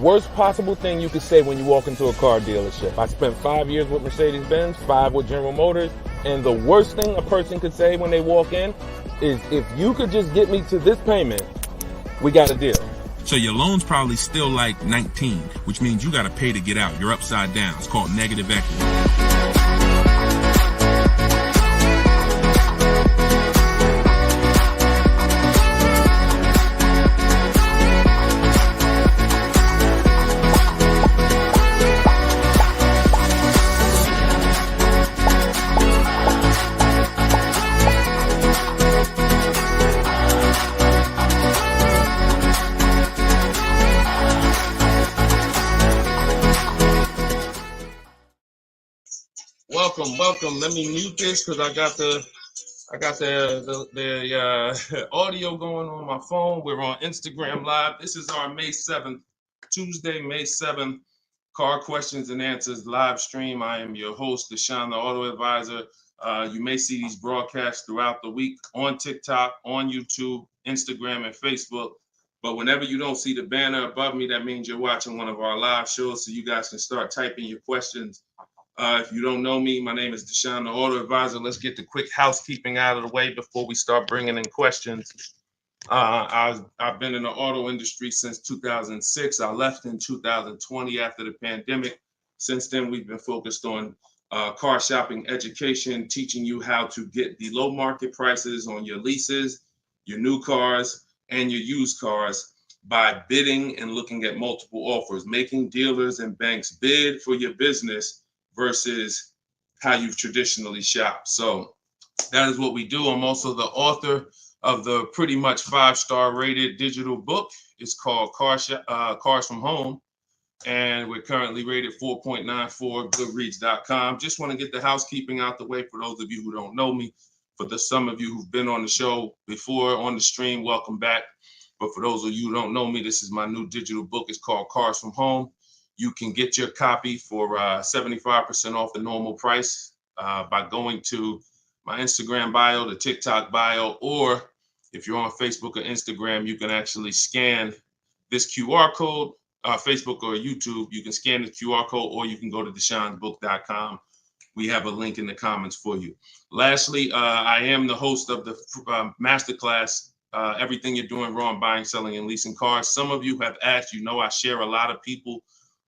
worst possible thing you could say when you walk into a car dealership. I spent 5 years with Mercedes-Benz, 5 with General Motors, and the worst thing a person could say when they walk in is, if you could just get me to this payment, we got a deal. So your loan's probably still like 19, which means you got to pay to get out. You're upside down. It's called negative equity. Welcome. Let me mute this because I got the audio going on my phone. We're on Instagram Live. This is our May 7th, Tuesday, May 7th, Car Questions and Answers live stream. I am your host, Deshone the Auto Advisor. You may see these broadcasts throughout the week on TikTok, on YouTube, Instagram, and Facebook. But whenever you don't see the banner above me, that means you're watching one of our live shows, so you guys can start typing your questions. If you don't know me, my name is Deshone the Auto Advisor. Let's get the quick housekeeping out of the way before we start bringing in questions. I've been in the auto industry since 2006. I left in 2020 after the pandemic. Since then, we've been focused on car shopping education, teaching you how to get the low market prices on your leases, your new cars, and your used cars by bidding and looking at multiple offers, making dealers and banks bid for your business versus how you've traditionally shopped. So that is what we do. I'm also the author of the pretty much 5-star rated digital book. It's called Cars from Home, and we're currently rated 4.94, goodreads.com. Just want to get the housekeeping out the way for those of you who don't know me. For some of you who've been on the show before on the stream, welcome back. But for those of you who don't know me, this is my new digital book. It's called Cars from Home. You can get your copy for 75% off the normal price by going to my Instagram bio, the TikTok bio, or if you're on Facebook or Instagram, you can actually scan this QR code, Facebook or YouTube. You can scan the QR code, or you can go to Deshone'sBook.com. We have a link in the comments for you. Lastly, I am the host of the masterclass, Everything You're Doing Wrong, Buying, Selling, and Leasing Cars. Some of you have asked, I share a lot of people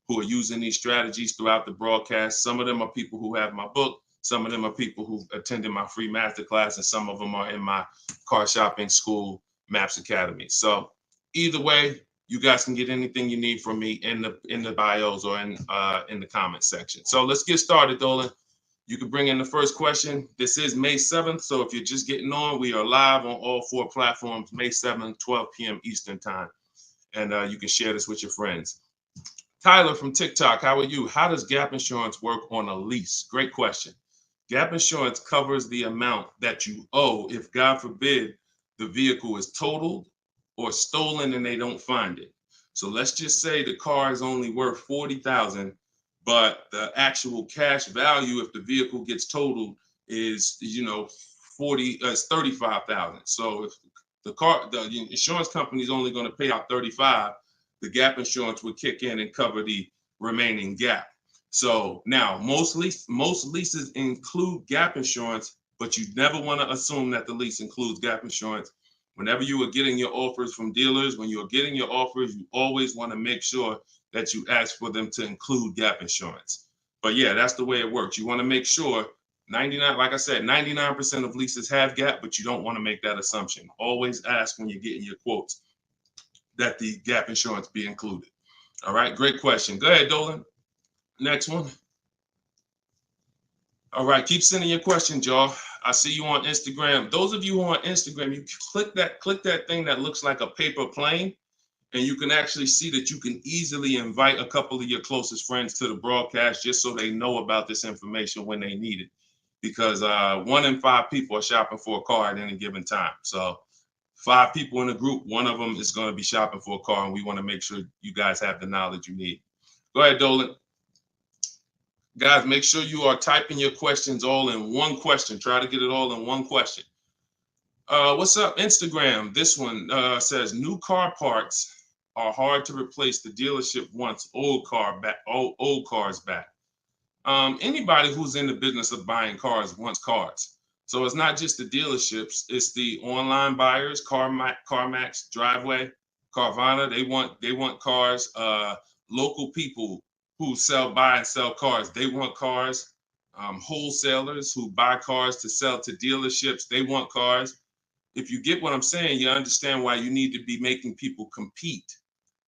who are using these strategies throughout the broadcast. Some of them are people who have my book. Some of them are people who attended my free masterclass, and some of them are in my car shopping school, Maps Academy. So either way, you guys can get anything you need from me in the bios or in the comment section. So let's get started, Dolan. You can bring in the first question. This is May 7th. So if you're just getting on, we are live on all 4 platforms, May 7th, 12 p.m. Eastern time. And you can share this with your friends. Tyler from TikTok, how are you? How does gap insurance work on a lease? Great question. Gap insurance covers the amount that you owe if, God forbid, the vehicle is totaled or stolen and they don't find it. So let's just say the car is only worth $40,000, but the actual cash value if the vehicle gets totaled is, $35,000. So if the insurance company is only going to pay out $35,000, the gap insurance would kick in and cover the remaining gap. So now most leases include gap insurance, but you never want to assume that the lease includes gap insurance. Whenever you are getting your offers from dealers, when you're getting your offers, you always want to make sure that you ask for them to include gap insurance. But yeah, that's the way it works. You want to make sure 99% of leases have gap, but you don't want to make that assumption. Always ask when you're getting your quotes that the gap insurance be included. All right, great question. Go ahead, Dolan. Next one. All right, keep sending your questions, y'all. I see you on Instagram. Those of you who are on Instagram, you click that thing that looks like a paper plane, and you can actually see that you can easily invite a couple of your closest friends to the broadcast just so they know about this information when they need it. Because 1 in 5 people are shopping for a car at any given time. So 5 people in a group, 1 of them is going to be shopping for a car, and we want to make sure you guys have the knowledge you need. Go ahead, Dolan. Guys, make sure you are typing your questions all in one question. Try to get it all in one question. What's up, Instagram? This one says new car parts are hard to replace. The dealership wants old cars back. Anybody who's in the business of buying cars wants cars. So it's not just the dealerships, it's the online buyers, CarMax, Driveway, Carvana. They want cars. Local people who buy and sell cars, they want cars. Wholesalers who buy cars to sell to dealerships, they want cars. If you get what I'm saying, you understand why you need to be making people compete.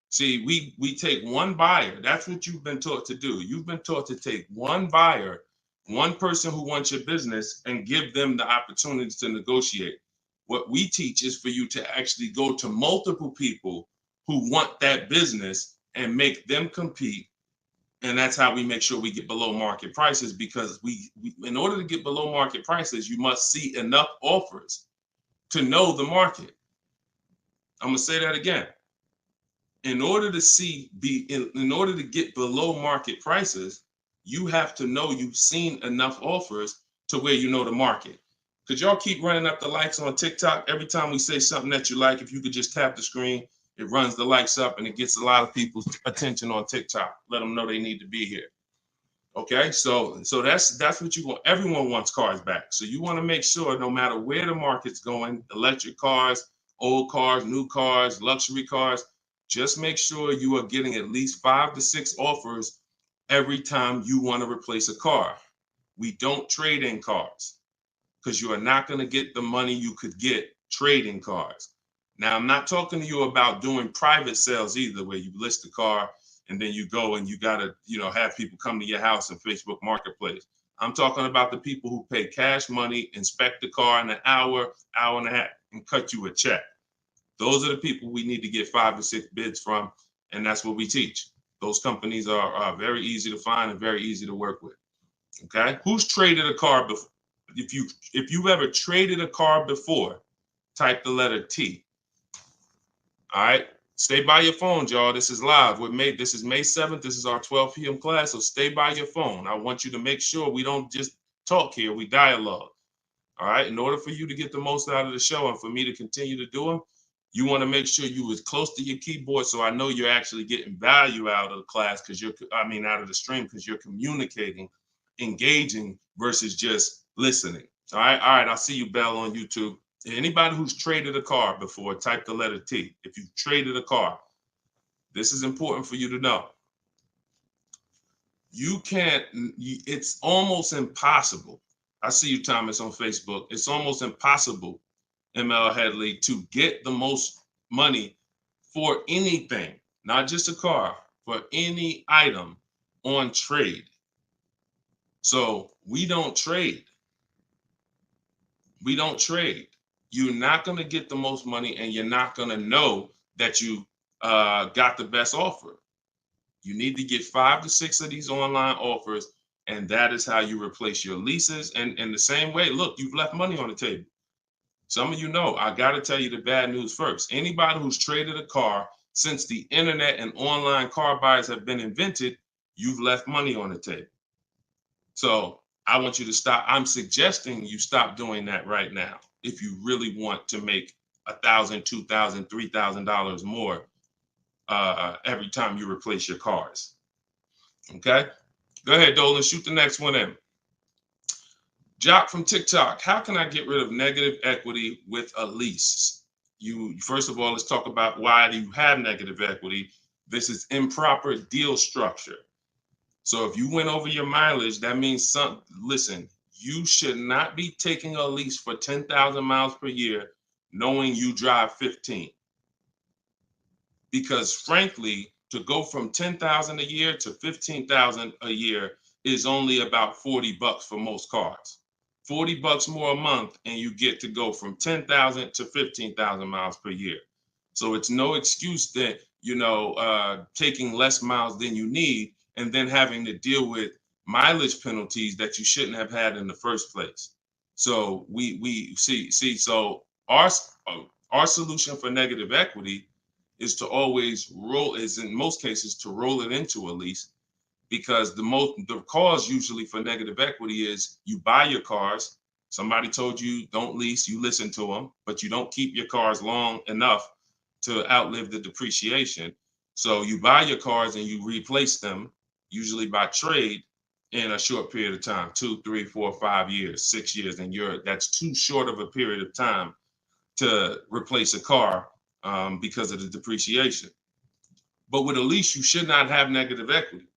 See, we take one buyer. That's what you've been taught to do. You've been taught to take one buyer, one person who wants your business, and give them the opportunity to negotiate. What we teach is for you to actually go to multiple people who want that business and make them compete. And that's how we make sure we get below market prices, because we in order to get below market prices, you must see enough offers to know the market. I'm gonna say that again. In order to get below market prices, you have to know you've seen enough offers to where you know the market. Could y'all keep running up the likes on TikTok? Every time we say something that you like, if you could just tap the screen, it runs the likes up and it gets a lot of people's attention on TikTok. Let them know they need to be here. Okay, so that's what you want. Everyone wants cars back. So you want to make sure no matter where the market's going, electric cars, old cars, new cars, luxury cars, just make sure you are getting at least 5 to 6 offers every time you want to replace a car. We don't trade in cars because you are not going to get the money you could get trading cars. Now, I'm not talking to you about doing private sales either, where you list the car and then you go and you got to, have people come to your house in Facebook Marketplace. I'm talking about the people who pay cash money, inspect the car in an hour and a half, and cut you a check. Those are the people we need to get 5 to 6 bids from, and that's what we teach. Those companies are very easy to find and very easy to work with. Okay, who's traded a car before? If you've ever traded a car before, type the letter T. All right, stay by your phone, y'all. This is live. This is May 7th. This is our 12 p.m. class, so stay by your phone. I want you to make sure we don't just talk here, we dialogue. All right, in order for you to get the most out of the show and for me to continue to do them, you want to make sure you as close to your keyboard so I know you're actually getting value out of the class, out of the stream, because you're communicating, engaging versus just listening. All right, I'll see you, Bell, on YouTube. Anybody who's traded a car before, type the letter T. If you've traded a car, this is important for you to know. It's almost impossible. I see you, Thomas, on Facebook. It's almost impossible, ML Headley, to get the most money for anything, not just a car, for any item on trade. So we don't trade. We don't trade. You're not going to get the most money, and you're not going to know that you got the best offer. You need to get 5 to 6 of these online offers, and that is how you replace your leases. And in the same way, look, you've left money on the table. Some of you know, I got to tell you the bad news first. Anybody who's traded a car since the internet and online car buyers have been invented, you've left money on the table. So I want you to stop. I'm suggesting you stop doing that right now if you really want to make $1,000, $2,000, $3,000 more every time you replace your cars. Okay? Go ahead, Dolan. Shoot the next one in. Jock from TikTok. How can I get rid of negative equity with a lease? First of all, let's talk about why do you have negative equity. This is improper deal structure. So if you went over your mileage, that means listen, you should not be taking a lease for 10,000 miles per year knowing you drive 15. Because frankly, to go from 10,000 a year to 15,000 a year is only about $40 for most cars. $40 more a month, and you get to go from 10,000 to 15,000 miles per year. So it's no excuse that, taking less miles than you need and then having to deal with mileage penalties that you shouldn't have had in the first place. So we see. So our solution for negative equity is to always in most cases to roll it into a lease, because the cause usually for negative equity is you buy your cars. Somebody told you don't lease, you listen to them, but you don't keep your cars long enough to outlive the depreciation. So you buy your cars and you replace them, usually by trade, in a short period of time, 2, 3, 4, 5 years, 6 years, and that's too short of a period of time to replace a car because of the depreciation. But with a lease, you should not have negative equity.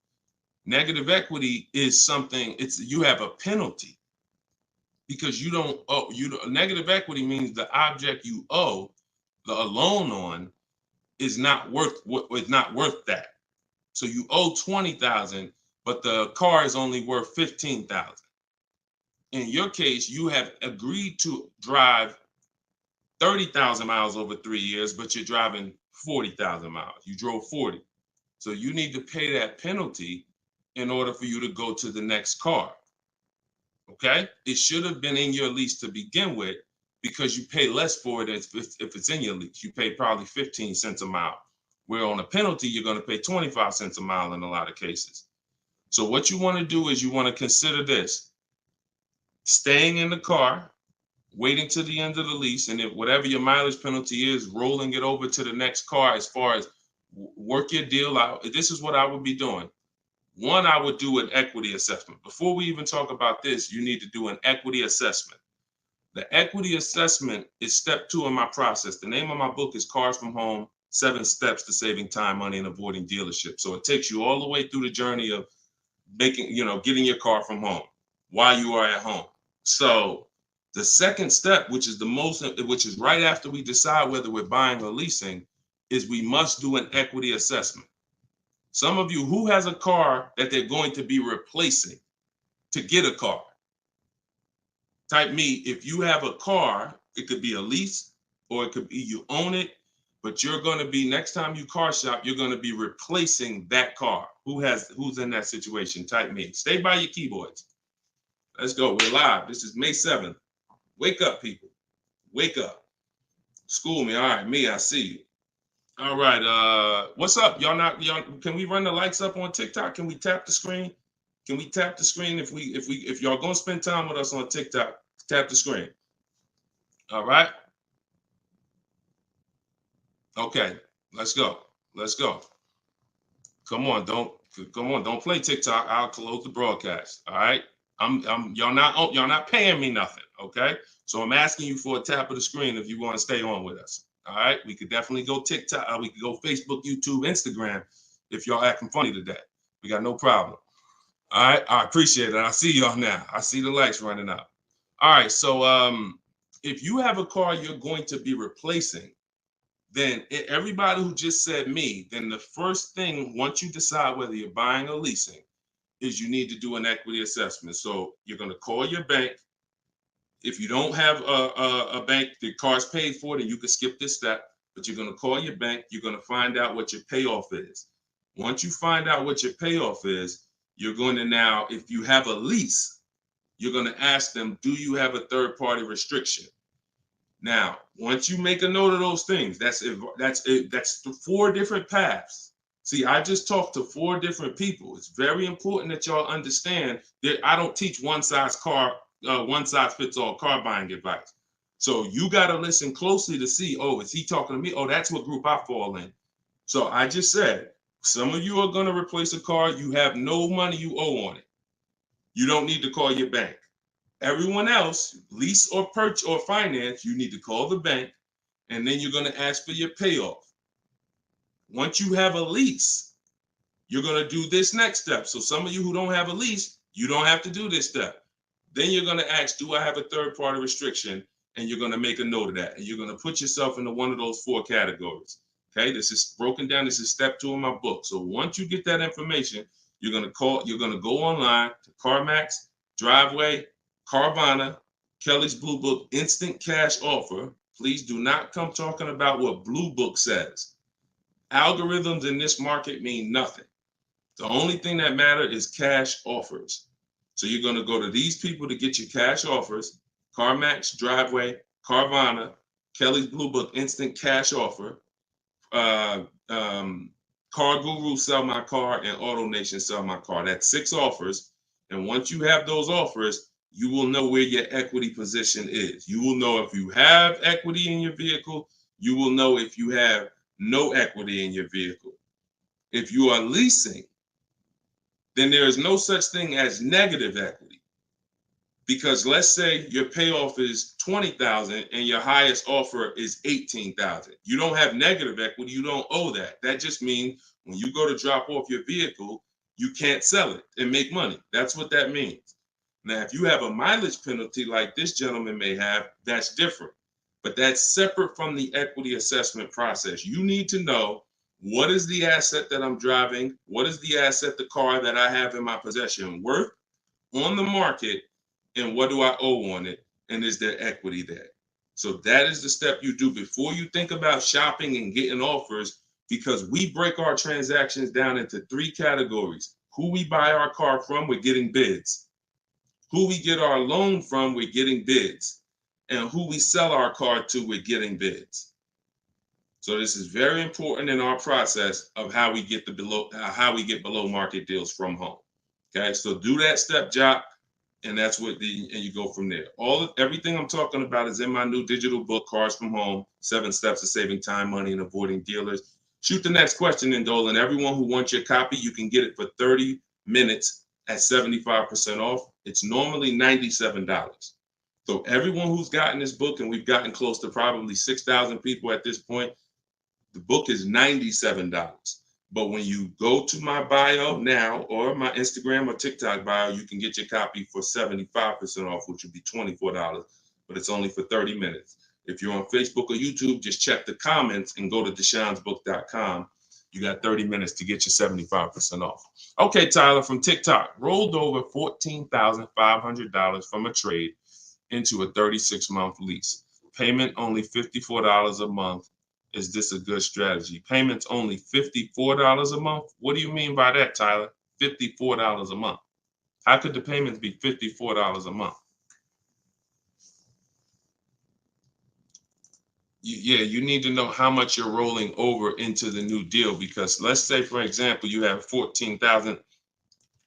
Negative equity is something, you have a penalty because you don't owe. Negative equity means the object you owe a loan on is not worth that. So you owe 20,000, but the car is only worth 15,000. In your case, you have agreed to drive 30,000 miles over 3 years, but you're driving 40,000 miles. You drove 40. So you need to pay that penalty in order for you to go to the next car. Okay? It should have been in your lease to begin with because you pay less for it if it's in your lease. You pay probably 15 cents a mile. Where on a penalty, you're going to pay 25 cents a mile in a lot of cases. So what you want to do is you want to consider this. Staying in the car, waiting to the end of the lease, and if whatever your mileage penalty is, rolling it over to the next car as far as work your deal out. This is what I would be doing. One, I would do an equity assessment. Before we even talk about this, you need to do an equity assessment. The equity assessment is step 2 in my process. The name of my book is Cars from Home, 7 Steps to Saving Time, Money, and Avoiding Dealership. So it takes you all the way through the journey of getting your car from home while you are at home. So the second step, which is right after we decide whether we're buying or leasing, is we must do an equity assessment. Some of you, who has a car that they're going to be replacing to get a car? Type me. If you have a car, it could be a lease or it could be you own it, but you're going to be, next time you car shop, you're going to be replacing that car. Who's in that situation? Type me. Stay by your keyboards. Let's go. We're live. This is May 7th. Wake up, people. Wake up. School me. All right, me, I see you. All right. What's up? Y'all can we run the lights up on TikTok? Can we tap the screen? Can we tap the screen if y'all gonna spend time with us on TikTok? Tap the screen. All right. Okay. Let's go. Let's go. Come on, don't play TikTok. I'll close the broadcast. All right. Y'all not paying me nothing. Okay. So I'm asking you for a tap of the screen if you want to stay on with us. All right. We could definitely go TikTok. We could go Facebook, YouTube, Instagram if y'all acting funny today. We got no problem. All right. I appreciate it. I see y'all now. I see the lights running up. All right. So if you have a car you're going to be replacing, then everybody who just said me, then the first thing, once you decide whether you're buying or leasing, is you need to do an equity assessment. So you're going to call your bank. If you don't have a bank, the car's paid for, then you can skip this step, but you're going to call your bank. You're going to find out what your payoff is. Once you find out what your payoff is, you're going to now, if you have a lease, you're going to ask them, do you have a third-party restriction? Now, once you make a note of those things, that's 4 different paths. See, I just talked to 4 different people. It's very important that y'all understand that I don't teach one size fits all car buying advice. So you got to listen closely to see, oh, is he talking to me? Oh, that's what group I fall in. So I just said, some of you are going to replace a car. You have no money you owe on it. You don't need to call your bank. Everyone else, lease or purchase or finance, you need to call the bank, and then you're going to ask for your payoff. Once you have a lease, you're going to do this next step. So some of you who don't have a lease, you don't have to do this step. Then you're going to ask, do I have a third-party restriction? And you're going to make a note of that. And you're going to put yourself into one of those 4 categories. Okay, this is broken down. This is step 2 in my book. So once you get that information, you're going to go online to CarMax, Driveway, Carvana, Kelly's Blue Book, Instant Cash Offer. Please do not come talking about what Blue Book says. Algorithms in this market mean nothing. The only thing that matters is cash offers. So you're going to go to these people to get your cash offers: CarMax, Driveway, Carvana, Kelly's Blue Book, Instant Cash Offer, Car Guru, Sell My Car, and AutoNation, Sell My Car. That's 6 offers. And once you have those offers, you will know where your equity position is. You will know if you have equity in your vehicle. You will know if you have no equity in your vehicle. If you are leasing, then there is no such thing as negative equity. Because let's say your payoff is $20,000 and your highest offer is $18,000. You don't have negative equity, you don't owe that. That just means when you go to drop off your vehicle, you can't sell it and make money. That's what that means. Now, if you have a mileage penalty like this gentleman may have, that's different. But that's separate from the equity assessment process. You need to know, what is the asset that I'm driving? What is the asset, the car that I have in my possession, worth on the market? And what do I owe on it? And is there equity there? So that is the step you do before you think about shopping and getting offers, because we break our transactions down into 3 categories. Who we buy our car from, we're getting bids. Who we get our loan from, we're getting bids. And who we sell our car to, we're getting bids. So this is very important in our process of how we get below market deals from home. Okay, so do that step, Jock, and that's what and you go from there. Everything I'm talking about is in my new digital book, Cars from Home: 7 Steps to Saving Time, Money, and Avoiding Dealers. Shoot the next question in, Dolan. Everyone who wants your copy, you can get it for 30 minutes at 75% off. It's normally $97. So everyone who's gotten this book, and we've gotten close to probably 6,000 people at this point, the book is $97. But when you go to my bio now, or my Instagram or TikTok bio, you can get your copy for 75% off, which would be $24, but it's only for 30 minutes. If you're on Facebook or YouTube, just check the comments and go to deshonsbook.com. You got 30 minutes to get your 75% off. Okay, Tyler from TikTok, rolled over $14,500 from a trade into a 36-month lease. Payment only $54 a month. Is this a good strategy? Payments only $54 a month? What do you mean by that, Tyler? $54 a month. How could the payments be $54 a month? You need to know how much you're rolling over into the new deal, because let's say, for example, you have $14,000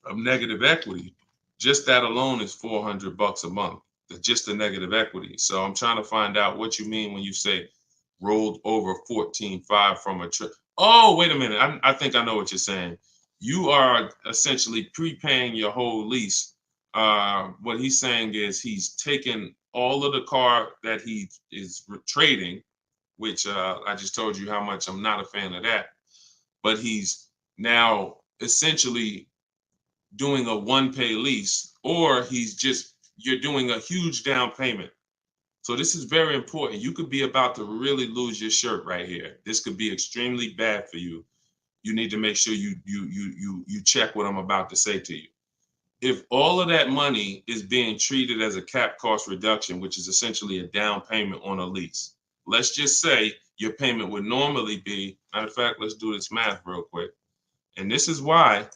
of negative equity. Just that alone is $400 a month. Just the negative equity. So I'm trying to find out what you mean when you say rolled over 14.5 from a trip. Oh, wait a minute. I think I know what you're saying. You are essentially prepaying your whole lease. What he's saying is he's taken all of the car that he is trading, which I just told you how much I'm not a fan of that. But he's now essentially doing a one-pay lease, or you're doing a huge down payment. So this is very important. You could be about to really lose your shirt right here. This could be extremely bad for you. You need to make sure you check what I'm about to say to you. If all of that money is being treated as a cap cost reduction, which is essentially a down payment on a lease, let's just say your payment would normally be, matter of fact, let's do this math real quick. And this is why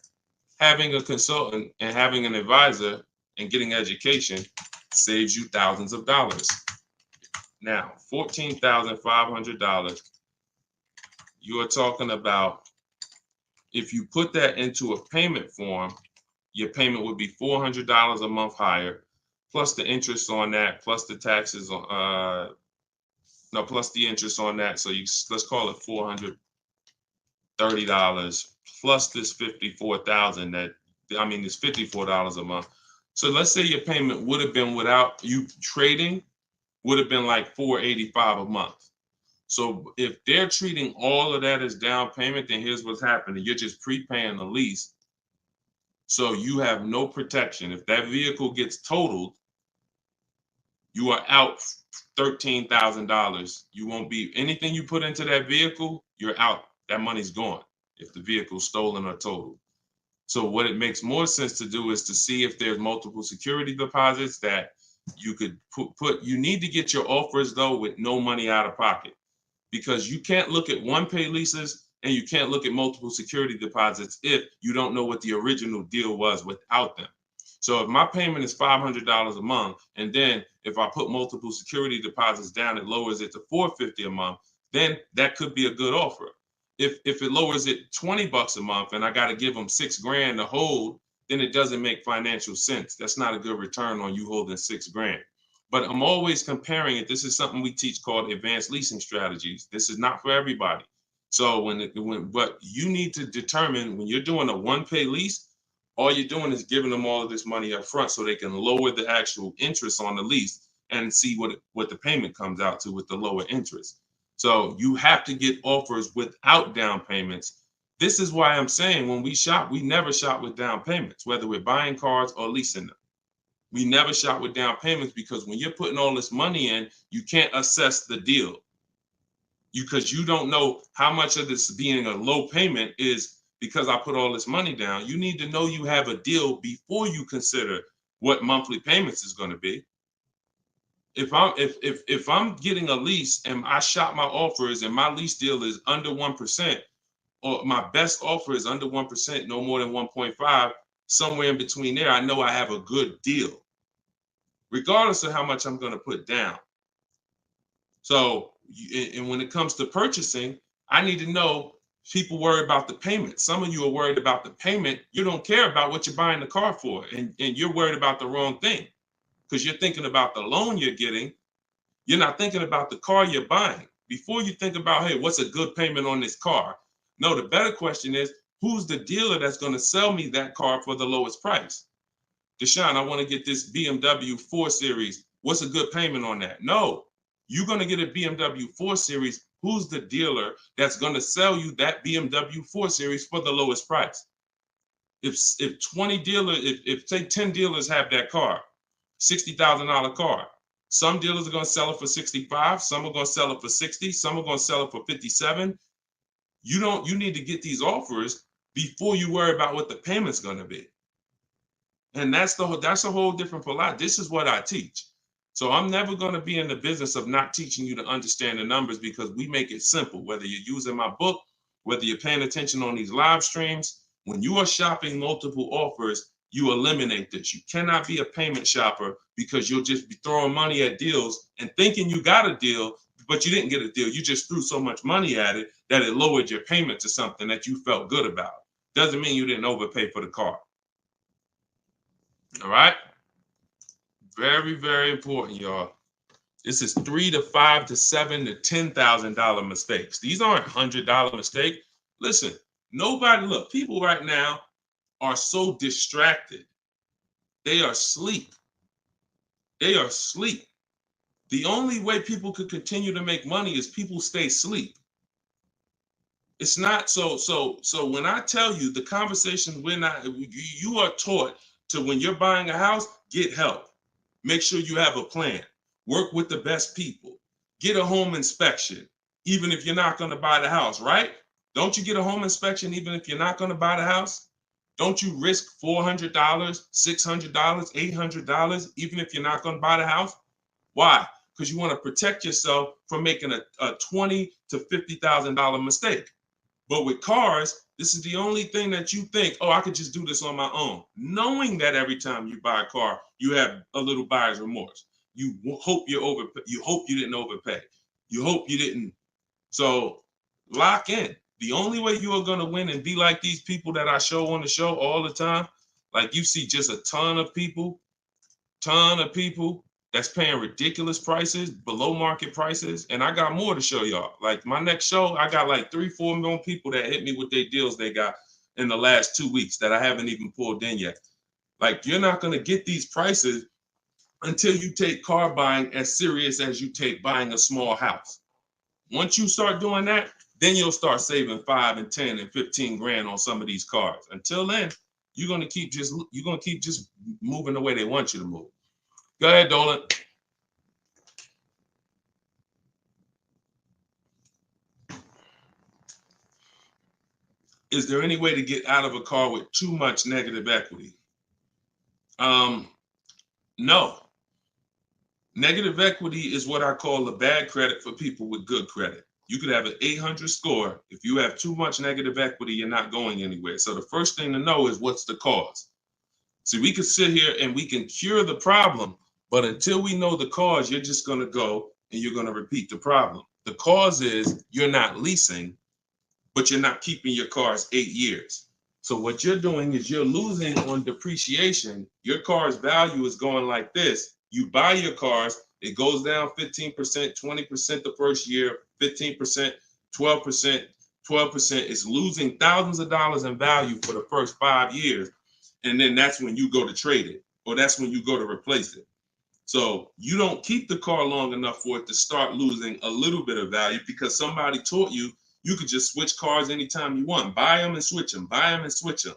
having a consultant and having an advisor and getting education saves you thousands of dollars. Now, $14,500, you are talking about, if you put that into a payment form, your payment would be $400 a month higher, plus the interest on that, plus the taxes, plus the interest on that. So let's call it $430 plus this $54,000 it's $54 a month. So let's say your payment would have been, without you trading, would have been like $485 a month. So if they're treating all of that as down payment, then here's what's happening. You're just prepaying the lease. So you have no protection. If that vehicle gets totaled, you are out $13,000. You won't be, anything you put into that vehicle, you're out. That money's gone if the vehicle's stolen or totaled. So what it makes more sense to do is to see if there's multiple security deposits that you could put. You need to get your offers, though, with no money out of pocket, because you can't look at one-pay leases and you can't look at multiple security deposits if you don't know what the original deal was without them. So if my payment is $500 a month, and then if I put multiple security deposits down, it lowers it to $450 a month, then that could be a good offer. If it lowers it $20 a month and I got to give them $6,000 to hold, then it doesn't make financial sense. That's not a good return on you holding $6,000. But I'm always comparing it. This is something we teach called advanced leasing strategies. This is not for everybody. So but you need to determine when you're doing a one-pay lease, all you're doing is giving them all of this money up front so they can lower the actual interest on the lease and see what the payment comes out to with the lower interest. So you have to get offers without down payments. This is why I'm saying when we shop, we never shop with down payments, whether we're buying cars or leasing them. We never shop with down payments because when you're putting all this money in, you can't assess the deal because you don't know how much of this being a low payment is because I put all this money down. You need to know you have a deal before you consider what monthly payments is going to be. If I'm getting a lease and I shop my offers and my lease deal is under 1%, or my best offer is under 1%, no more than 1.5, somewhere in between there, I know I have a good deal, regardless of how much I'm going to put down. So, and when it comes to purchasing, I need to know people worry about the payment. Some of you are worried about the payment. You don't care about what you're buying the car for, and you're worried about the wrong thing because you're thinking about the loan you're getting. You're not thinking about the car you're buying. Before you think about, hey, what's a good payment on this car? No, the better question is, who's the dealer that's going to sell me that car for the lowest price? Deshone, I want to get this BMW 4 Series. What's a good payment on that? No, you're going to get a BMW 4 Series. Who's the dealer that's going to sell you that BMW 4 Series for the lowest price? If 20 dealers, if say 10 dealers have that car, $60,000 car, some dealers are going to sell it for 65, some are going to sell it for 60, some are going to sell it for 57. You need to get these offers before you worry about what the payment's going to be. And that's a whole different philosophy. This is what I teach. So I'm never going to be in the business of not teaching you to understand the numbers because we make it simple. Whether you're using my book, whether you're paying attention on these live streams, when you are shopping multiple offers, you eliminate this. You cannot be a payment shopper because you'll just be throwing money at deals and thinking you got a deal, but you didn't get a deal. You just threw so much money at it that it lowered your payment to something that you felt good about. Doesn't mean you didn't overpay for the car. All right? Very, very important, y'all. This is $3,000 to $5,000 to $7,000 to $10,000 mistakes. These aren't $100 mistakes. Listen, look, people right now are so distracted. They are asleep. They are asleep. The only way people could continue to make money is people stay asleep. It's not so when I tell you the conversation, you are taught to, when you're buying a house, get help. Make sure you have a plan. Work with the best people. Get a home inspection, even if you're not going to buy the house, right? Don't you get a home inspection even if you're not going to buy the house? Don't you risk $400, $600, $800, even if you're not going to buy the house? Why? Because you want to protect yourself from making a $20,000 to $50,000 mistake. But with cars, this is the only thing that you think, oh, I could just do this on my own. Knowing that every time you buy a car, you have a little buyer's remorse. You hope you hope you didn't overpay. You hope you didn't. So lock in. The only way you are going to win and be like these people that I show on the show all the time, like you see just a ton of people that's paying ridiculous prices, below market prices. And I got more to show y'all. Like my next show, I got like 3-4 million people that hit me with their deals they got in the last 2 weeks that I haven't even pulled in yet. Like you're not going to get these prices until you take car buying as serious as you take buying a small house. Once you start doing that, then you'll start saving 5 and 10 and 15 grand on some of these cars. Until then, you're gonna keep just moving the way they want you to move. Go ahead, Dolan. Is there any way to get out of a car with too much negative equity? No. Negative equity is what I call a bad credit for people with good credit. You could have an 800 score. If you have too much negative equity, you're not going anywhere. So the first thing to know is what's the cause. See, we could sit here and we can cure the problem, but until we know the cause, you're just going to go and you're going to repeat the problem. The cause is you're not leasing, but you're not keeping your cars 8 years. So what you're doing is you're losing on depreciation. Your car's value is going like this. You buy your cars, it goes down 15%, 20% the first year, 15%, 12%, 12% is losing thousands of dollars in value for the first 5 years. And then that's when you go to trade it, or that's when you go to replace it. So you don't keep the car long enough for it to start losing a little bit of value because somebody taught you could just switch cars anytime you want. Buy them and switch them, buy them and switch them.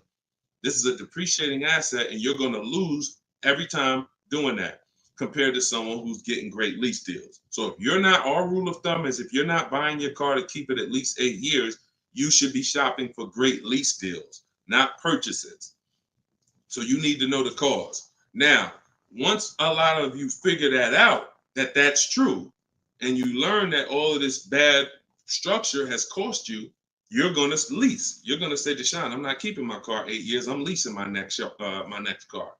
This is a depreciating asset, and you're going to lose every time doing that compared to someone who's getting great lease deals. So if you're not, our rule of thumb is if you're not buying your car to keep it at least 8 years, you should be shopping for great lease deals, not purchases. So you need to know the cause. Now, once a lot of you figure that out, that that's true, and you learn that all of this bad structure has cost you, you're going to lease. You're going to say, Deshone, I'm not keeping my car 8 years. I'm leasing my next car.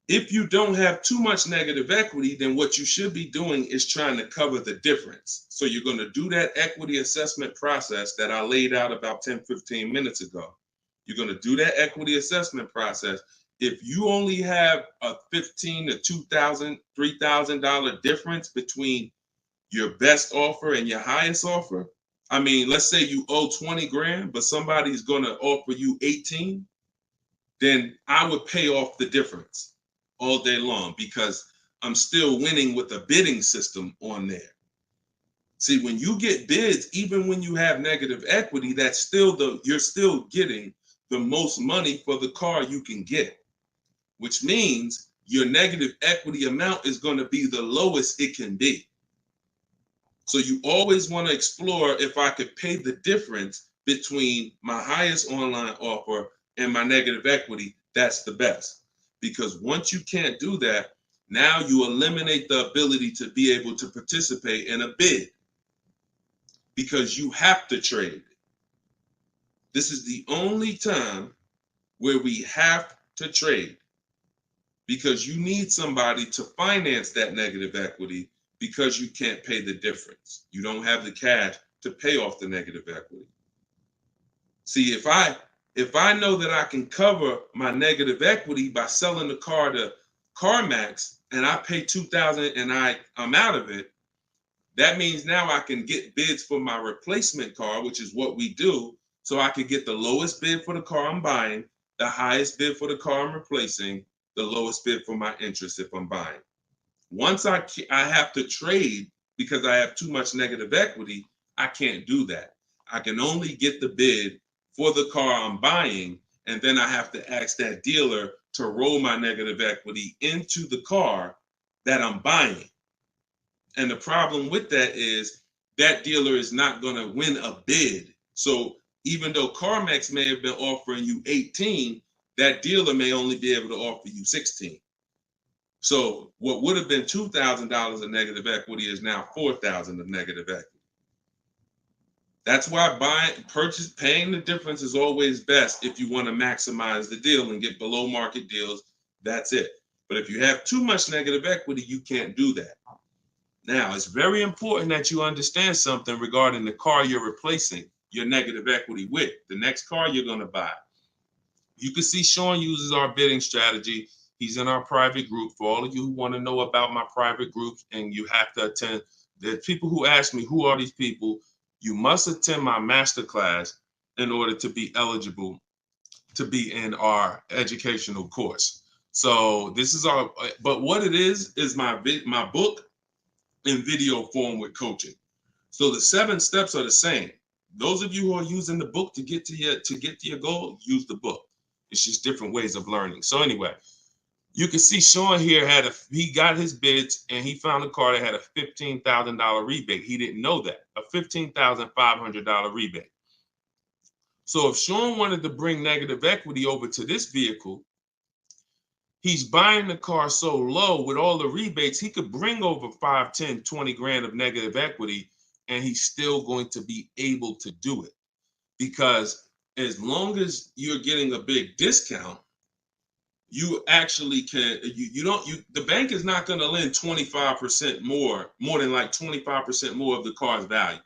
If you don't have too much negative equity, then what you should be doing is trying to cover the difference. So you're going to do that equity assessment process that I laid out about 10, 15 minutes ago. You're going to do that equity assessment process. If you only have a $1,500 to $2,000, $3,000 difference between your best offer and your highest offer, I mean, let's say you owe 20 grand, but somebody's going to offer you 18, then I would pay off the difference all day long because I'm still winning with a bidding system on there. See, when you get bids, even when you have negative equity, that's still you're still getting the most money for the car you can get, which means your negative equity amount is going to be the lowest it can be. So you always want to explore if I could pay the difference between my highest online offer and my negative equity, that's the best. Because once you can't do that, now you eliminate the ability to be able to participate in a bid because you have to trade. This is the only time where we have to trade because you need somebody to finance that negative equity because you can't pay the difference. You don't have the cash to pay off the negative equity. See, if I know that I can cover my negative equity by selling the car to CarMax and I pay $2,000 and I'm out of it, that means now I can get bids for my replacement car, which is what we do. So I can get the lowest bid for the car I'm buying, the highest bid for the car I'm replacing, the lowest bid for my interest if I'm buying. Once I have to trade because I have too much negative equity, I can't do that. I can only get the bid for the car I'm buying, and then I have to ask that dealer to roll my negative equity into the car that I'm buying. And the problem with that is that dealer is not going to win a bid. So even though CarMax may have been offering you 18, that dealer may only be able to offer you 16. So what would have been $2,000 of negative equity is now $4,000 of negative equity. That's why paying the difference is always best if you want to maximize the deal and get below market deals. That's it. But if you have too much negative equity, you can't do that. Now, it's very important that you understand something regarding the car you're replacing your negative equity with, the next car you're going to buy. You can see Sean uses our bidding strategy. He's in our private group. For all of you who want to know about my private groups and you have to attend, there's people who ask me, who are these people? You must attend my masterclass in order to be eligible to be in our educational course. So this is but what it is my book in video form with coaching. So the 7 steps are the same. Those of you who are using the book to get to your goal, use the book. It's just different ways of learning. So anyway, you can see Sean here he got his bids and he found a car that had a $15,000 rebate. He didn't know that, a $15,500 rebate. So if Sean wanted to bring negative equity over to this vehicle, he's buying the car so low with all the rebates, he could bring over 5, 10, 20 grand of negative equity and he's still going to be able to do it. Because as long as you're getting a big discount, you actually can, the bank is not going to lend 25% more than like 25% more of the car's value.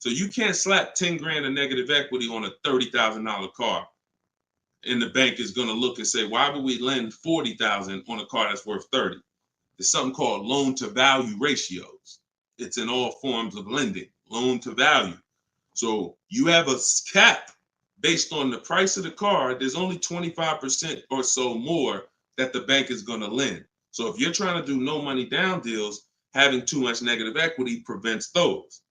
So you can't slap 10 grand of negative equity on a $30,000 car. And the bank is going to look and say, why would we lend $40,000 on a car that's worth 30? There's something called loan to value ratios. It's in all forms of lending, loan to value. So you have a cap based on the price of the car. There's only 25% or so more that the bank is going to lend. So if you're trying to do no money down deals, having too much negative equity prevents those.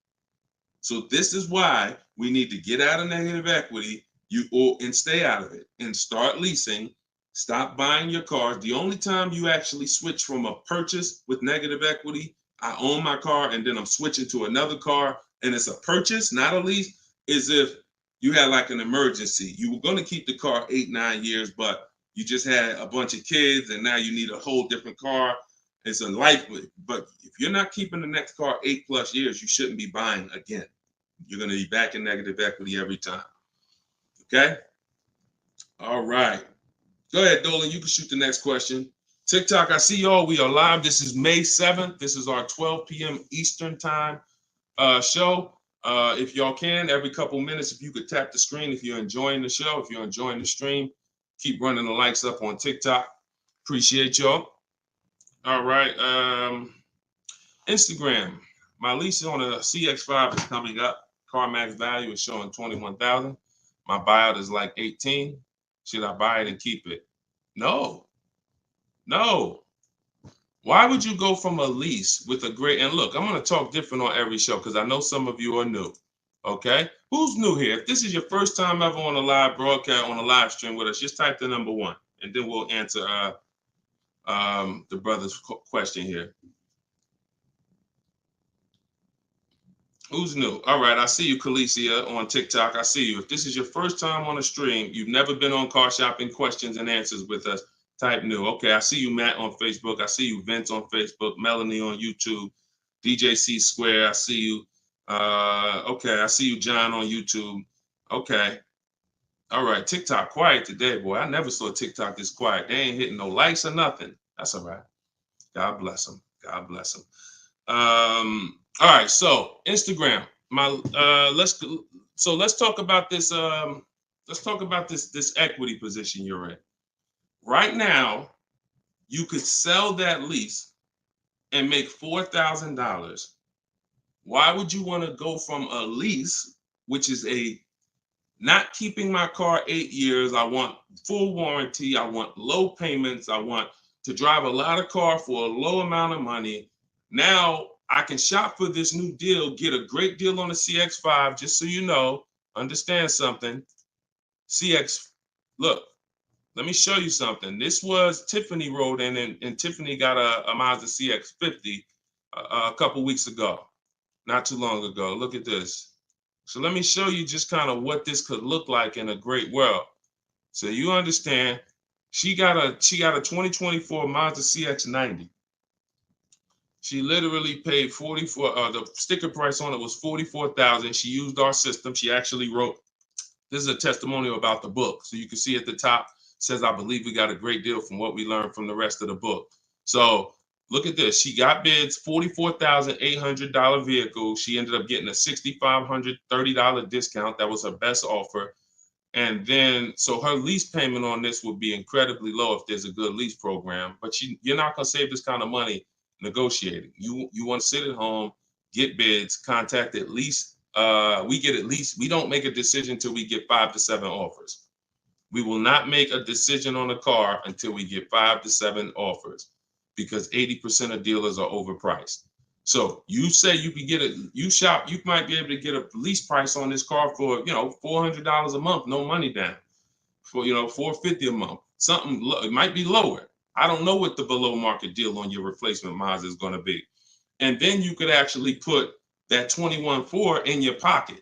So this is why we need to get out of negative equity and stay out of it and start leasing. Stop buying your cars. The only time you actually switch from a purchase with negative equity, I own my car and then I'm switching to another car and it's a purchase, not a lease, is if you had like an emergency. You were going to keep the car 8-9 years, but you just had a bunch of kids and now you need a whole different car. It's a life, but if you're not keeping the next car 8+ years, you shouldn't be buying again. You're going to be back in negative equity every time. Okay? All right. Go ahead, Dolan. You can shoot the next question. TikTok, I see y'all. We are live. This is May 7th. This is our 12 p.m. Eastern time show. If y'all can, every couple minutes, if you could tap the screen, if you're enjoying the show, if you're enjoying the stream, keep running the likes up on TikTok. Appreciate y'all. All right. Instagram. My lease on a CX5 is coming up. CarMax value is showing $21,000. My buyout is like $18,000. Should I buy it and keep it? No. Why would you go from a lease with a great, and look, I'm going to talk different on every show because I know some of you are new. Okay? Who's new here? If this is your first time ever on a live broadcast, on a live stream with us, just type the number 1 and then we'll answer the brother's question here. Who's new? All right, I see you, Khaleesi, on TikTok. I see you. If this is your first time on a stream, you've never been on Car Shopping Questions and Answers with us, type new. Okay, I see you, Matt, on Facebook. I see you, Vince, on Facebook. Melanie on YouTube. DJC Square, I see you. Okay, I see you, John, on YouTube. Okay. All right, TikTok quiet today, boy. I never saw TikTok this quiet. They ain't hitting no likes or nothing. That's all right. God bless them. God bless them. All right, so Instagram. Let's talk about this. Let's talk about this equity position you're in. Right now, you could sell that lease and make $4,000. Why would you want to go from a lease, which is a not keeping my car 8 years? I want full warranty. I want low payments. I want to drive a lot of car for a low amount of money. Now I can shop for this new deal, get a great deal on the CX5. Just so you know, understand something. CX, look, let me show you something. This was Tiffany rode in, and Tiffany got a Mazda CX50 a couple weeks ago, not too long ago. Look at this. So let me show you just kind of what this could look like in a great world. So you understand, she got a 2024 Mazda CX90. She literally paid the sticker price on it was $44,000. She used our system. She actually wrote, this is a testimonial about the book. So you can see at the top, says, I believe we got a great deal from what we learned from the rest of the book. So look at this. She got bids, $44,800 vehicle. She ended up getting a $6,530 discount. That was her best offer. And then, so her lease payment on this would be incredibly low if there's a good lease program. But you're not going to save this kind of money negotiating. You want to sit at home, get bids, contact at least, we don't make a decision until we get 5 to 7 offers. We will not make a decision on a car until we get 5 to 7 offers because 80% of dealers are overpriced. So you say you can get you might be able to get a lease price on this car for, $400 a month, no money down, for, $450 a month. Something, it might be lower. I don't know what the below market deal on your replacement Mazda is going to be. And then you could actually put that 21.4 in your pocket.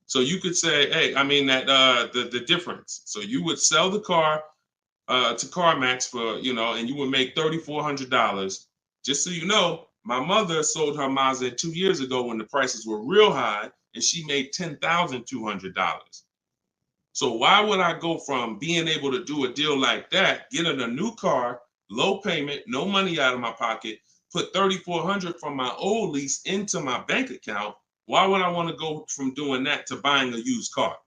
So you could say, hey, the difference. So you would sell the car to CarMax for, and you would make $3,400. Just so you know, my mother sold her Mazda 2 years ago when the prices were real high, and she made $10,200. So why would I go from being able to do a deal like that, getting a new car, low payment, no money out of my pocket, put $3,400 from my old lease into my bank account? Why would I want to go from doing that to buying a used car,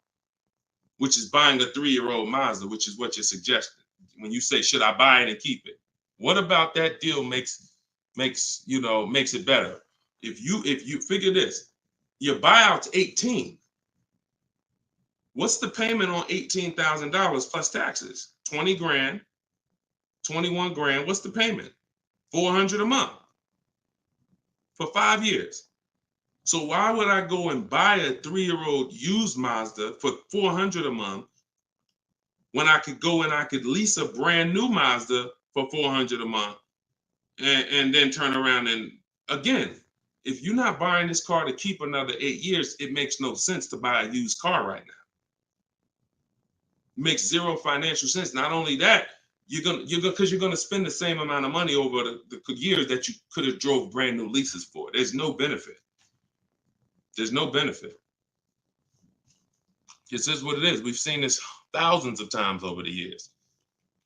which is buying a 3-year-old Mazda, which is what you're suggesting when you say, should I buy it and keep it? What about that deal makes it better? If you figure this, Your buyout's 18. What's the payment on $18,000 plus taxes? 20 grand, 21 grand. What's the payment? $400 a month for 5 years. So why would I go and buy a 3-year-old used Mazda for $400 a month when I could go and I could lease a brand new Mazda for $400 a month and then turn around and, again, if you're not buying this car to keep another 8 years, it makes no sense to buy a used car right now. It makes zero financial sense. Not only that, you're gonna spend the same amount of money over the years that you could have drove brand new leases for. There's no benefit. There's no benefit. This is what it is. We've seen this thousands of times over the years,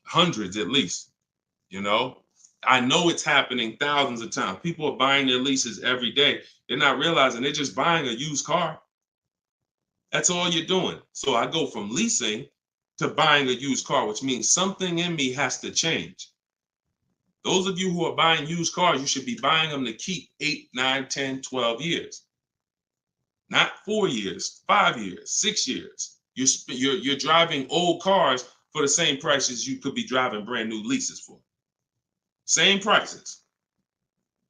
hundreds at least. You know, I know it's happening thousands of times. People are buying their leases every day. They're not realizing they're just buying a used car. That's all you're doing. So I go from leasing to buying a used car, which means something in me has to change. Those of you who are buying used cars, you should be buying them to keep 8, 9, 10, 12 years. Not 4 years, 5 years, 6 years. You're driving old cars for the same prices you could be driving brand new leases for. Same prices.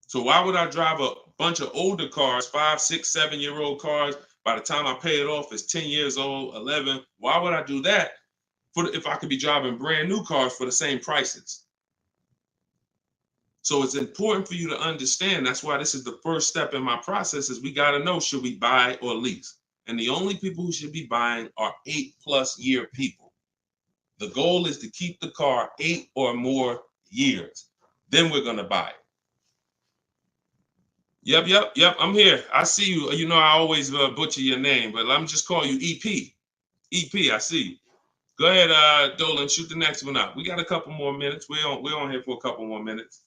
So why would I drive a bunch of older cars, 5, 6, 7-year-old cars? By the time I pay it off, it's 10 years old, 11. Why would I do that if I could be driving brand new cars for the same prices? So it's important for you to understand. That's why this is the first step in my process is we got to know, should we buy or lease? And the only people who should be buying are 8+ year people. The goal is to keep the car 8 or more years. Then we're going to buy it. Yep. I'm here. I see you. You know, I always butcher your name, but let me just call you EP. EP, I see you. Go ahead, Dolan, shoot the next one up. We got a couple more minutes. We're on here for a couple more minutes.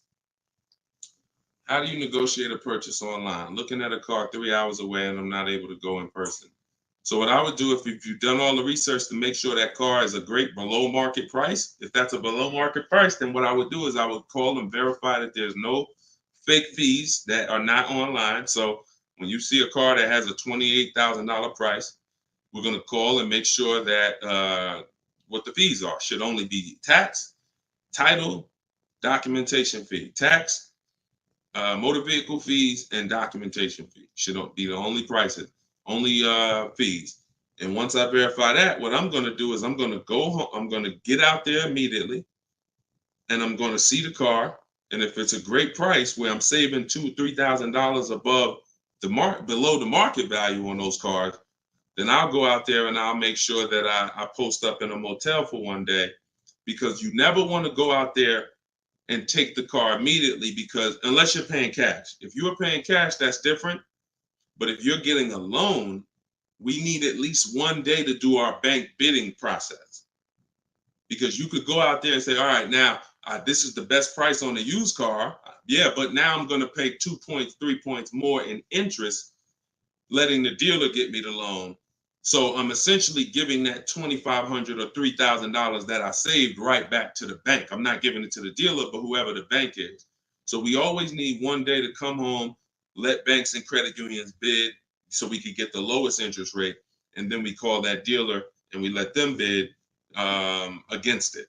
How do you negotiate a purchase online? Looking at a car 3 hours away and I'm not able to go in person. So what I would do, if you've done all the research to make sure that car is a great below market price, if that's a below market price, then what I would do is I would call and verify that there's no fake fees that are not online. So when you see a car that has a $28,000 price, we're going to call and make sure that what the fees are. Should only be tax, title, documentation fee. Tax, motor vehicle fees, and documentation fee should be the only prices, only fees. And once I verify that, what I'm going to do is I'm going to go home. I'm going to get out there immediately, and I'm going to see the car. And if it's a great price where I'm saving $2,000-3,000 above below the market value on those cars, then I'll go out there and I'll make sure that I post up in a motel for one day, because you never want to go out there and take the car immediately, because unless you're paying cash. If you are paying cash, that's different. But if you're getting a loan, we need at least one day to do our bank bidding process. Because you could go out there and say, all right, now this is the best price on a used car. Yeah, but now I'm going to pay 2 points, 3 points more in interest, letting the dealer get me the loan. So I'm essentially giving that $2,500 or $3,000 that I saved right back to the bank. I'm not giving it to the dealer, but whoever the bank is. So we always need one day to come home, let banks and credit unions bid so we can get the lowest interest rate. And then we call that dealer and we let them bid against it.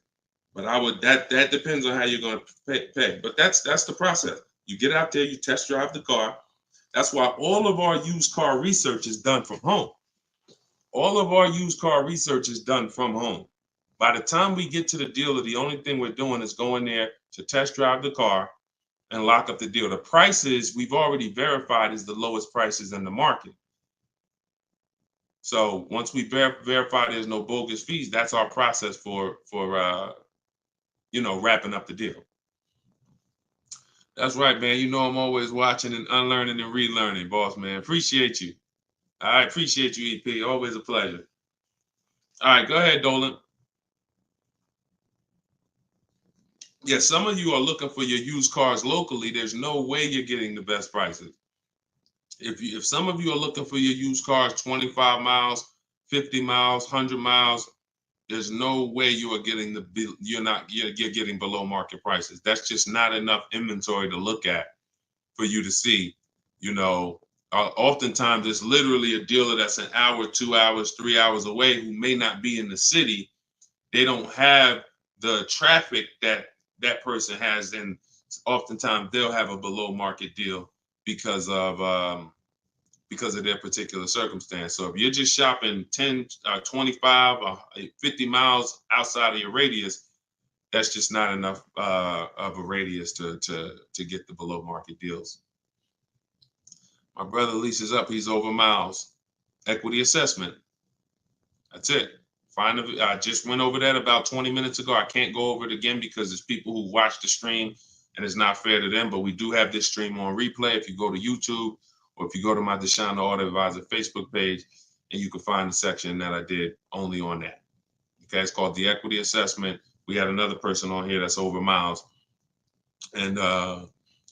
But that depends on how you're going to pay. But that's the process. You get out there, you test drive the car. That's why all of our used car research is done from home. All of our used car research is done from home. By the time we get to the dealer, the only thing we're doing is going there to test drive the car and lock up the deal. The prices we've already verified is the lowest prices in the market. So once we verify there's no bogus fees, that's our process for wrapping up the deal. That's right, man. You know I'm always watching and unlearning and relearning, boss man. Appreciate you. I appreciate you, EP. Always a pleasure. All right, go ahead, Dolan. Yeah, some of you are looking for your used cars locally. There's no way you're getting the best prices. If some of you are looking for your used cars 25 miles, 50 miles, 100 miles, there's no way you are getting you're getting below market prices. That's just not enough inventory to look at for you to see, Oftentimes, it's literally a dealer that's an hour, 2 hours, 3 hours away who may not be in the city. They don't have the traffic that that person has, and oftentimes they'll have a below market deal because of their particular circumstance. So if you're just shopping 10, 25, 50 miles outside of your radius, that's just not enough of a radius to get the below market deals. My brother leases up, he's over miles. Equity assessment. That's it. I just went over that about 20 minutes ago. I can't go over it again because there's people who watch the stream and it's not fair to them, but we do have this stream on replay. If you go to YouTube or if you go to my Deshone the Auto Advisor Facebook page, and you can find the section that I did only on that. Okay, it's called the equity assessment. We had another person on here that's over miles. And,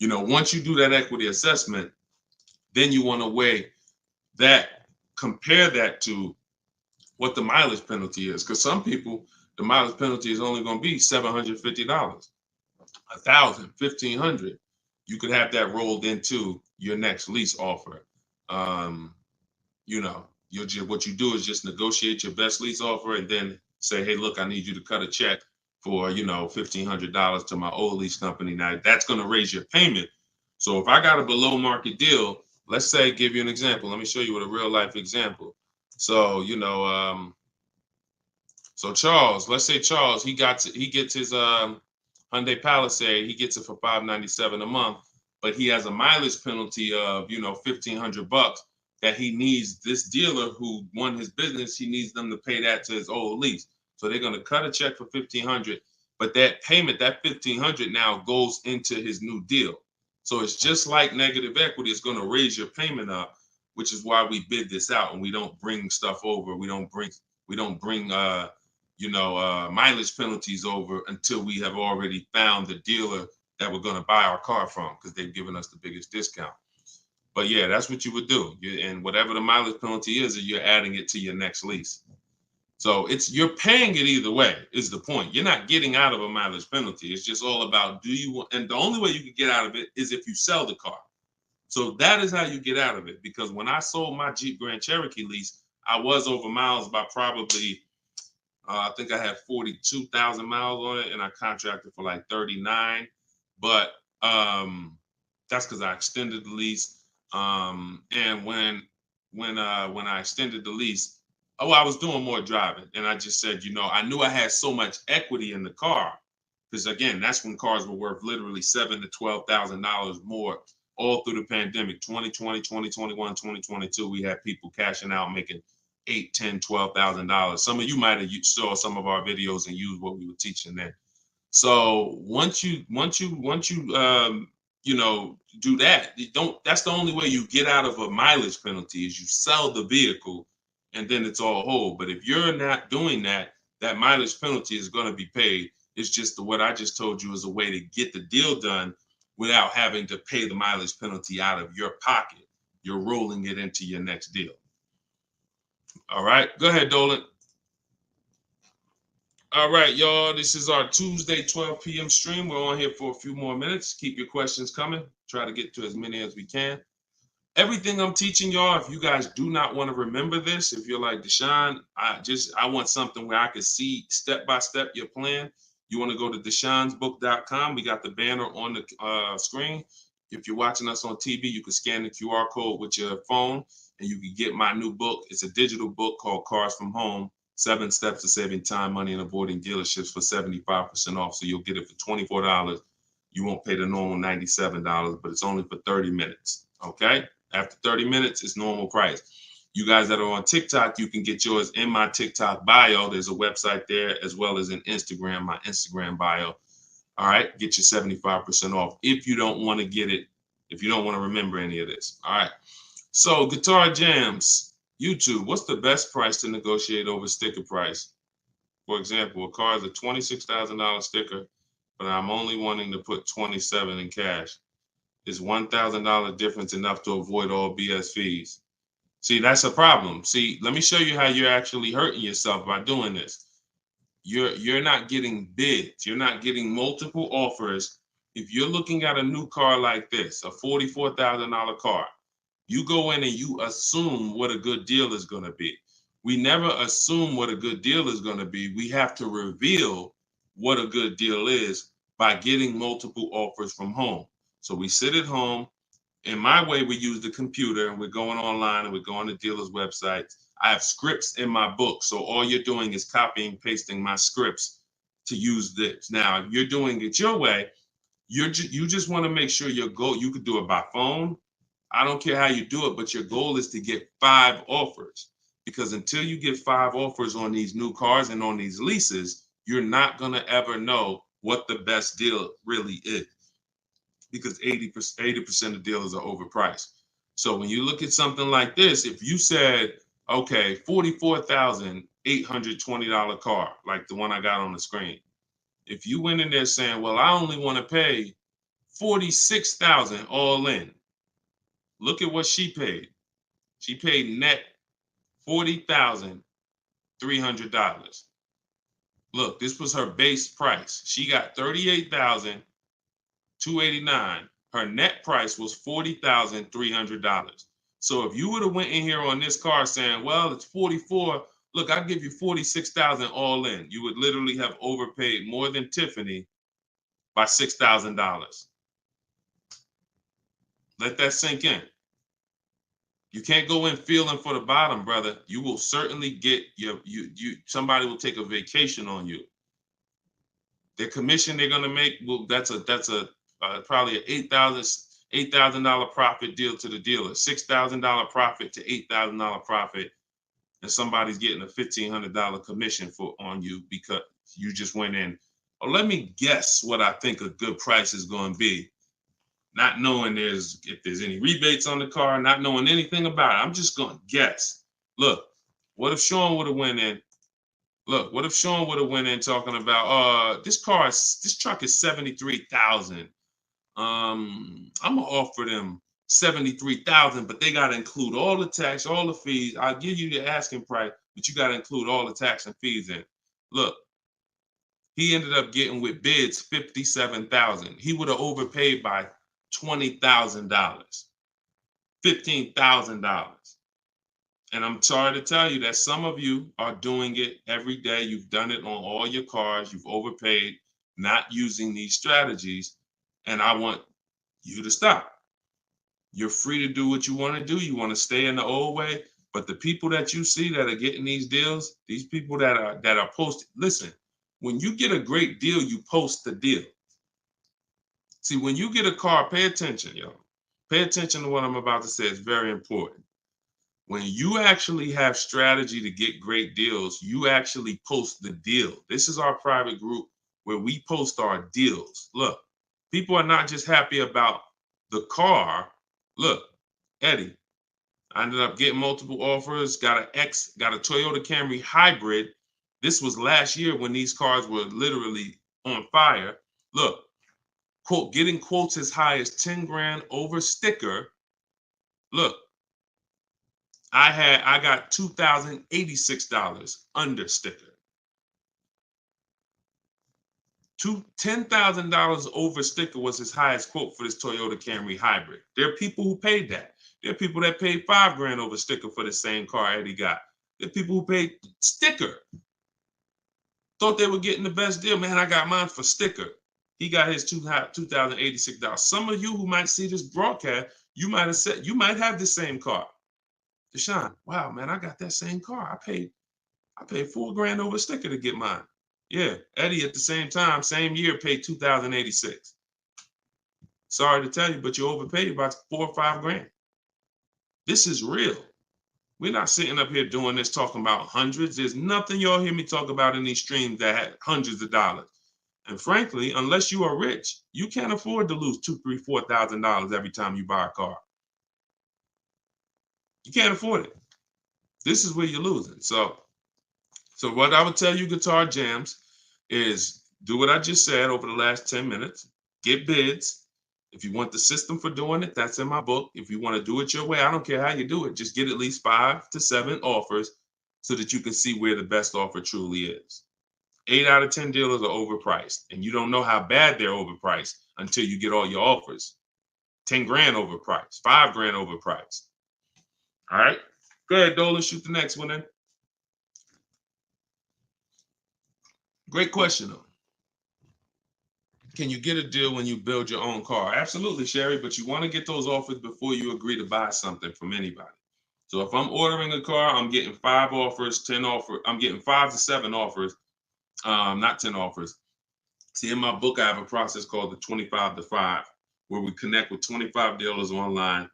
once you do that equity assessment, then you want to weigh that, compare that to what the mileage penalty is. Because some people, the mileage penalty is only going to be $750, $1,000, $1,500. You could have that rolled into your next lease offer. What you do is just negotiate your best lease offer and then say, hey, look, I need you to cut a check for, $1,500 to my old lease company. Now that's going to raise your payment. So if I got a below market deal, let's say, give you an example. Let me show you with a real life example. So, so Charles, let's say Charles, he gets his Hyundai Palisade, he gets it for $597 a month, but he has a mileage penalty of, $1,500 that he needs. This dealer who won his business, he needs them to pay that to his old lease. So they're going to cut a check for $1,500, but that payment, that $1,500 now goes into his new deal. So it's just like negative equity. It's going to raise your payment up, which is why we bid this out and we don't bring stuff over. We don't bring mileage penalties over until we have already found the dealer that we're going to buy our car from, because they've given us the biggest discount. But yeah, that's what you would do. And whatever the mileage penalty is, you're adding it to your next lease. So you're paying it either way is the point. You're not getting out of a mileage penalty. It's just all about and the only way you can get out of it is if you sell the car. So that is how you get out of it. Because when I sold my Jeep Grand Cherokee lease, I was over miles by probably, I think I had 42,000 miles on it, and I contracted for like 39. But that's because I extended the lease. And when I extended the lease, I was doing more driving, and I just said, I knew I had so much equity in the car, because again, that's when cars were worth literally $7,000 to $12,000 more all through the pandemic. 2020, 2021, 2022, we had people cashing out, making $8,000, $10,000, $12,000. Some of you might have saw some of our videos and used what we were teaching there. So once you do that, that's the only way you get out of a mileage penalty is you sell the vehicle, and then it's all whole. But if you're not doing that, that mileage penalty is going to be paid. It's just what I just told you is a way to get the deal done without having to pay the mileage penalty out of your pocket. You're rolling it into your next deal. All right, go ahead, Dolan. All right, y'all, this is our Tuesday 12 p.m. stream. We're on here for a few more minutes. Keep your questions coming. Try to get to as many as we can. Everything I'm teaching y'all, if you guys do not want to remember this, if you're like, Deshone, I want something where I can see step-by-step your plan, you want to go to deshonesbook.com. We got the banner on the screen. If you're watching us on TV, you can scan the QR code with your phone, and you can get my new book. It's a digital book called Cars from Home, 7 Steps to Saving Time, Money, and Avoiding Dealerships for 75% off. So you'll get it for $24. You won't pay the normal $97, but it's only for 30 minutes, okay? After 30 minutes, it's normal price. You guys that are on TikTok, you can get yours in my TikTok bio. There's a website there, as well as an Instagram, my Instagram bio. All right, get your 75% off if you don't want to get it, if you don't want to remember any of this. All right, so Guitar Jams, YouTube, what's the best price to negotiate over sticker price? For example, a car is a $26,000 sticker, but I'm only wanting to put $27,000 in cash. Is $1,000 difference enough to avoid all BS fees? See, that's a problem. See, let me show you how you're actually hurting yourself by doing this. You're not getting bids. You're not getting multiple offers. If you're looking at a new car like this, a $44,000 car, You go in and you assume what a good deal is going to be. We never assume what a good deal is going to be. We have to reveal what a good deal is by getting multiple offers from home. So we sit at home. In my way, we use the computer and we're going online and we're going to dealers' websites. I have scripts in my book. So all you're doing is copying, pasting my scripts to use this. Now, if you're doing it your way, you just want to make sure your goal, you could do it by phone. I don't care how you do it, but your goal is to get 5 offers. Because until you get 5 offers on these new cars and on these leases, you're not going to ever know what the best deal really is. Because 80% of dealers are overpriced. So when you look at something like this, if you said, okay, $44,820 car, like the one I got on the screen. If you went in there saying, well, I only want to pay $46,000 all in. Look at what she paid. She paid net $40,300. Look, this was her base price. She got $38,289. Her net price was $40,300. So if you would have went in here on this car saying, well, it's 44, look, I'll give you 46,000 all in. You would literally have overpaid more than Tiffany by $6,000. Let that sink in. You can't go in feeling for the bottom, brother. You will certainly get somebody will take a vacation on you. The commission they're gonna make, well, that's probably an $8,000 profit deal to the dealer, $6,000 profit to $8,000 profit, and somebody's getting a $1,500 commission on you because you just went in. Oh, let me guess what I think a good price is going to be. Not knowing if there's any rebates on the car, not knowing anything about it. I'm just going to guess. Look, what if Sean would have went in? Look, what if Sean would have went in talking about, this truck is $73,000. I'm gonna offer them $73,000, but they gotta include all the tax, all the fees. I'll give you the asking price, but you gotta include all the tax and fees in. Look, he ended up getting with bids $57,000. He would have overpaid by $20,000, $15,000. And I'm sorry to tell you that some of you are doing it every day. You've done it on all your cars. You've overpaid, not using these strategies. And I want you to stop. You're free to do what you want to do. You want to stay in the old way. But the people that you see that are getting these deals, these people that are posting, listen, when you get a great deal, you post the deal. See, when you get a car, pay attention, y'all. Pay attention to what I'm about to say. It's very important. When you actually have strategy to get great deals, you actually post the deal. This is our private group where we post our deals. Look, people are not just happy about the car. Look, Eddie, I ended up getting multiple offers, got a Toyota Camry hybrid. This was last year when these cars were literally on fire. Look, quote, getting quotes as high as 10 grand over sticker. Look, I got $2,086 under sticker. $10,000 over sticker was his highest quote for this Toyota Camry hybrid. There are people who paid that. There are people that paid 5 grand over sticker for the same car Eddie got. There are people who paid sticker. Thought they were getting the best deal. Man, I got mine for sticker. He got his $2,086. Some of you who might see this broadcast, you might have said, you might have the same car. Deshone, wow, man, I got that same car. I paid 4 grand over sticker to get mine. Yeah, Eddie at the same time, same year, paid $2,086. Sorry to tell you, but you overpaid about 4 or 5 grand. This is real. We're not sitting up here doing this talking about hundreds. There's nothing y'all hear me talk about in these streams that had hundreds of dollars. And frankly, unless you are rich, you can't afford to lose $2,000, $3,000, $4,000 every time you buy a car. You can't afford it. This is where you're losing. So what I would tell you, Guitar Jams, is do what I just said over the last 10 minutes. Get bids. If you want the system for doing it, that's in my book. If you want to do it your way, I don't care how you do it. Just get at least 5 to 7 offers so that you can see where the best offer truly is. 8 out of 10 dealers are overpriced, and you don't know how bad they're overpriced until you get all your offers. 10 grand overpriced, 5 grand overpriced. All right. Go ahead, Dolan. Shoot the next one in. Great question, though. Can you get a deal when you build your own car? Absolutely, Sherry, but you want to get those offers before you agree to buy something from anybody. So if I'm ordering a car, I'm getting 5 offers, 10 offers. I'm getting 5 to 7 offers, not 10 offers. See, in my book, I have a process called the 25 to 5, where we connect with 25 dealers online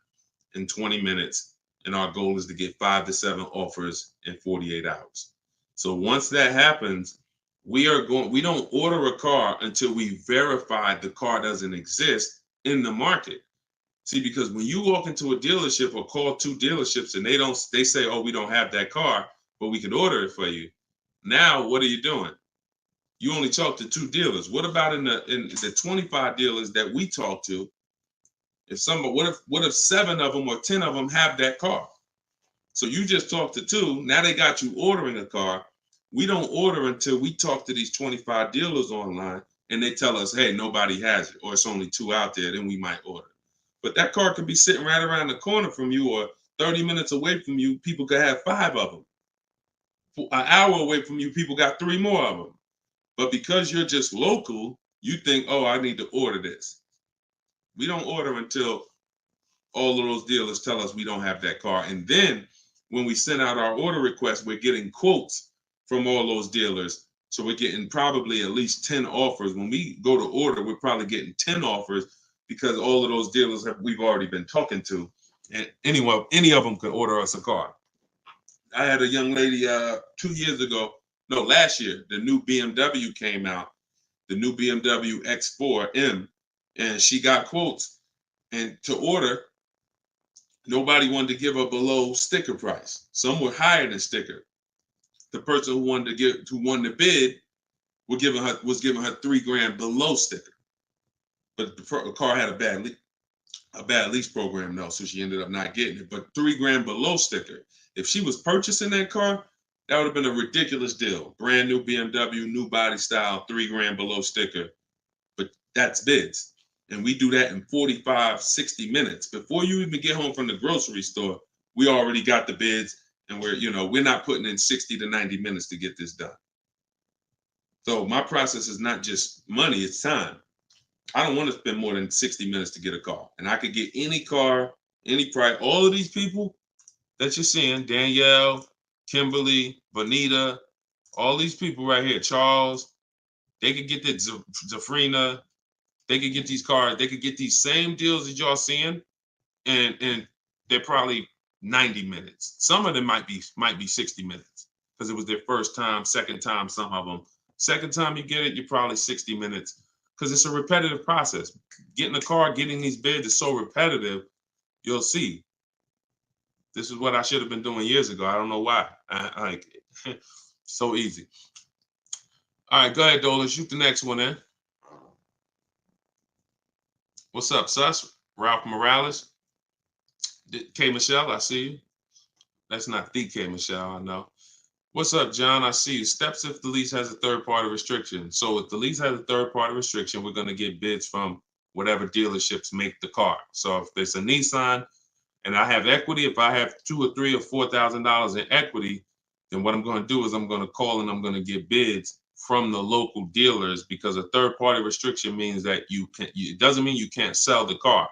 in 20 minutes. And our goal is to get 5 to 7 offers in 48 hours. So once that happens, we don't order a car until we verify the car doesn't exist in the market. See, because when you walk into a dealership or call 2 dealerships and they say, oh, we don't have that car, but we could order it for you. Now, what are you doing? You only talk to 2 dealers. What about in the 25 dealers that we talk to? What if 7 of them or 10 of them have that car? So you just talked to 2. Now they got you ordering a car. We don't order until we talk to these 25 dealers online and they tell us, hey, nobody has it, or it's only 2 out there, then we might order. But that car could be sitting right around the corner from you, or 30 minutes away from you. People could have 5 of them. An hour away from you, people got 3 more of them. But because you're just local, you think, oh, I need to order this. We don't order until all of those dealers tell us we don't have that car. And then when we send out our order request, we're getting quotes from all those dealers. So we're getting probably at least 10 offers. When we go to order, we're probably getting 10 offers because all of those dealers we've already been talking to. And any of them could order us a car. I had a young lady last year, the new BMW came out, the new BMW X4M, and she got quotes. And to order, nobody wanted to give her below sticker price. Some were higher than sticker. The person who won the bid was giving her $3,000 below sticker. But the car had a bad lease program though, so she ended up not getting it. But $3,000 below sticker. If she was purchasing that car, that would have been a ridiculous deal. Brand new BMW, new body style, $3,000 below sticker. But that's bids. And we do that in 45, 60 minutes. Before you even get home from the grocery store, we already got the bids, and we're not putting in 60 to 90 minutes to get this done. So my process is not just money, it's time. I don't want to spend more than 60 minutes to get a car. And I could get any car, any price. All of these people that you're seeing, Danielle, Kimberly, Bonita, all these people right here, Charles, they could get that Zafrina, they could get these cars, they could get these same deals that y'all seeing, and they're probably 90 minutes. Some of them might be 60 minutes because it was their first time, second time, some of them. Second time you get it, you're probably 60 minutes because it's a repetitive process. Getting a car, getting these bids is so repetitive, you'll see. This is what I should have been doing years ago. I don't know why. So easy. All right, go ahead, Dola. Shoot the next one in. What's up, Sus? Ralph Morales. K. Michelle, I see you. That's not the K. Michelle, I know. What's up, John? I see you. Steps if the lease has a third-party restriction. So if the lease has a third-party restriction, we're going to get bids from whatever dealerships make the car. So if there's a Nissan and I have equity, if I have $2,000 or $3,000 or $4,000 in equity, then what I'm going to do is I'm going to call and I'm going to get bids from the local dealers, because a third-party restriction means that it doesn't mean you can't sell the car.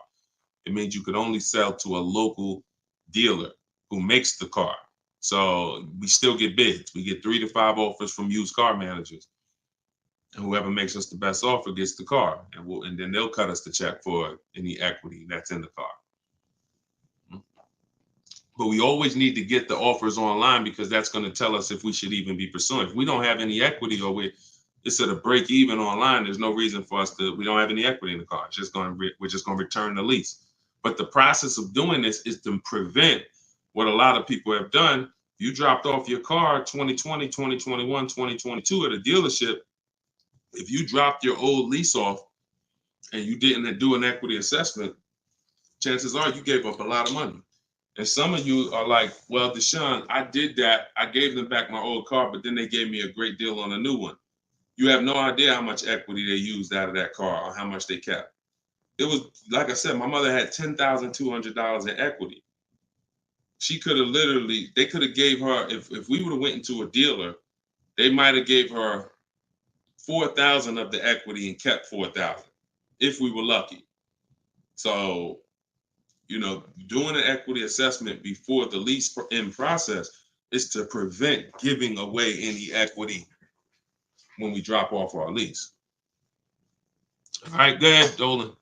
It means you could only sell to a local dealer who makes the car. So we still get bids. We get 3 to 5 offers from used car managers. And whoever makes us the best offer gets the car. And then they'll cut us the check for any equity that's in the car. But we always need to get the offers online, because that's going to tell us if we should even be pursuing. If we don't have any equity, or it's at a break even online, there's no reason for us we don't have any equity in the car. We're just going to return the lease. But the process of doing this is to prevent what a lot of people have done. You dropped off your car 2020, 2021, 2022 at a dealership. If you dropped your old lease off and you didn't do an equity assessment, chances are you gave up a lot of money. And some of you are like, well, Deshone, I did that. I gave them back my old car, but then they gave me a great deal on a new one. You have no idea how much equity they used out of that car or how much they kept. It was, like I said, my mother had $10,200 in equity. She could have literally, they could have gave her, if we would have went into a dealer, they might have gave her 4,000 of the equity and kept 4,000 if we were lucky. So, doing an equity assessment before the lease in process is to prevent giving away any equity when we drop off our lease. All right, go ahead, Dolan.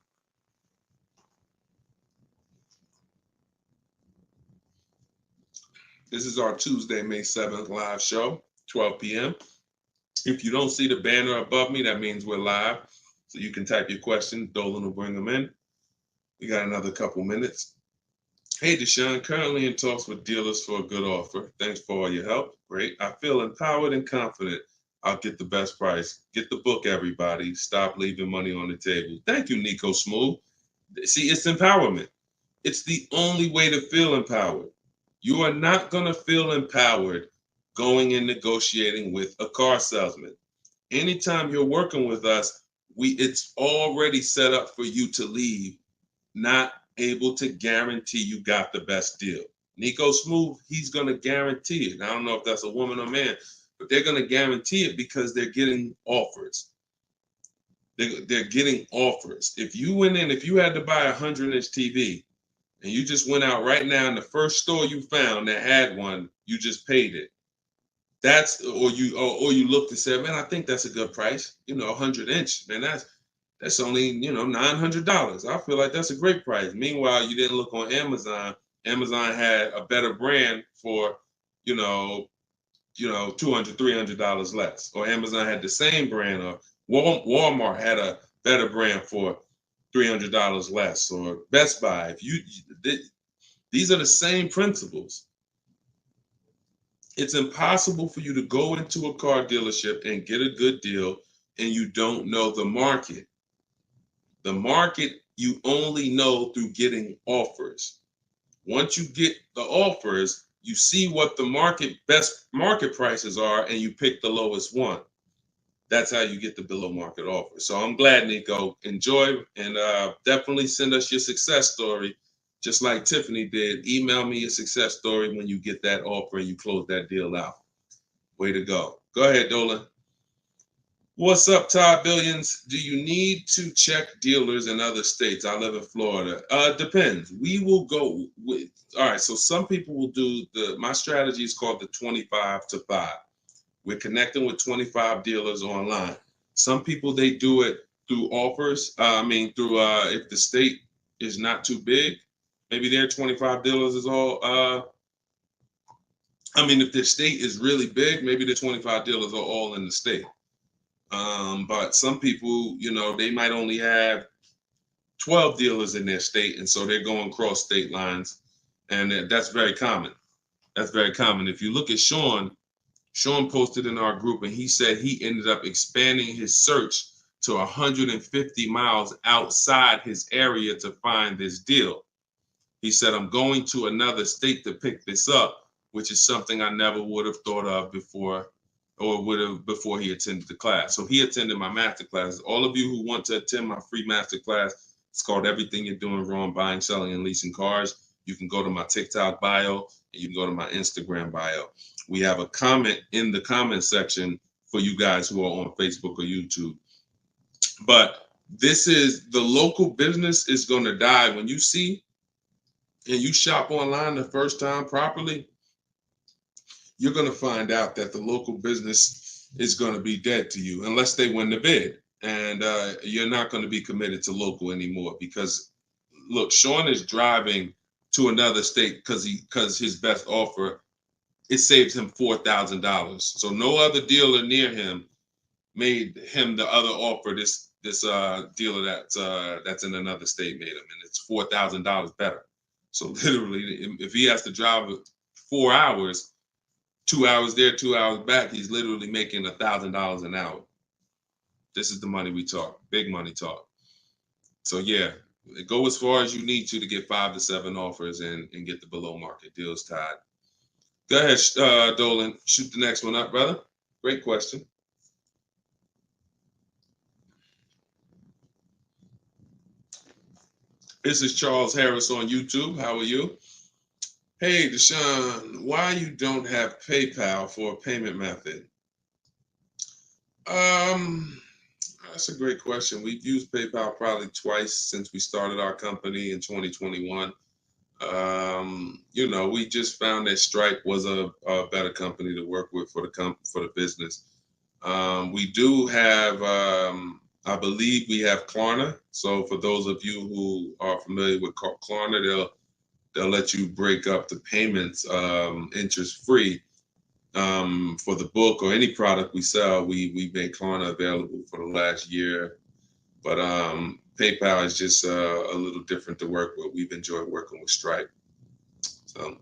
This is our Tuesday, May 7th live show, 12 p.m. If you don't see the banner above me, that means we're live. So you can type your question. Dolan will bring them in. We got another couple minutes. Hey, Deshone, currently in talks with dealers for a good offer. Thanks for all your help. Great. I feel empowered and confident I'll get the best price. Get the book, everybody. Stop leaving money on the table. Thank you, Nico Smooth. See, it's empowerment. It's the only way to feel empowered. You are not going to feel empowered going and negotiating with a car salesman. Anytime you're working with us, it's already set up for you to leave not able to guarantee you got the best deal. Nico Smooth, he's going to guarantee it. I don't know if that's a woman or man, but they're going to guarantee it because they're getting offers. They're getting offers. If you went in, if you had to buy a 100-inch TV, and you just went out right now in the first store you found that had one, you just paid it. Or you looked and said, man, I think that's a good price. 100-inch, man, that's only, $900. I feel like that's a great price. Meanwhile, you didn't look on Amazon. Amazon had a better brand for, $200, $300 less. Or Amazon had the same brand, or Walmart had a better brand for $300 less, or Best Buy. These are the same principles. It's impossible for you to go into a car dealership and get a good deal and you don't know the market. The market you only know through getting offers. Once you get the offers, you see what the best market prices are and you pick the lowest one. That's how you get the below market offer. So I'm glad, Nico. Enjoy, and definitely send us your success story, just like Tiffany did. Email me your success story when you get that offer and you close that deal out. Way to go. Go ahead, Dolan. What's up, Todd Billions? Do you need to check dealers in other states? I live in Florida. Depends. We will go with, all right, so some people will do my strategy is called the 25 to 5. We're connecting with 25 dealers online. Some people, they do it through offers. If the state is not too big, maybe their 25 dealers is all. If the state is really big, maybe the 25 dealers are all in the state. But some people, they might only have 12 dealers in their state, and so they're going cross state lines, and that's very common. That's very common. If you look at Sean posted in our group, and he said he ended up expanding his search to 150 miles outside his area to find this deal. He said, I'm going to another state to pick this up, which is something I never would have thought of before, before he attended the class. So he attended my master class. All of you who want to attend my free master class, it's called Everything You're Doing Wrong, Buying, Selling, and Leasing Cars. You can go to my TikTok bio, and you can go to my Instagram bio. We have a comment in the comment section for you guys who are on Facebook or YouTube. But this is, the local business is going to die. When you see and you shop online the first time properly, you're going to find out that the local business is going to be dead to you unless they win the bid. And you're not going to be committed to local anymore because, look, Sean is driving to another state because his best offer, it saves him $4,000. So no other dealer near him made him the other offer. This dealer that's in another state made him, and it's $4,000 better. So literally, if he has to drive 4 hours, 2 hours there, 2 hours back, he's literally making $1,000 an hour. This is the money we talk, big money talk. So yeah, go as far as you need to get 5 to 7 offers and get the below market deals tied. Go ahead, Dolan. Shoot the next one up, brother. Great question. This is Charles Harris on YouTube. How are you? Hey, Deshone, why you don't have PayPal for a payment method? Um, that's a great question. We've used PayPal probably twice since we started our company in 2021. We just found that Stripe was a better company to work with for the business. We do have, I believe we have Klarna. So for those of you who are familiar with Klarna, they'll let you break up the payments interest free. For the book or any product we sell, we make Klarna available for the last year. But PayPal is just a little different to work with. We've enjoyed working with Stripe. So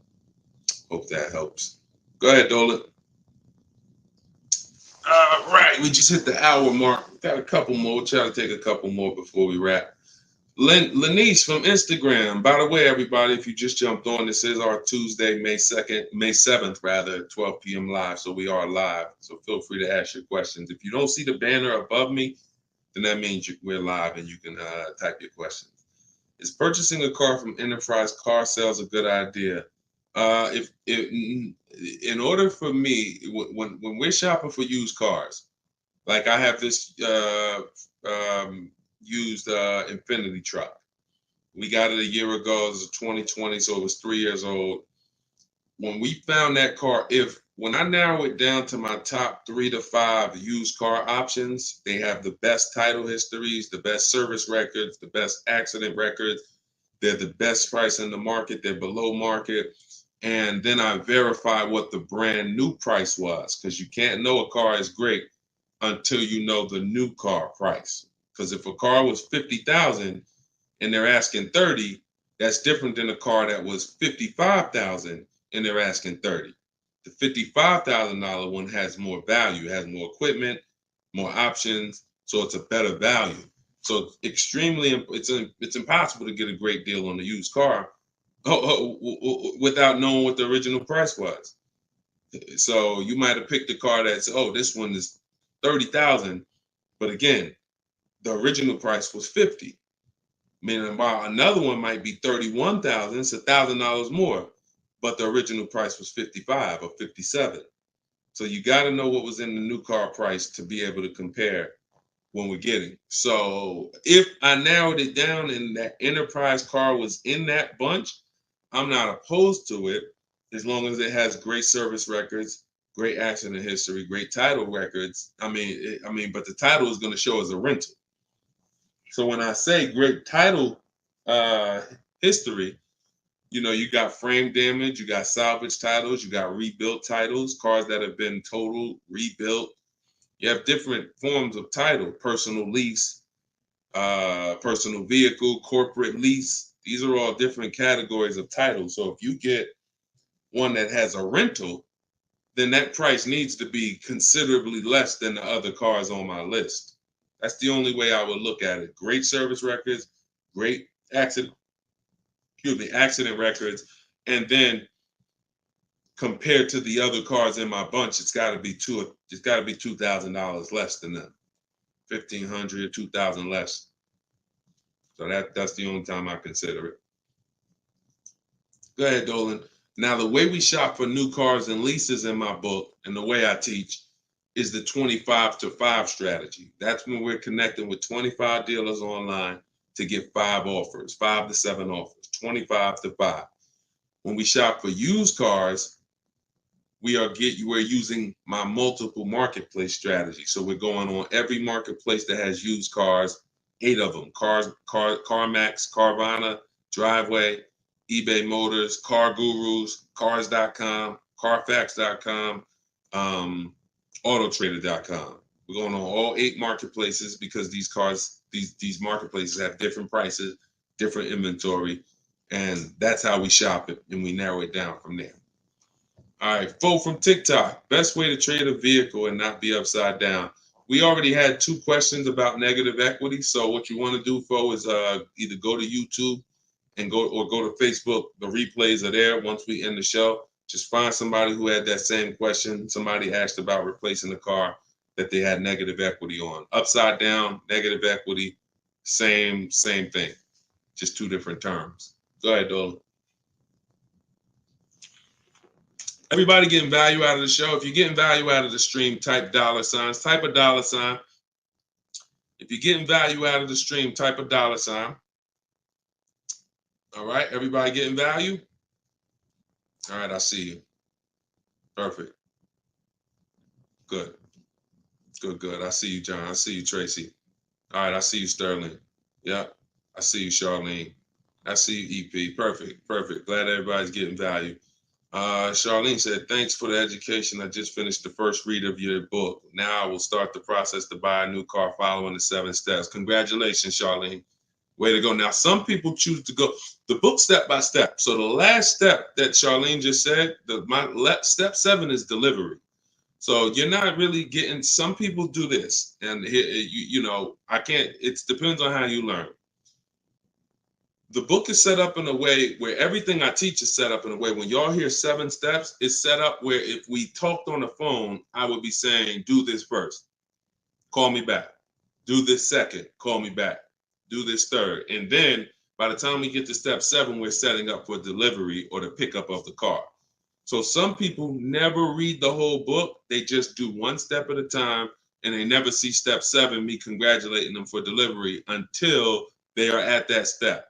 hope that helps. Go ahead, Dolan. Right, we just hit the hour mark. Got a couple more. We'll try to take a couple more before we wrap. Lenice from Instagram. By the way, everybody, if you just jumped on, this is our Tuesday, May 7th, rather, 12 p.m. live. So we are live. So feel free to ask your questions. If you don't see the banner above me, then that means we're live and you can type your questions. Is purchasing a car from Enterprise Car Sales a good idea? In order for me, when we're shopping for used cars, like I have this used Infinity truck. We got it a year ago. It was 2020, so it was 3 years old. When we found that car, when I narrow it down to my top 3 to 5 used car options, they have the best title histories, the best service records, the best accident records. They're the best price in the market. They're below market. And then I verify what the brand new price was, because you can't know a car is great until you know the new car price. Because if a car was 50,000 and they're asking 30, that's different than a car that was 55,000 and they're asking 30. The $55,000 one has more value, has more equipment, more options, so it's a better value. So it's impossible to get a great deal on a used car without knowing what the original price was. So you might have picked a car that's, this one is 30,000, but again, the original price was 50. Meaning, while another one might be 31,000, it's $1,000 more, but the original price was 55 or 57. So you got to know what was in the new car price to be able to compare when we're getting. So if I narrowed it down and that Enterprise car was in that bunch, I'm not opposed to it as long as it has great service records, great accident history, great title records. But the title is going to show as a rental. So when I say great title history, you got frame damage, you got salvage titles, you got rebuilt titles, cars that have been totaled, rebuilt. You have different forms of title: personal lease, personal vehicle, corporate lease. These are all different categories of title. So if you get one that has a rental, then that price needs to be considerably less than the other cars on my list. That's the only way I would look at it. Great service records, great accident records, and then compared to the other cars in my bunch, it's got to be $2,000 less than them. $1,500, $2,000 less. So that's the only time I consider it. Go ahead, Dolan. Now, the way we shop for new cars and leases in my book, and the way I teach, is the 25 to 5 strategy. That's when we're connecting with 25 dealers online to get 5 offers, 5 to 7 offers, 25 to 5. When we shop for used cars, we're using my multiple marketplace strategy. So we're going on every marketplace that has used cars, 8 of them: CarMax, Carvana, Driveway, eBay Motors, Car Gurus, Cars.com, Carfax.com, Autotrader.com. We're going on all 8 marketplaces because these marketplaces have different prices, different inventory, and that's how we shop it, and we narrow it down from there. All right, Fo from TikTok. Best way to trade a vehicle and not be upside down. We already had 2 questions about negative equity. So what you want to do, Fo, is either go to YouTube and go to Facebook. The replays are there once we end the show. Just find somebody who had that same question. Somebody asked about replacing the car that they had negative equity on. Upside down, negative equity, same thing. Just 2 different terms. Go ahead, Dolan. Everybody getting value out of the show. If you're getting value out of the stream, type $. Type a $. If you're getting value out of the stream, type a $. All right, everybody getting value? All right, I see you. Perfect. Good. Good. I see you, John. I see you, Tracy. All right, I see you, Sterling. Yep. I see you, Charlene. I see you, EP. Perfect. Glad everybody's getting value. Charlene said, thanks for the education. I just finished the first read of your book. Now I will start the process to buy a new car following the 7 steps. Congratulations, Charlene. Way to go. Now, some people choose to go the book step by step. So the last step that Charlene just said, step 7 is delivery. So you're not really getting, some people do this. And it depends on how you learn. The book is set up in a way where everything I teach is set up in a way when y'all hear 7 steps, it's set up where if we talked on the phone, I would be saying, do this first, call me back. Do this second, call me back. Do this third. And then by the time we get to step 7, we're setting up for delivery or the pickup of the car. So some people never read the whole book. They just do 1 step at a time and they never see step 7, me congratulating them for delivery until they are at that step.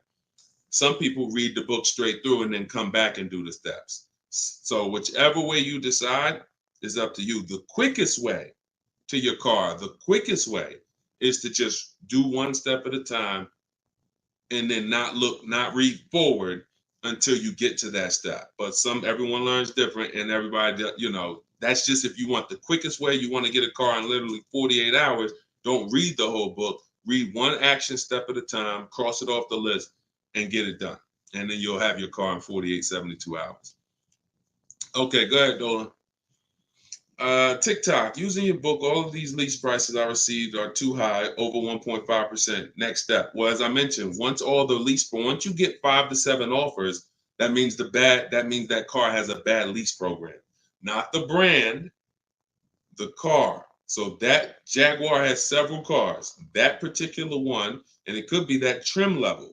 Some people read the book straight through and then come back and do the steps. So whichever way you decide is up to you. The quickest way to your car, the quickest way is to just do 1 step at a time and then not read forward until you get to that step. But everyone learns different, and everybody, that's just if you want the quickest way, you want to get a car in literally 48 hours, don't read the whole book. Read 1 action step at a time, cross it off the list, and get it done. And then you'll have your car in 48, 72 hours. Okay, go ahead, Dolan. TikTok, using your book, all of these lease prices I received are too high, over 1.5%. Next step. Well, as I mentioned, once you get 5 to 7 offers, that means that car has a bad lease program. Not the brand, the car. So that Jaguar has several cars. That particular one, and it could be that trim level,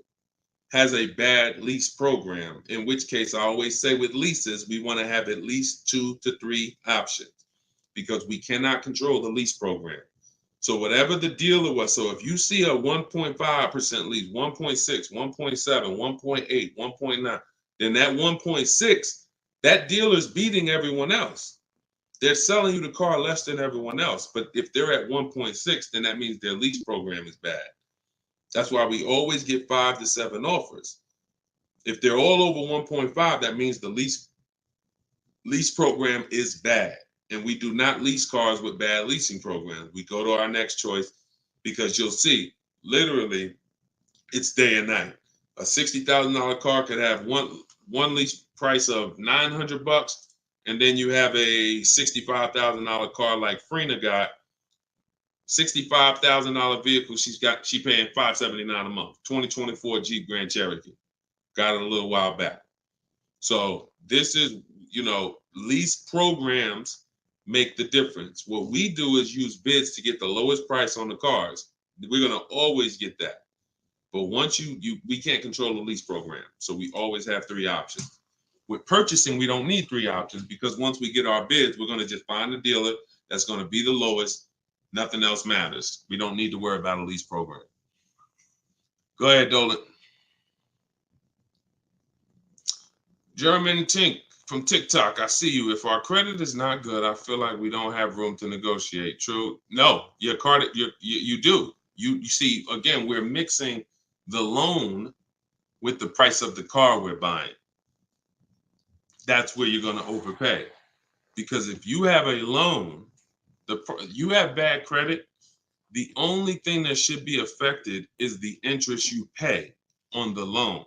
has a bad lease program, in which case I always say with leases, we want to have at least 2 to 3 options because we cannot control the lease program. So whatever the dealer was, so if you see a 1.5% lease, 1.6, 1.7, 1.8, 1.9, then that 1.6, that dealer's beating everyone else. They're selling you the car less than everyone else. But if they're at 1.6, then that means their lease program is bad. That's why we always get 5 to 7 offers. If they're all over 1.5, that means the lease program is bad. And we do not lease cars with bad leasing programs. We go to our next choice because you'll see, literally, it's day and night. A $60,000 car could have one lease price of $900, and then you have a $65,000 car like Frena got. $65,000 vehicle, she paying $579 a month. 2024 Jeep Grand Cherokee. Got it a little while back. So this is, lease programs make the difference. What we do is use bids to get the lowest price on the cars. We're gonna always get that. But once we can't control the lease program. So we always have 3 options. With purchasing, we don't need 3 options because once we get our bids, we're gonna just find a dealer that's gonna be the lowest. Nothing else matters. We don't need to worry about a lease program. Go ahead, Dolan. German Tink from TikTok, I see you. If our credit is not good, I feel like we don't have room to negotiate. True? No, your credit, you do. You see, again, we're mixing the loan with the price of the car we're buying. That's where you're going to overpay. Because if you have a loan, you have bad credit, the only thing that should be affected is the interest you pay on the loan.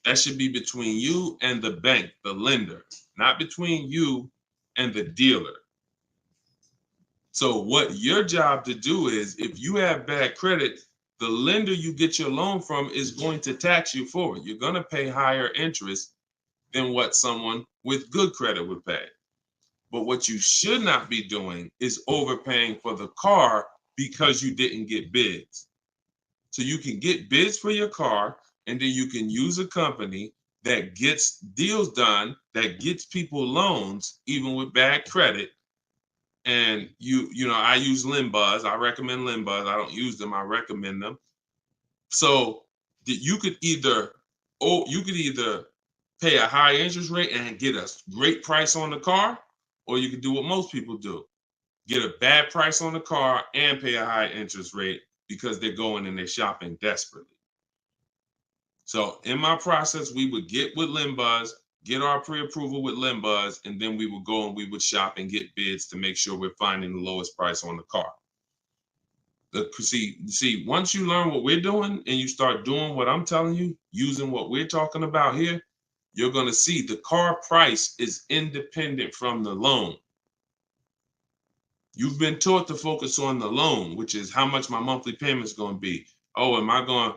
That should be between you and the bank, the lender, not between you and the dealer. So what your job to do is, if you have bad credit, the lender you get your loan from is going to tax you for it. You're going to pay higher interest than what someone with good credit would pay. But what you should not be doing is overpaying for the car because you didn't get bids. So you can get bids for your car, and then you can use a company that gets deals done, that gets people loans, even with bad credit. And you know, I use Limbuzz. I recommend Limbuzz. I don't use them. I recommend them. So you could either pay a high interest rate and get a great price on the car, or you could do what most people do. Get a bad price on the car and pay a high interest rate because they're going and they're shopping desperately. So in my process, we would get with Limbuzz, get our pre-approval with Limbuzz, and then we would go and we would shop and get bids to make sure we're finding the lowest price on the car. See, once you learn what we're doing and you start doing what I'm telling you, using what we're talking about here, you're going to see the car price is independent from the loan. You've been taught to focus on the loan, which is how much my monthly payment is going to be. Oh, am I going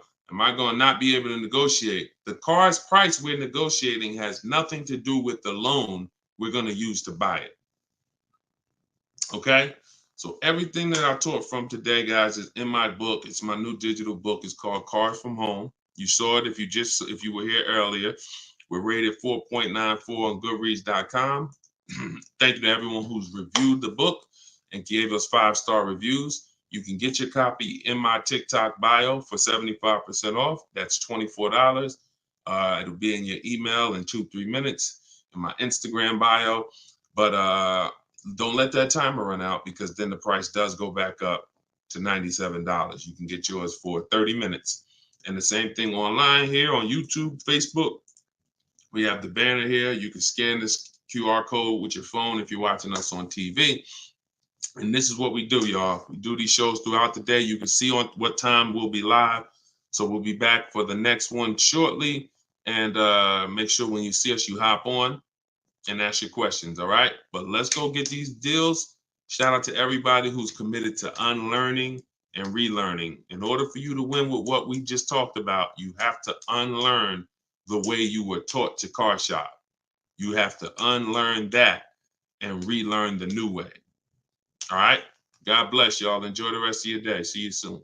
to not be able to negotiate? The car's price we're negotiating has nothing to do with the loan we're going to use to buy it. Okay? So everything that I taught from today, guys, is in my book. It's my new digital book. It's called Cars from Home. You saw it if you were here earlier. We're rated 4.94 on Goodreads.com. Thank you to everyone who's reviewed the book and gave us 5-star reviews. You can get your copy in my TikTok bio for 75% off. That's $24. It'll be in your email in 2-3 minutes, in my Instagram bio. But don't let that timer run out, because then the price does go back up to $97. You can get yours for 30 minutes. And the same thing online here on YouTube, Facebook. We have the banner here. You can scan this QR code with your phone if you're watching us on TV. And this is what we do, y'all. We do these shows throughout the day. You can see on what time we'll be live. So we'll be back for the next one shortly. And make sure when you see us, you hop on and ask your questions, all right? But let's go get these deals. Shout out to everybody who's committed to unlearning and relearning. In order for you to win with what we just talked about, you have to unlearn the way you were taught to car shop. You have to unlearn that and relearn the new way. All right? God bless y'all. Enjoy the rest of your day. See you soon.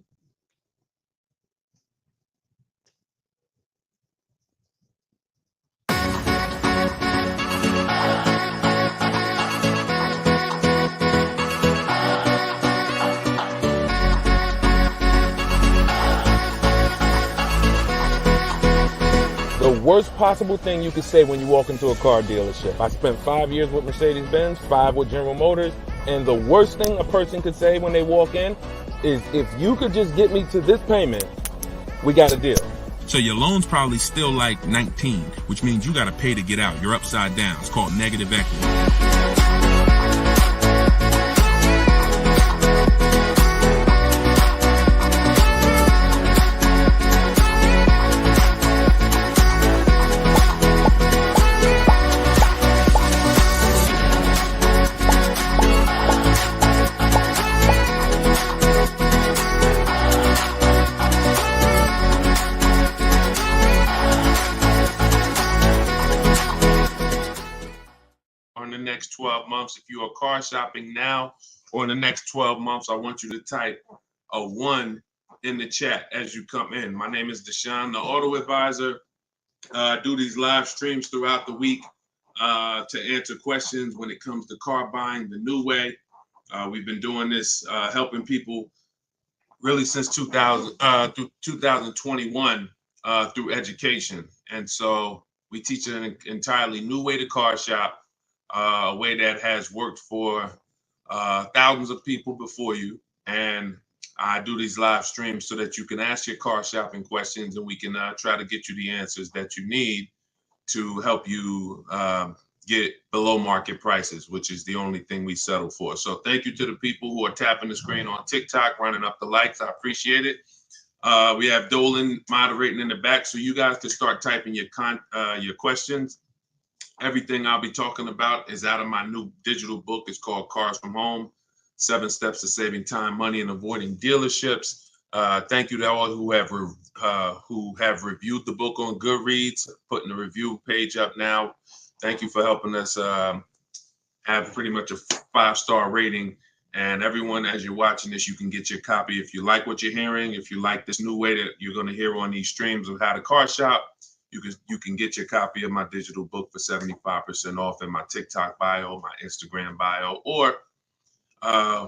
The worst possible thing you could say when you walk into a car dealership. I spent 5 years with Mercedes-Benz, 5 with General Motors, and the worst thing a person could say when they walk in is, if you could just get me to this payment, we got a deal. So your loan's probably still like 19, which means you got to pay to get out. You're upside down. It's called negative equity. Next 12 months, if you are car shopping now, or in the next 12 months, I want you to type a 1 in the chat as you come in. My name is Deshone the Auto Advisor. I do these live streams throughout the week to answer questions when it comes to car buying the new way. We've been doing this, helping people really since 2021 through education. And so we teach an entirely new way to car shop, a way that has worked for thousands of people before you. And I do these live streams so that you can ask your car shopping questions, and we can try to get you the answers that you need to help you get below market prices, which is the only thing we settle for. So thank you to the people who are tapping the screen on TikTok, running up the likes. I appreciate it. We have Dolan moderating in the back, so you guys can start typing your questions. Everything I'll be talking about is out of my new digital book. It's called Cars from Home, 7 Steps to Saving Time, Money, and Avoiding Dealerships. Thank you to all who have reviewed the book on Goodreads, putting the review page up now. Thank you for helping us have pretty much a 5-star rating. And everyone, as you're watching this, you can get your copy. If you like what you're hearing, if you like this new way that you're going to hear on these streams of how to car shop, you can get your copy of my digital book for 75% off in my TikTok bio, my Instagram bio, or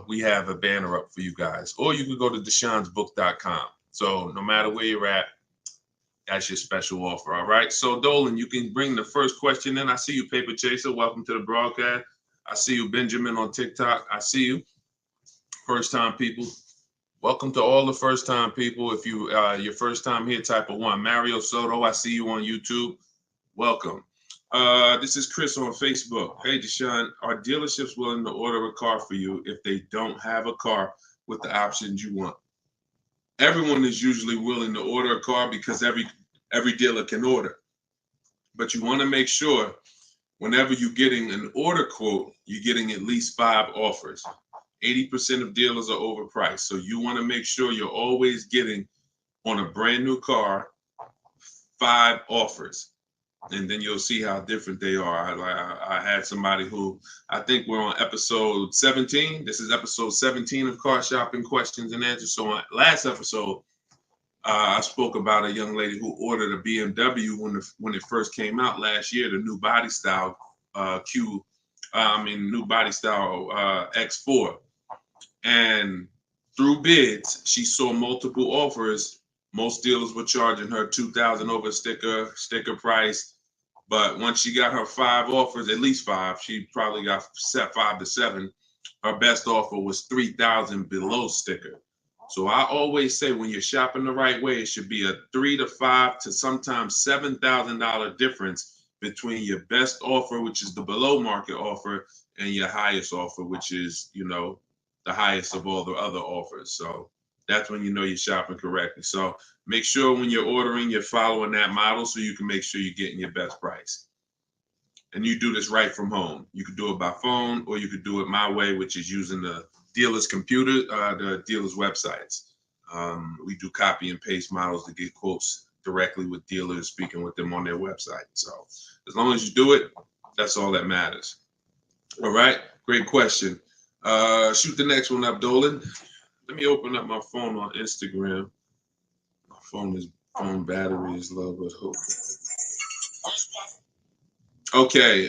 we have a banner up for you guys. Or you can go to deshonsbook.com. So no matter where you're at, that's your special offer. All right. So Dolan, you can bring the first question in. I see you, Paper Chaser. Welcome to the broadcast. I see you, Benjamin, on TikTok. I see you. First time people. Welcome to all the first time people. If you your first time here, type of 1. Mario Soto, I see you on YouTube. Welcome. This is Chris on Facebook. Hey, Deshone, are dealerships willing to order a car for you if they don't have a car with the options you want? Everyone is usually willing to order a car because every dealer can order. But you want to make sure whenever you're getting an order quote, you're getting at least 5 offers. 80% of dealers are overpriced. So you want to make sure you're always getting on a brand new car 5 offers. And then you'll see how different they are. I had somebody who, I think we're on episode 17. This is episode 17 of Car Shopping Questions and Answers. So on last episode, I spoke about a young lady who ordered a BMW when it first came out last year, the new body style new body style X4. And through bids, she saw multiple offers. Most dealers were charging her $2,000 over sticker price. But once she got her 5 offers, at least 5, she probably got set 5 to 7. Her best offer was $3,000 below sticker. So I always say when you're shopping the right way, it should be a $3,000 to $5,000 to sometimes $7,000 difference between your best offer, which is the below market offer, and your highest offer, which is, the highest of all the other offers. So that's when you know you're shopping correctly. So make sure when you're ordering, you're following that model so you can make sure you're getting your best price. And you do this right from home. You could do it by phone, or you could do it my way, which is using the dealer's computer, the dealer's websites. We do copy and paste models to get quotes directly with dealers, speaking with them on their website. So as long as you do it, that's all that matters. All right, great question. Shoot the next one up, Dolan. Let me open up my phone on Instagram. My phone battery is low, but hope. Okay.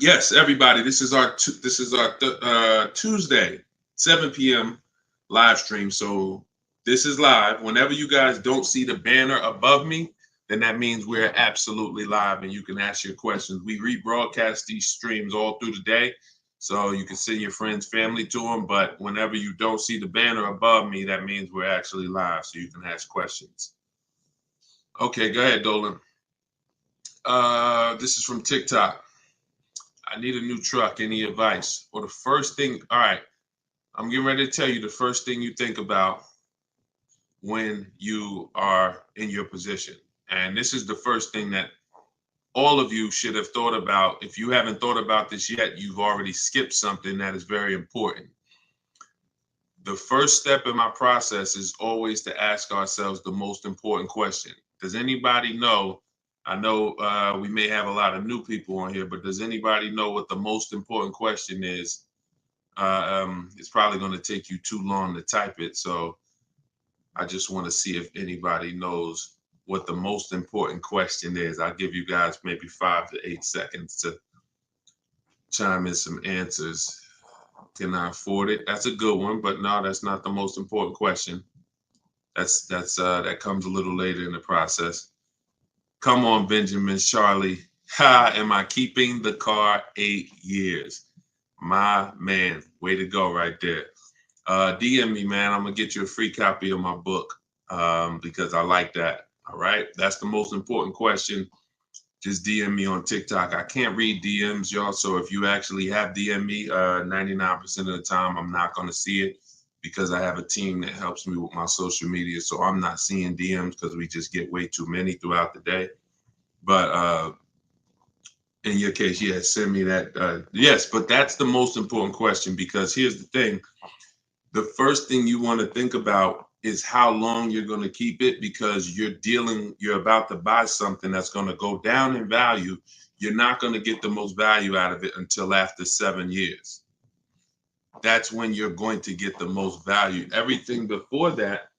Yes, everybody. This is our Tuesday 7 p.m. live stream. So this is live. Whenever you guys don't see the banner above me, then that means we're absolutely live, and you can ask your questions. We rebroadcast these streams all through the day. So you can send your friends, family to them. But whenever you don't see the banner above me, that means we're actually live. So you can ask questions. Okay, go ahead, Dolan. This is from TikTok. I need a new truck. Any advice? Or the first thing, all right, I'm getting ready to tell you the first thing you think about when you are in your position. And this is the first thing that all of you should have thought about. If you haven't thought about this yet, you've already skipped something that is very important. The first step in my process is always to ask ourselves the most important question. Does anybody know? I know we may have a lot of new people on here, but does anybody know what the most important question is? It's probably going to take you too long to type it. So I just want to see if anybody knows what the most important question is. I'll give you guys maybe 5 to 8 seconds to chime in some answers. Can I afford it? That's a good one, but no, that's not the most important question. That comes a little later in the process. Come on, Benjamin, Charlie. Am I keeping the car 8 years? My man, way to go right there. DM me, man. I'm gonna get you a free copy of my book because I like that. All right, that's the most important question. Just DM me on TikTok. I can't read DMs, y'all. So if you actually have DM me, 99% of the time, I'm not going to see it because I have a team that helps me with my social media. So I'm not seeing DMs because we just get way too many throughout the day. But in your case, yeah, send me that. Yes, but that's the most important question because here's the thing. The first thing you want to think about is how long you're going to keep it because you're about to buy something that's going to go down in value. You're not going to get the most value out of it until after 7 years. That's when you're going to get the most value. Everything before that,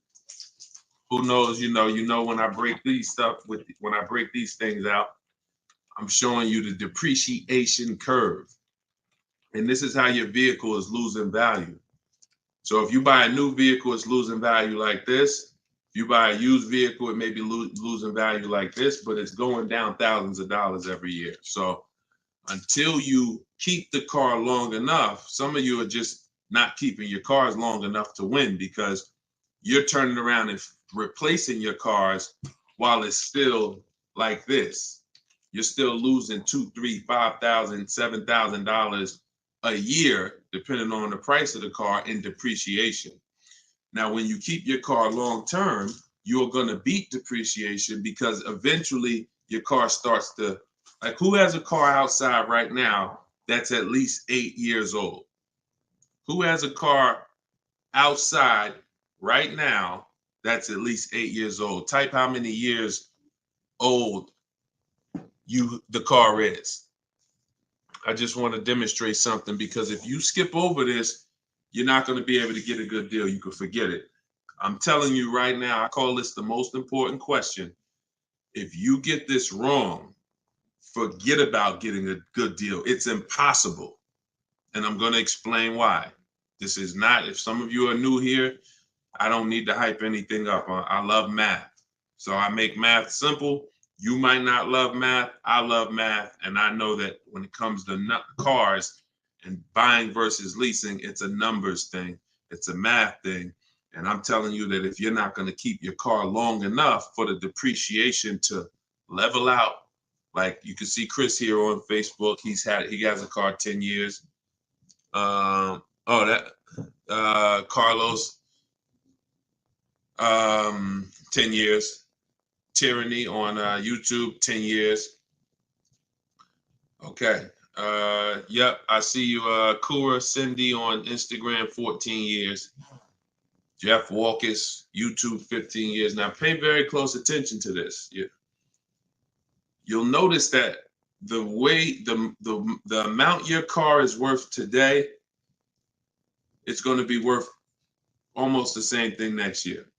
who knows, you know, when I break these things out, I'm showing you the depreciation curve. And this is how your vehicle is losing value. So if you buy a new vehicle, it's losing value like this. If you buy a used vehicle, it may be losing value like this, but it's going down thousands of dollars every year. So until you keep the car long enough, some of you are just not keeping your cars long enough to win, because you're turning around and replacing your cars while it's still like this. You're still losing $2,000, $3,000, $5,000, $7,000 a year, depending on the price of the car, in depreciation. Now, when you keep your car long term, you're going to beat depreciation, because eventually your car starts to, like, who has a car outside right now that's at least 8 years old? Who has a car outside right now that's at least 8 years old? Type how many years old the car is. I just want to demonstrate something, because if you skip over this, you're not going to be able to get a good deal. You can forget it. I'm telling you right now, I call this the most important question. If you get this wrong, forget about getting a good deal. It's impossible. And I'm going to explain why. This is not, if some of you are new here, I don't need to hype anything up. I love math. So I make math simple. You might not love math. I love math. And I know that when it comes to cars and buying versus leasing, it's a numbers thing. It's a math thing. And I'm telling you that if you're not going to keep your car long enough for the depreciation to level out, like you can see Chris here on Facebook, he has a car 10 years. Carlos, 10 years. Tyranny on YouTube, 10 years. Okay. Yep, I see you. Kura Cindy on Instagram, 14 years. Jeff Walkus, YouTube, 15 years. Now pay very close attention to this. You'll notice that the way the amount your car is worth today, it's going to be worth almost the same thing next year.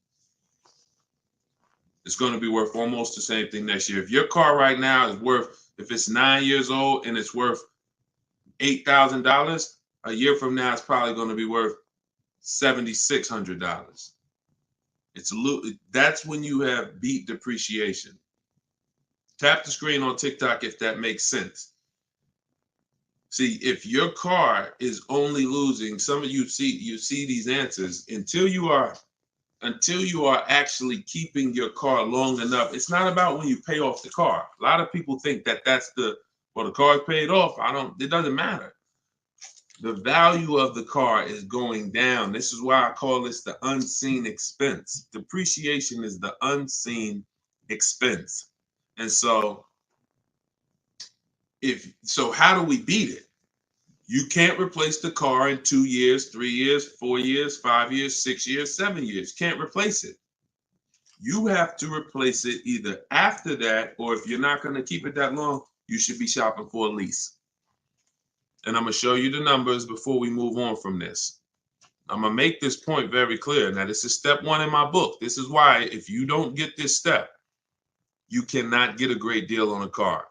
It's going to be worth almost the same thing next year. If your car right now is worth, if it's 9 years old and it's worth $8,000, a year from now it's probably going to be worth $7,600. That's when you have beat depreciation. Tap the screen on TikTok if that makes sense. See, if your car is only losing, some of you see these answers, until you are actually keeping your car long enough. It's not about when you pay off the car. A lot of people think that that's the car is paid off. It doesn't matter. The value of the car is going down. This is why I call this the unseen expense. Depreciation is the unseen expense. And so how do we beat it? You can't replace the car in 2 years, 3 years, 4 years, 5 years, 6 years, 7 years. Can't replace it. You have to replace it either after that, or if you're not going to keep it that long, you should be shopping for a lease. And I'm going to show you the numbers before we move on from this. I'm going to make this point very clear. Now, this is step 1 in my book. This is why if you don't get this step, you cannot get a great deal on a car.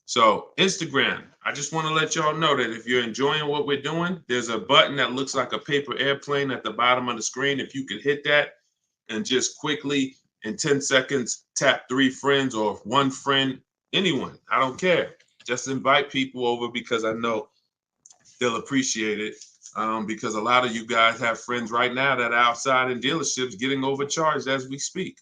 So Instagram, I just want to let y'all know that if you're enjoying what we're doing, there's a button that looks like a paper airplane at the bottom of the screen. If you could hit that and just quickly in 10 seconds, tap 3 friends or 1 friend, anyone, I don't care. Just invite people over, because I know they'll appreciate it. Because a lot of you guys have friends right now that are outside in dealerships getting overcharged as we speak.